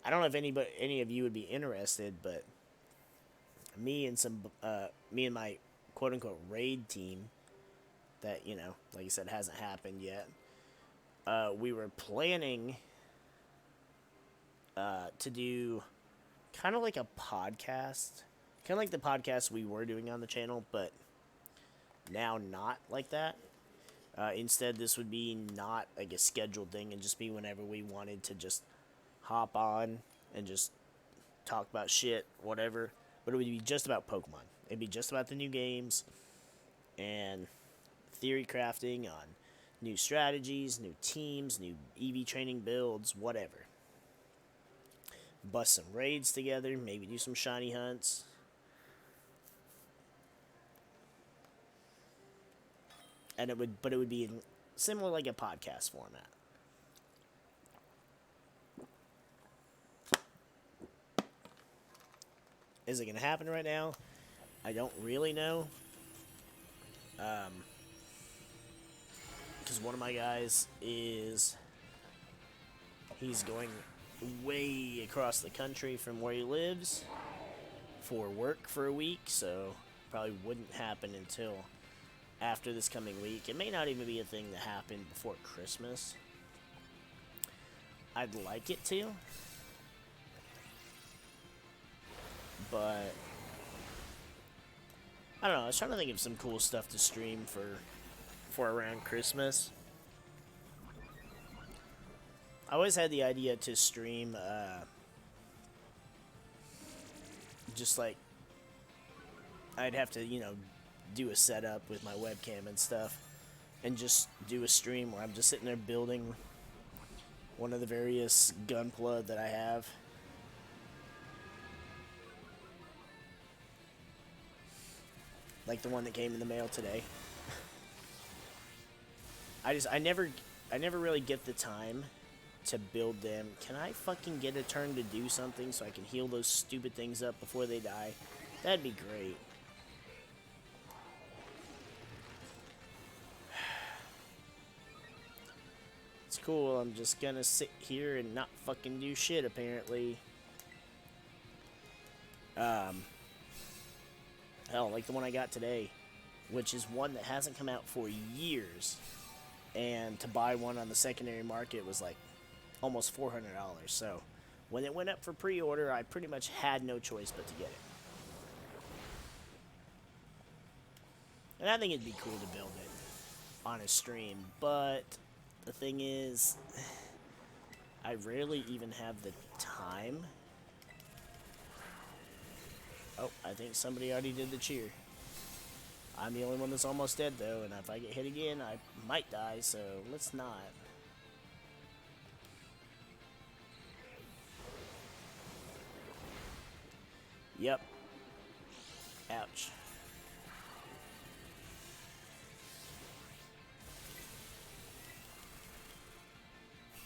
I don't know if any of you would be interested, but me and my quote unquote raid team that, you know, like I said, hasn't happened yet. We were planning to do kind of like a podcast, kind of like the podcast we were doing on the channel, but now not like that. Instead, this would be not like a scheduled thing and just be whenever we wanted to just hop on and just talk about shit, whatever. But it would be just about Pokemon. It'd be just about the new games and theory crafting on new strategies, new teams, new EV training builds, whatever. Bust some raids together, maybe do some shiny hunts. And it would be in similar like a podcast format. Is it going to happen right now? I don't really know. Because one of my guys he's going way across the country from where he lives for work for a week, so probably wouldn't happen until after this coming week. It may not even be a thing that happened before Christmas. I'd like it to, but I don't know. I was trying to think of some cool stuff to stream for around Christmas. I always had the idea to stream just like I'd have to, you know, do a setup with my webcam and stuff and just do a stream where I'm just sitting there building one of the various gunpla that I have. Like the one that came in the mail today. I never really get the time to build them. Can I fucking get a turn to do something so I can heal those stupid things up before they die? That'd be great. It's cool. I'm just gonna sit here and not fucking do shit, apparently. Hell, like the one I got today, which is one that hasn't come out for years. And to buy one on the secondary market was like almost $400. So when it went up for pre-order, I pretty much had no choice but to get it. And I think it'd be cool to build it on a stream, but the thing is, I rarely even have the time. Oh, I think somebody already did the cheer. I'm the only one that's almost dead, though, and if I get hit again, I might die, so let's not. Yep. Ouch.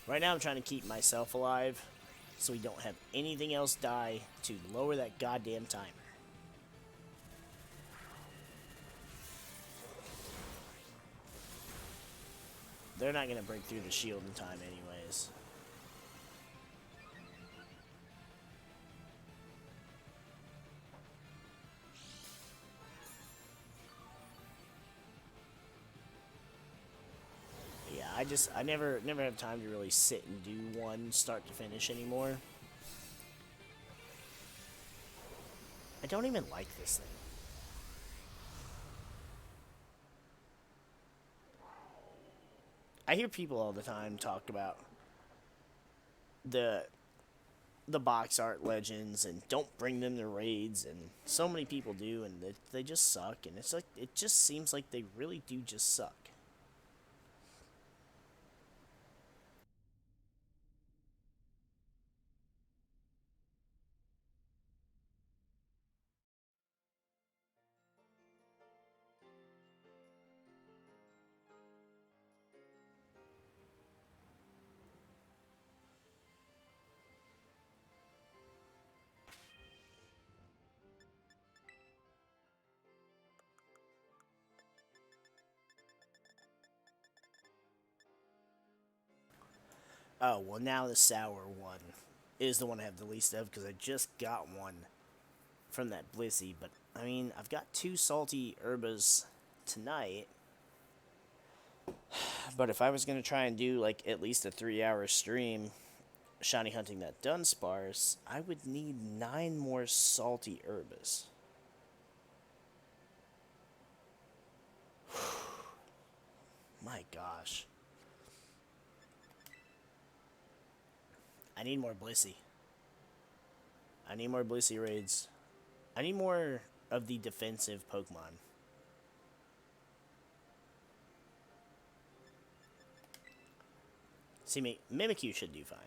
Right now I'm trying to keep myself alive so we don't have anything else die to lower that goddamn timer. They're not going to break through the shield in time anyways. I never have time to really sit and do one start to finish anymore. I don't even like this thing. I hear people all the time talk about the box art legends and don't bring them to raids, and so many people do, and they just suck, and it's like, it just seems like they really do just suck. Oh, well, now the sour one is the one I have the least of, because I just got one from that Blissey. But, I mean, I've got 2 salty herbas tonight. But if I was going to try and do, like, at least a 3-hour stream shiny hunting that Dunsparce, I would need 9 more salty herbas. My gosh. I need more Blissey. I need more Blissey raids. I need more of the defensive Pokemon. See, Mimikyu should do fine.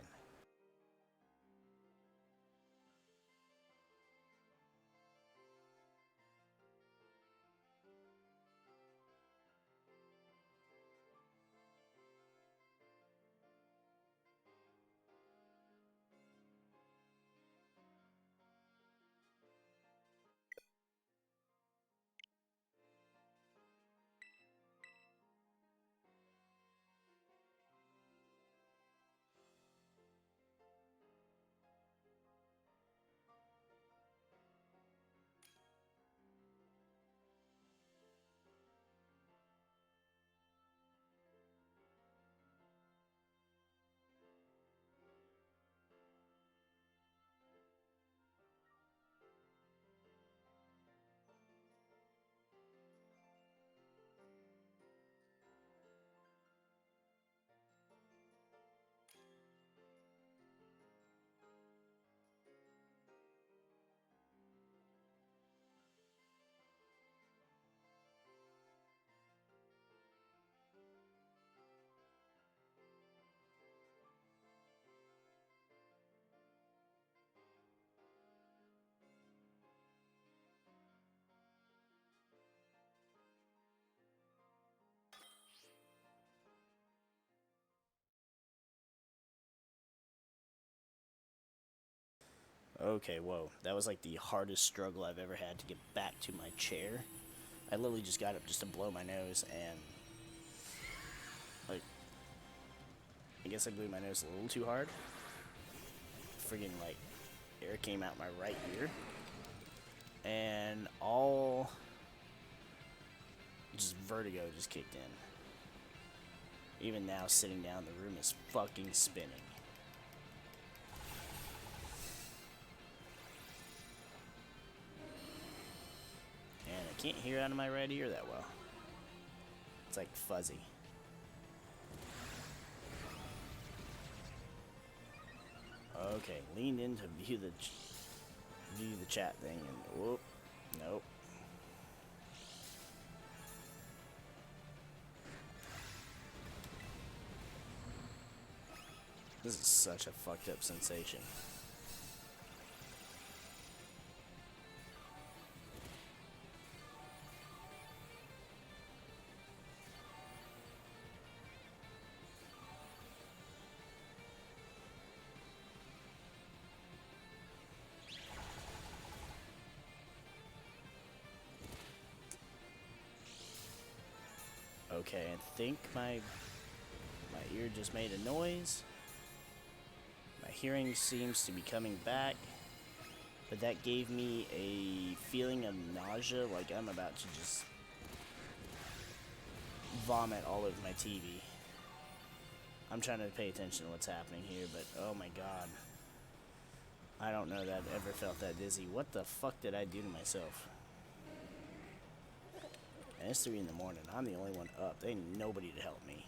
Okay, whoa. That was like the hardest struggle I've ever had to get back to my chair. I literally just got up just to blow my nose, and like, I guess I blew my nose a little too hard. Friggin' like, air came out my right ear, and all just vertigo just kicked in. Even now, sitting down, the room is fucking spinning. And I can't hear out of my right ear that well. It's like fuzzy. Okay, leaned in to view the chat thing, and whoop, nope. This is such a fucked up sensation. Okay, I think my ear just made a noise. My hearing seems to be coming back, but that gave me a feeling of nausea, like I'm about to just vomit all over my TV. I'm trying to pay attention to what's happening here, but oh my god. I don't know that I've ever felt that dizzy. What the fuck did I do to myself? And it's 3 in the morning. I'm the only one up. There ain't nobody to help me.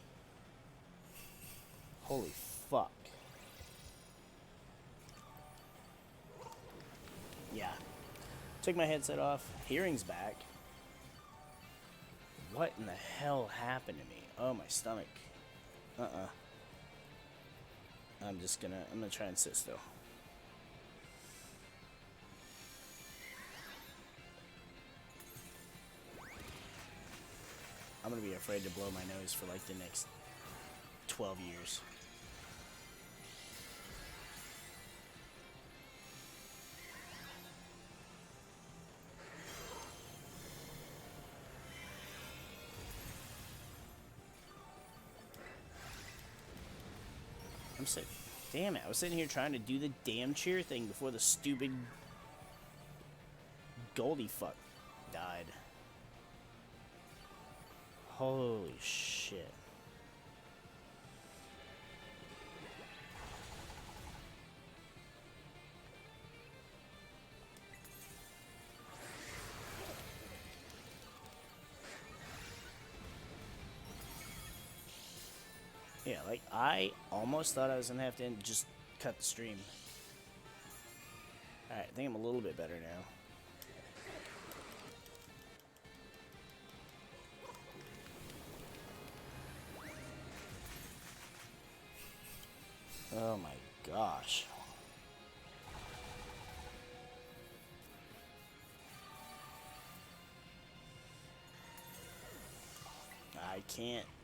Holy fuck. Yeah. Took my headset off. Hearing's back. What in the hell happened to me? Oh, my stomach. I'm gonna try and sit still. I'm gonna be afraid to blow my nose for like the next 12 years. Damn it, I was sitting here trying to do the damn cheer thing before the stupid Goldie fuck died. Holy shit. Yeah, like, I almost thought I was gonna have to just cut the stream. Alright, I think I'm a little bit better now. Oh my gosh.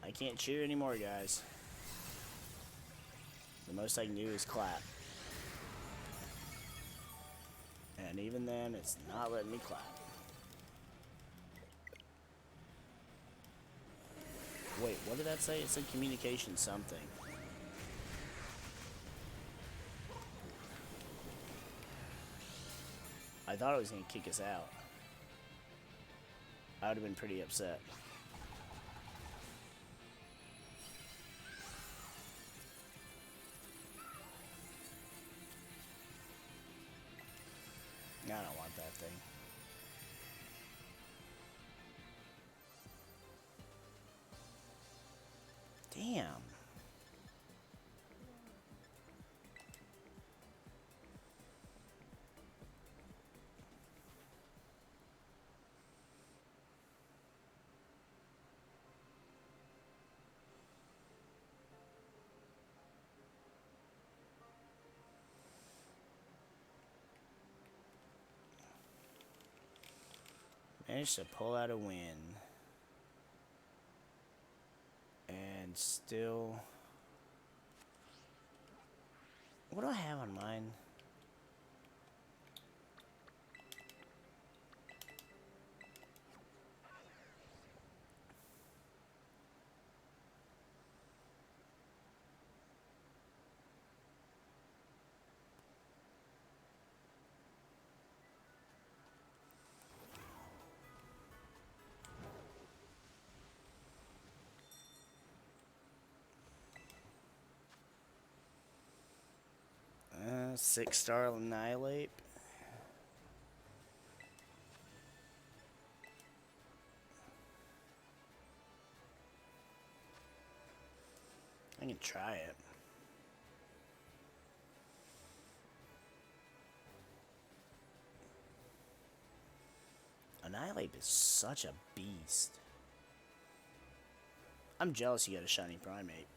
I can't cheer anymore, guys. The most I can do is clap. And even then, it's not letting me clap. Wait, what did that say? It said communication something. I thought it was going to kick us out. I would have been pretty upset. I don't want that thing. Damn. Managed to pull out a win. And still... What do I have on mine? Six-star Annihilate. I can try it. Annihilate is such a beast. I'm jealous you got a shiny Primate.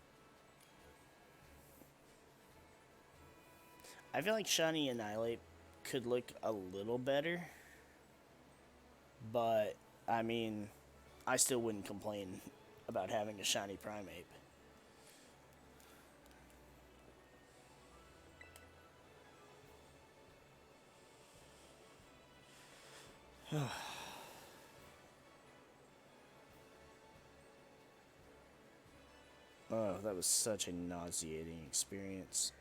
I feel like shiny Annihilate could look a little better. But, I mean, I still wouldn't complain about having a shiny Primate. Oh, that was such a nauseating experience.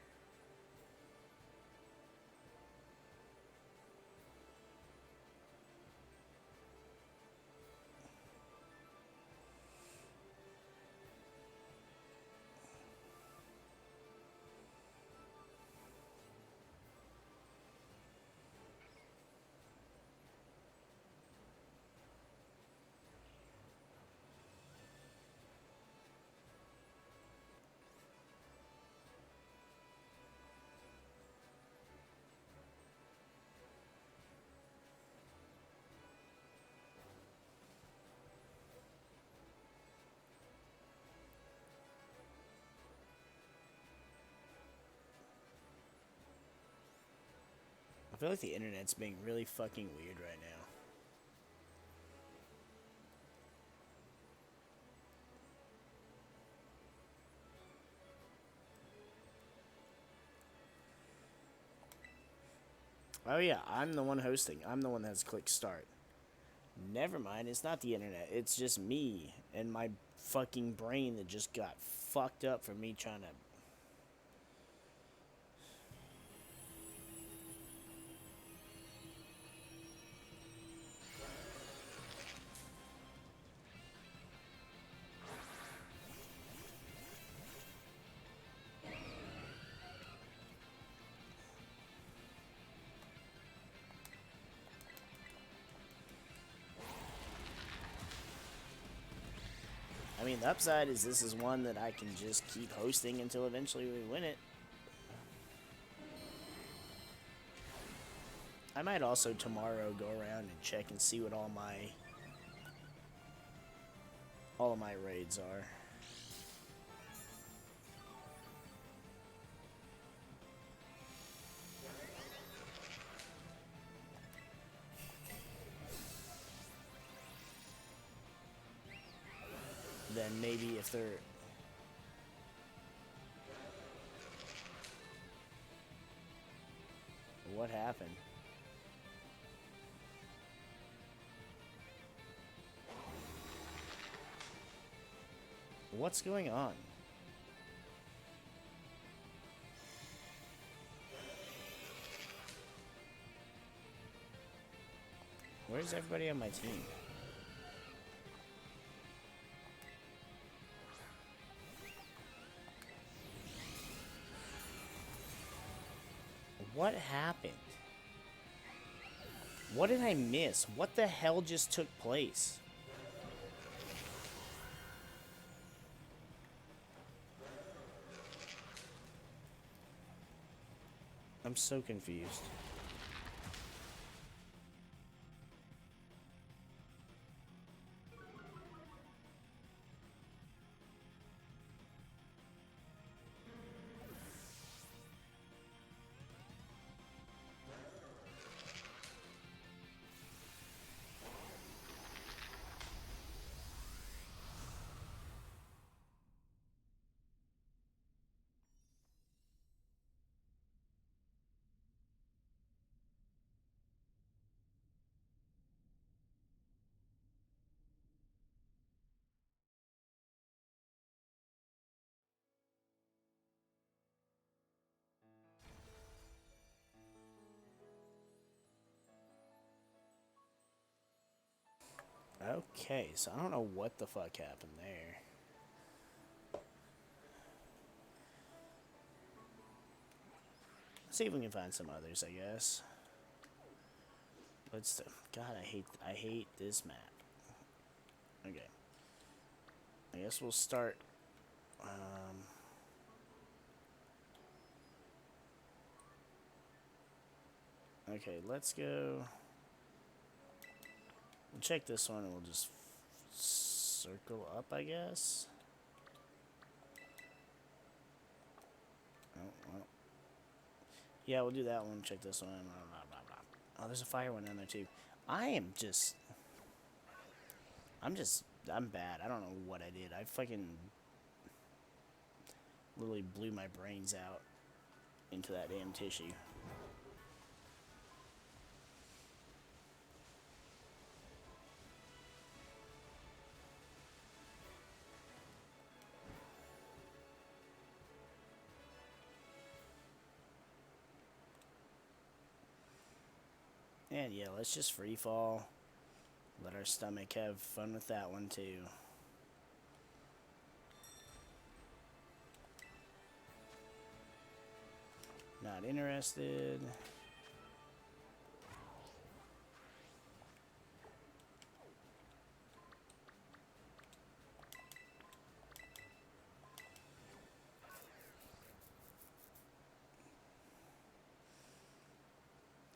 I feel like the internet's being really fucking weird right now. Oh yeah, I'm the one hosting. I'm the one that has clicked start. Never mind, it's not the internet. It's just me and my fucking brain that just got fucked up from me trying to... I mean, the upside is this is one that I can just keep hosting until eventually we win it. I might also tomorrow go around and check and see what all of my raids are. Then maybe if they're... What happened? What's going on? Where's everybody on my team? What happened? What did I miss? What the hell just took place? I'm so confused. Okay, so I don't know what the fuck happened there. Let's see if we can find some others, I guess. Let's... God, I hate this map. Okay. I guess we'll start... Okay, let's go. We'll check this one and we'll just circle up, I guess. Oh, well. Yeah, we'll do that one. Check this one. Blah, blah, blah, blah. Oh, there's a fire one down there, too. I'm bad. I don't know what I did. I fucking literally blew my brains out into that damn tissue. And yeah, let's just free fall. Let our stomach have fun with that one too. Not interested.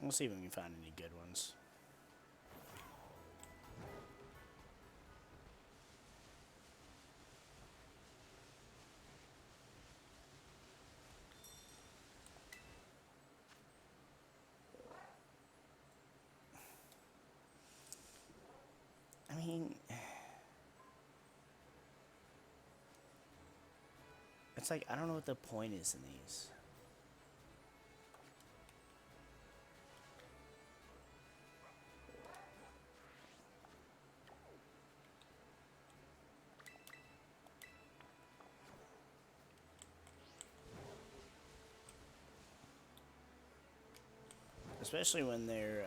We'll see if we can find any good ones. I mean, it's like, I don't know what the point is in these. Especially when they're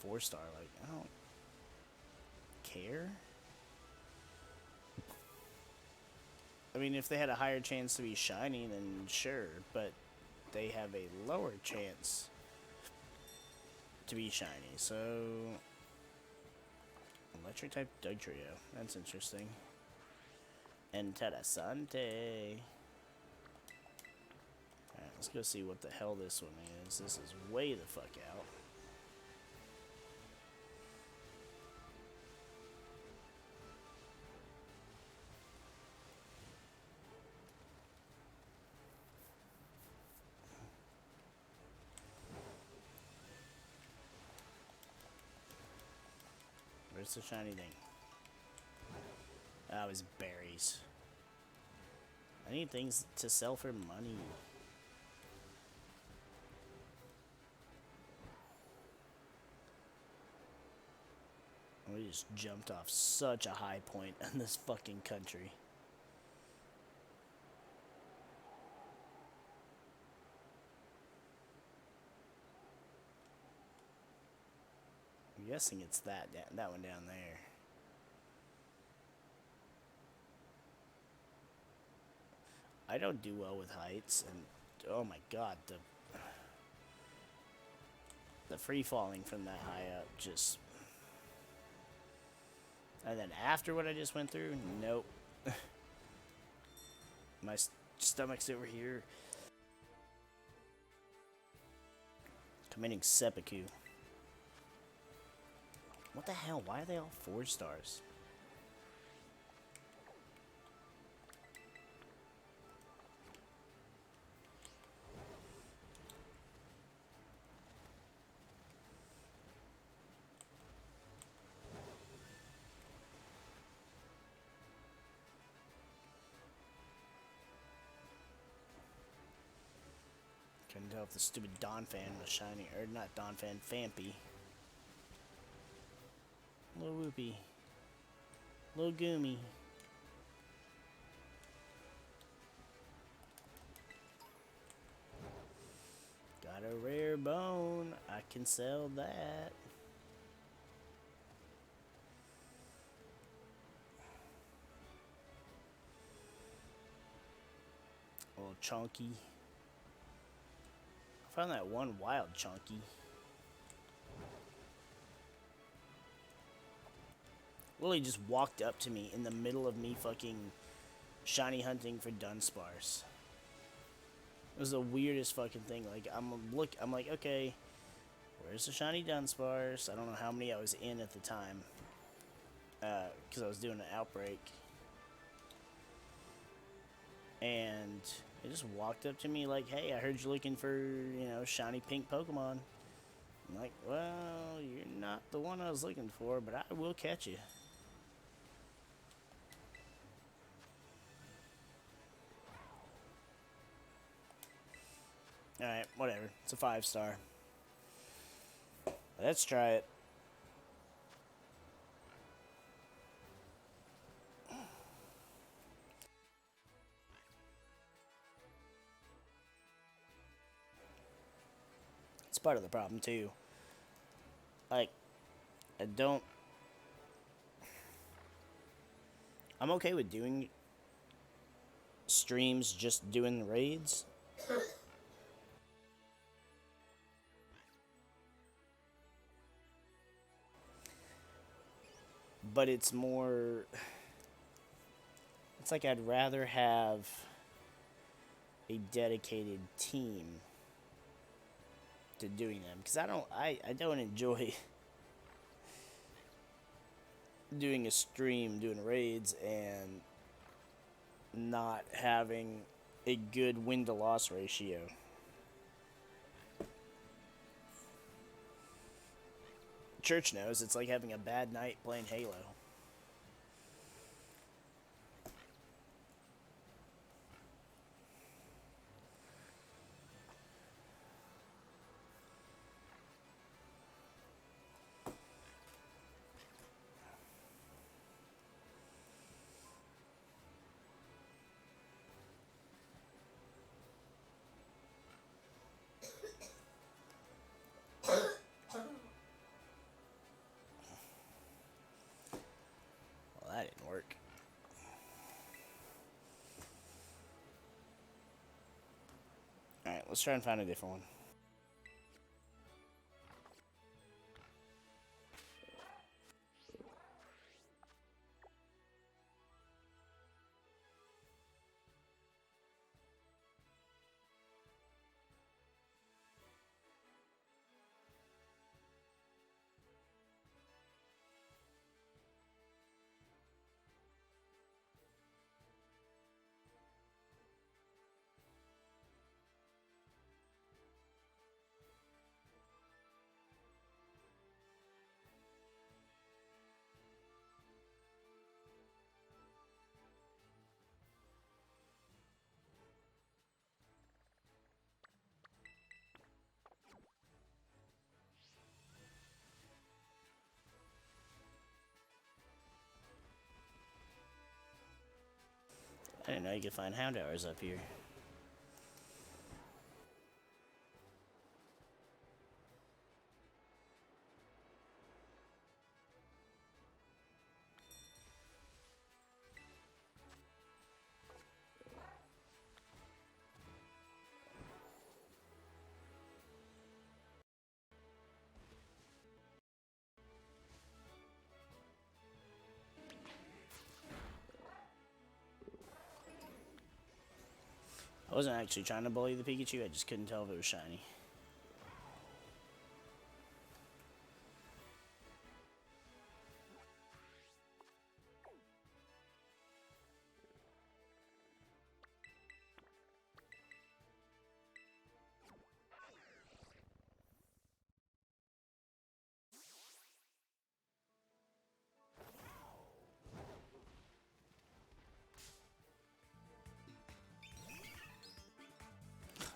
4-star, like, I don't care. I mean, if they had a higher chance to be shiny, then sure, but they have a lower chance to be shiny, so... Electric type Dugtrio, that's interesting. Interessante. Alright, let's go see what the hell this one is. This is way the fuck out. Where's the shiny thing? Oh, it's berries. I need things to sell for money. We just jumped off such a high point in this fucking country. I'm guessing it's that one down there. I don't do well with heights, and oh my god, the free falling from that high up just. And then after what I just went through, nope. My stomach's over here. Committing seppuku. What the hell? Why are they all 4 stars? Couldn't tell if the stupid Donphan was shiny, or not Donphan, Fampy. Little Whoopie. Little Goomy. Got a rare bone. I can sell that. A little chunky. I found that one wild chunky. Lily just walked up to me in the middle of me fucking shiny hunting for Dunsparce. It was the weirdest fucking thing. Like, I'm like, okay, where's the shiny Dunsparce? I don't know how many I was in at the time, because I was doing an outbreak. And it just walked up to me like, hey, I heard you're looking for, shiny pink Pokemon. I'm like, well, you're not the one I was looking for, but I will catch you. Alright, whatever. It's a 5-star. Let's try it. It's part of the problem, too. Like, I'm okay with doing streams just doing raids. But it's more... It's like I'd rather have a dedicated team to doing them. Because I don't enjoy doing a stream, doing raids, and not having a good win-to-loss ratio. Church knows it's like having a bad night playing Halo. Well, that didn't work. Alright, let's try and find a different one. I didn't know you could find Houndours up here. I wasn't actually trying to bully the Pikachu, I just couldn't tell if it was shiny.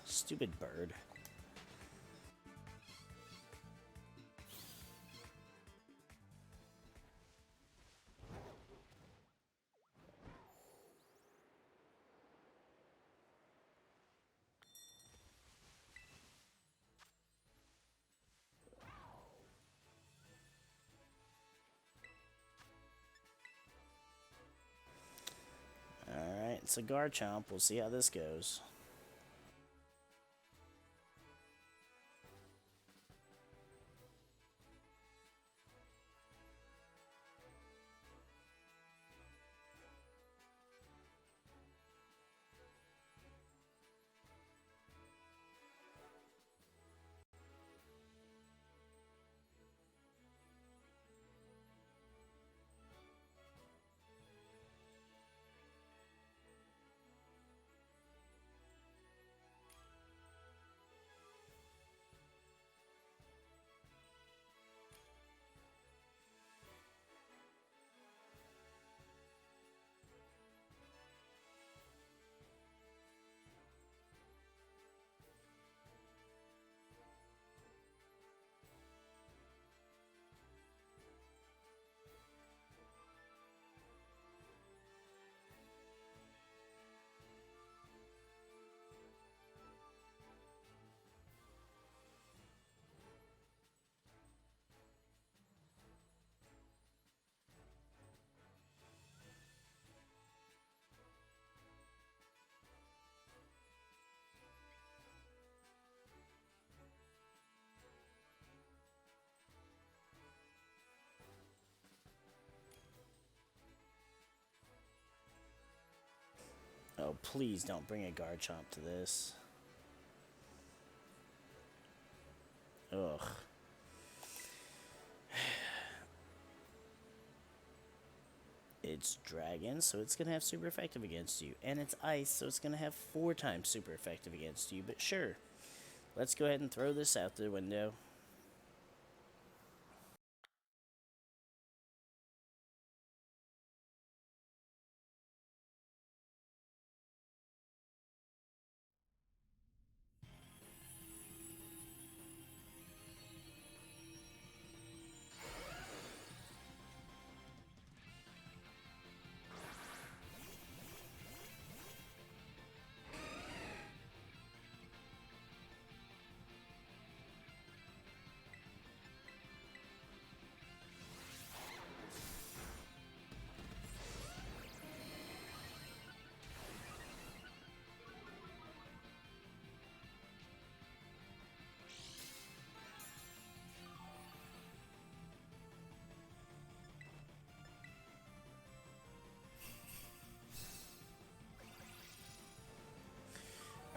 Stupid bird. Alright, it's a Garchomp. We'll see how this goes. Oh, please don't bring a Garchomp to this. Ugh. It's dragon, so it's going to have super effective against you. And it's ice, so it's going to have 4 times super effective against you. But sure, let's go ahead and throw this out the window.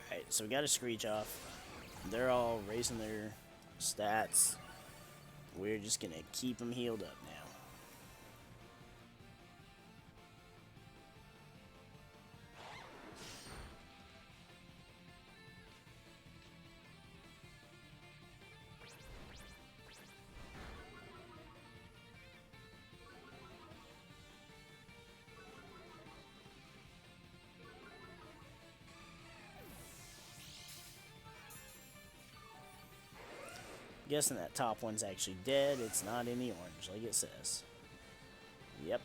Alright, so we got a Screech off. They're all raising their stats. We're just going to keep them healed up now. Guessing that top one's actually dead. It's not in the orange, like it says. Yep.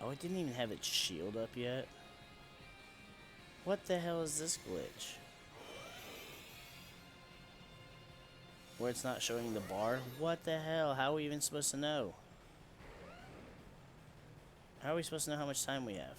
Oh, it didn't even have its shield up yet. What the hell is this glitch? Where it's not showing the bar? What the hell? How are we even supposed to know? How are we supposed to know how much time we have?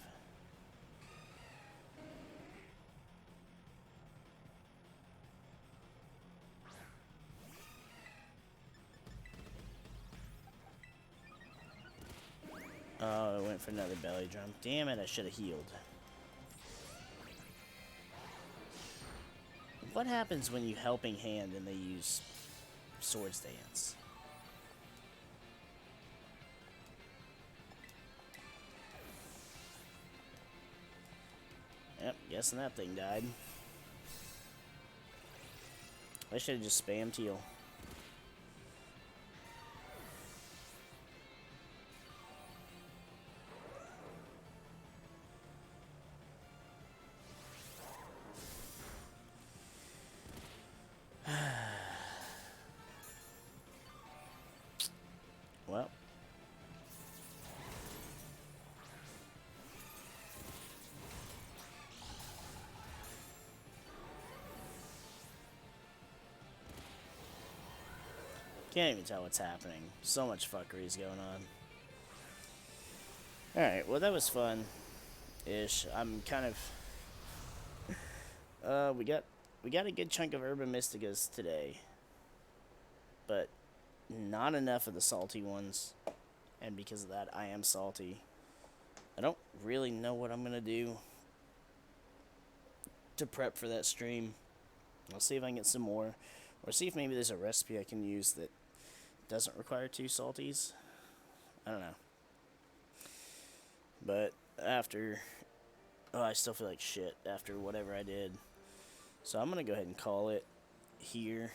Oh, I went for another belly drum. Damn it, I should have healed. What happens when you helping hand and they use Swords Dance? Yep, guessing that thing died. I should have just spammed heal. Well. Can't even tell what's happening. So much fuckery is going on. Alright, well that was fun-ish. I'm kind of... we got a good chunk of Herba Mysticas today. But not enough of the salty ones. And because of that, I am salty. I don't really know what I'm going to do to prep for that stream. I'll see if I can get some more. Or see if maybe there's a recipe I can use that doesn't require 2 salties. I don't know. But after... Oh, I still feel like shit after whatever I did. So I'm going to go ahead and call it here.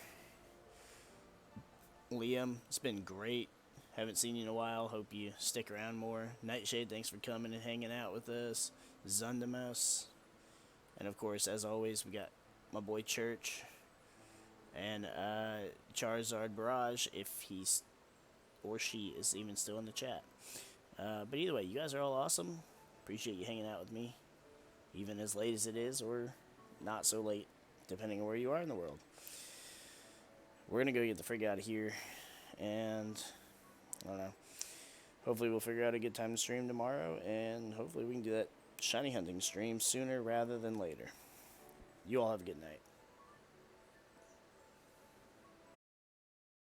Liam, it's been great. Haven't seen you in a while. Hope you stick around more. Nightshade, thanks for coming and hanging out with us. Zundamus. And of course, as always, we got my boy Church. And Charizard Barrage, if he's or she is even still in the chat. But either way, you guys are all awesome. Appreciate you hanging out with me. Even as late as it is, or not so late, depending on where you are in the world. We're going to go get the frig out of here. And, I don't know. Hopefully we'll figure out a good time to stream tomorrow. And hopefully we can do that shiny hunting stream sooner rather than later. You all have a good night.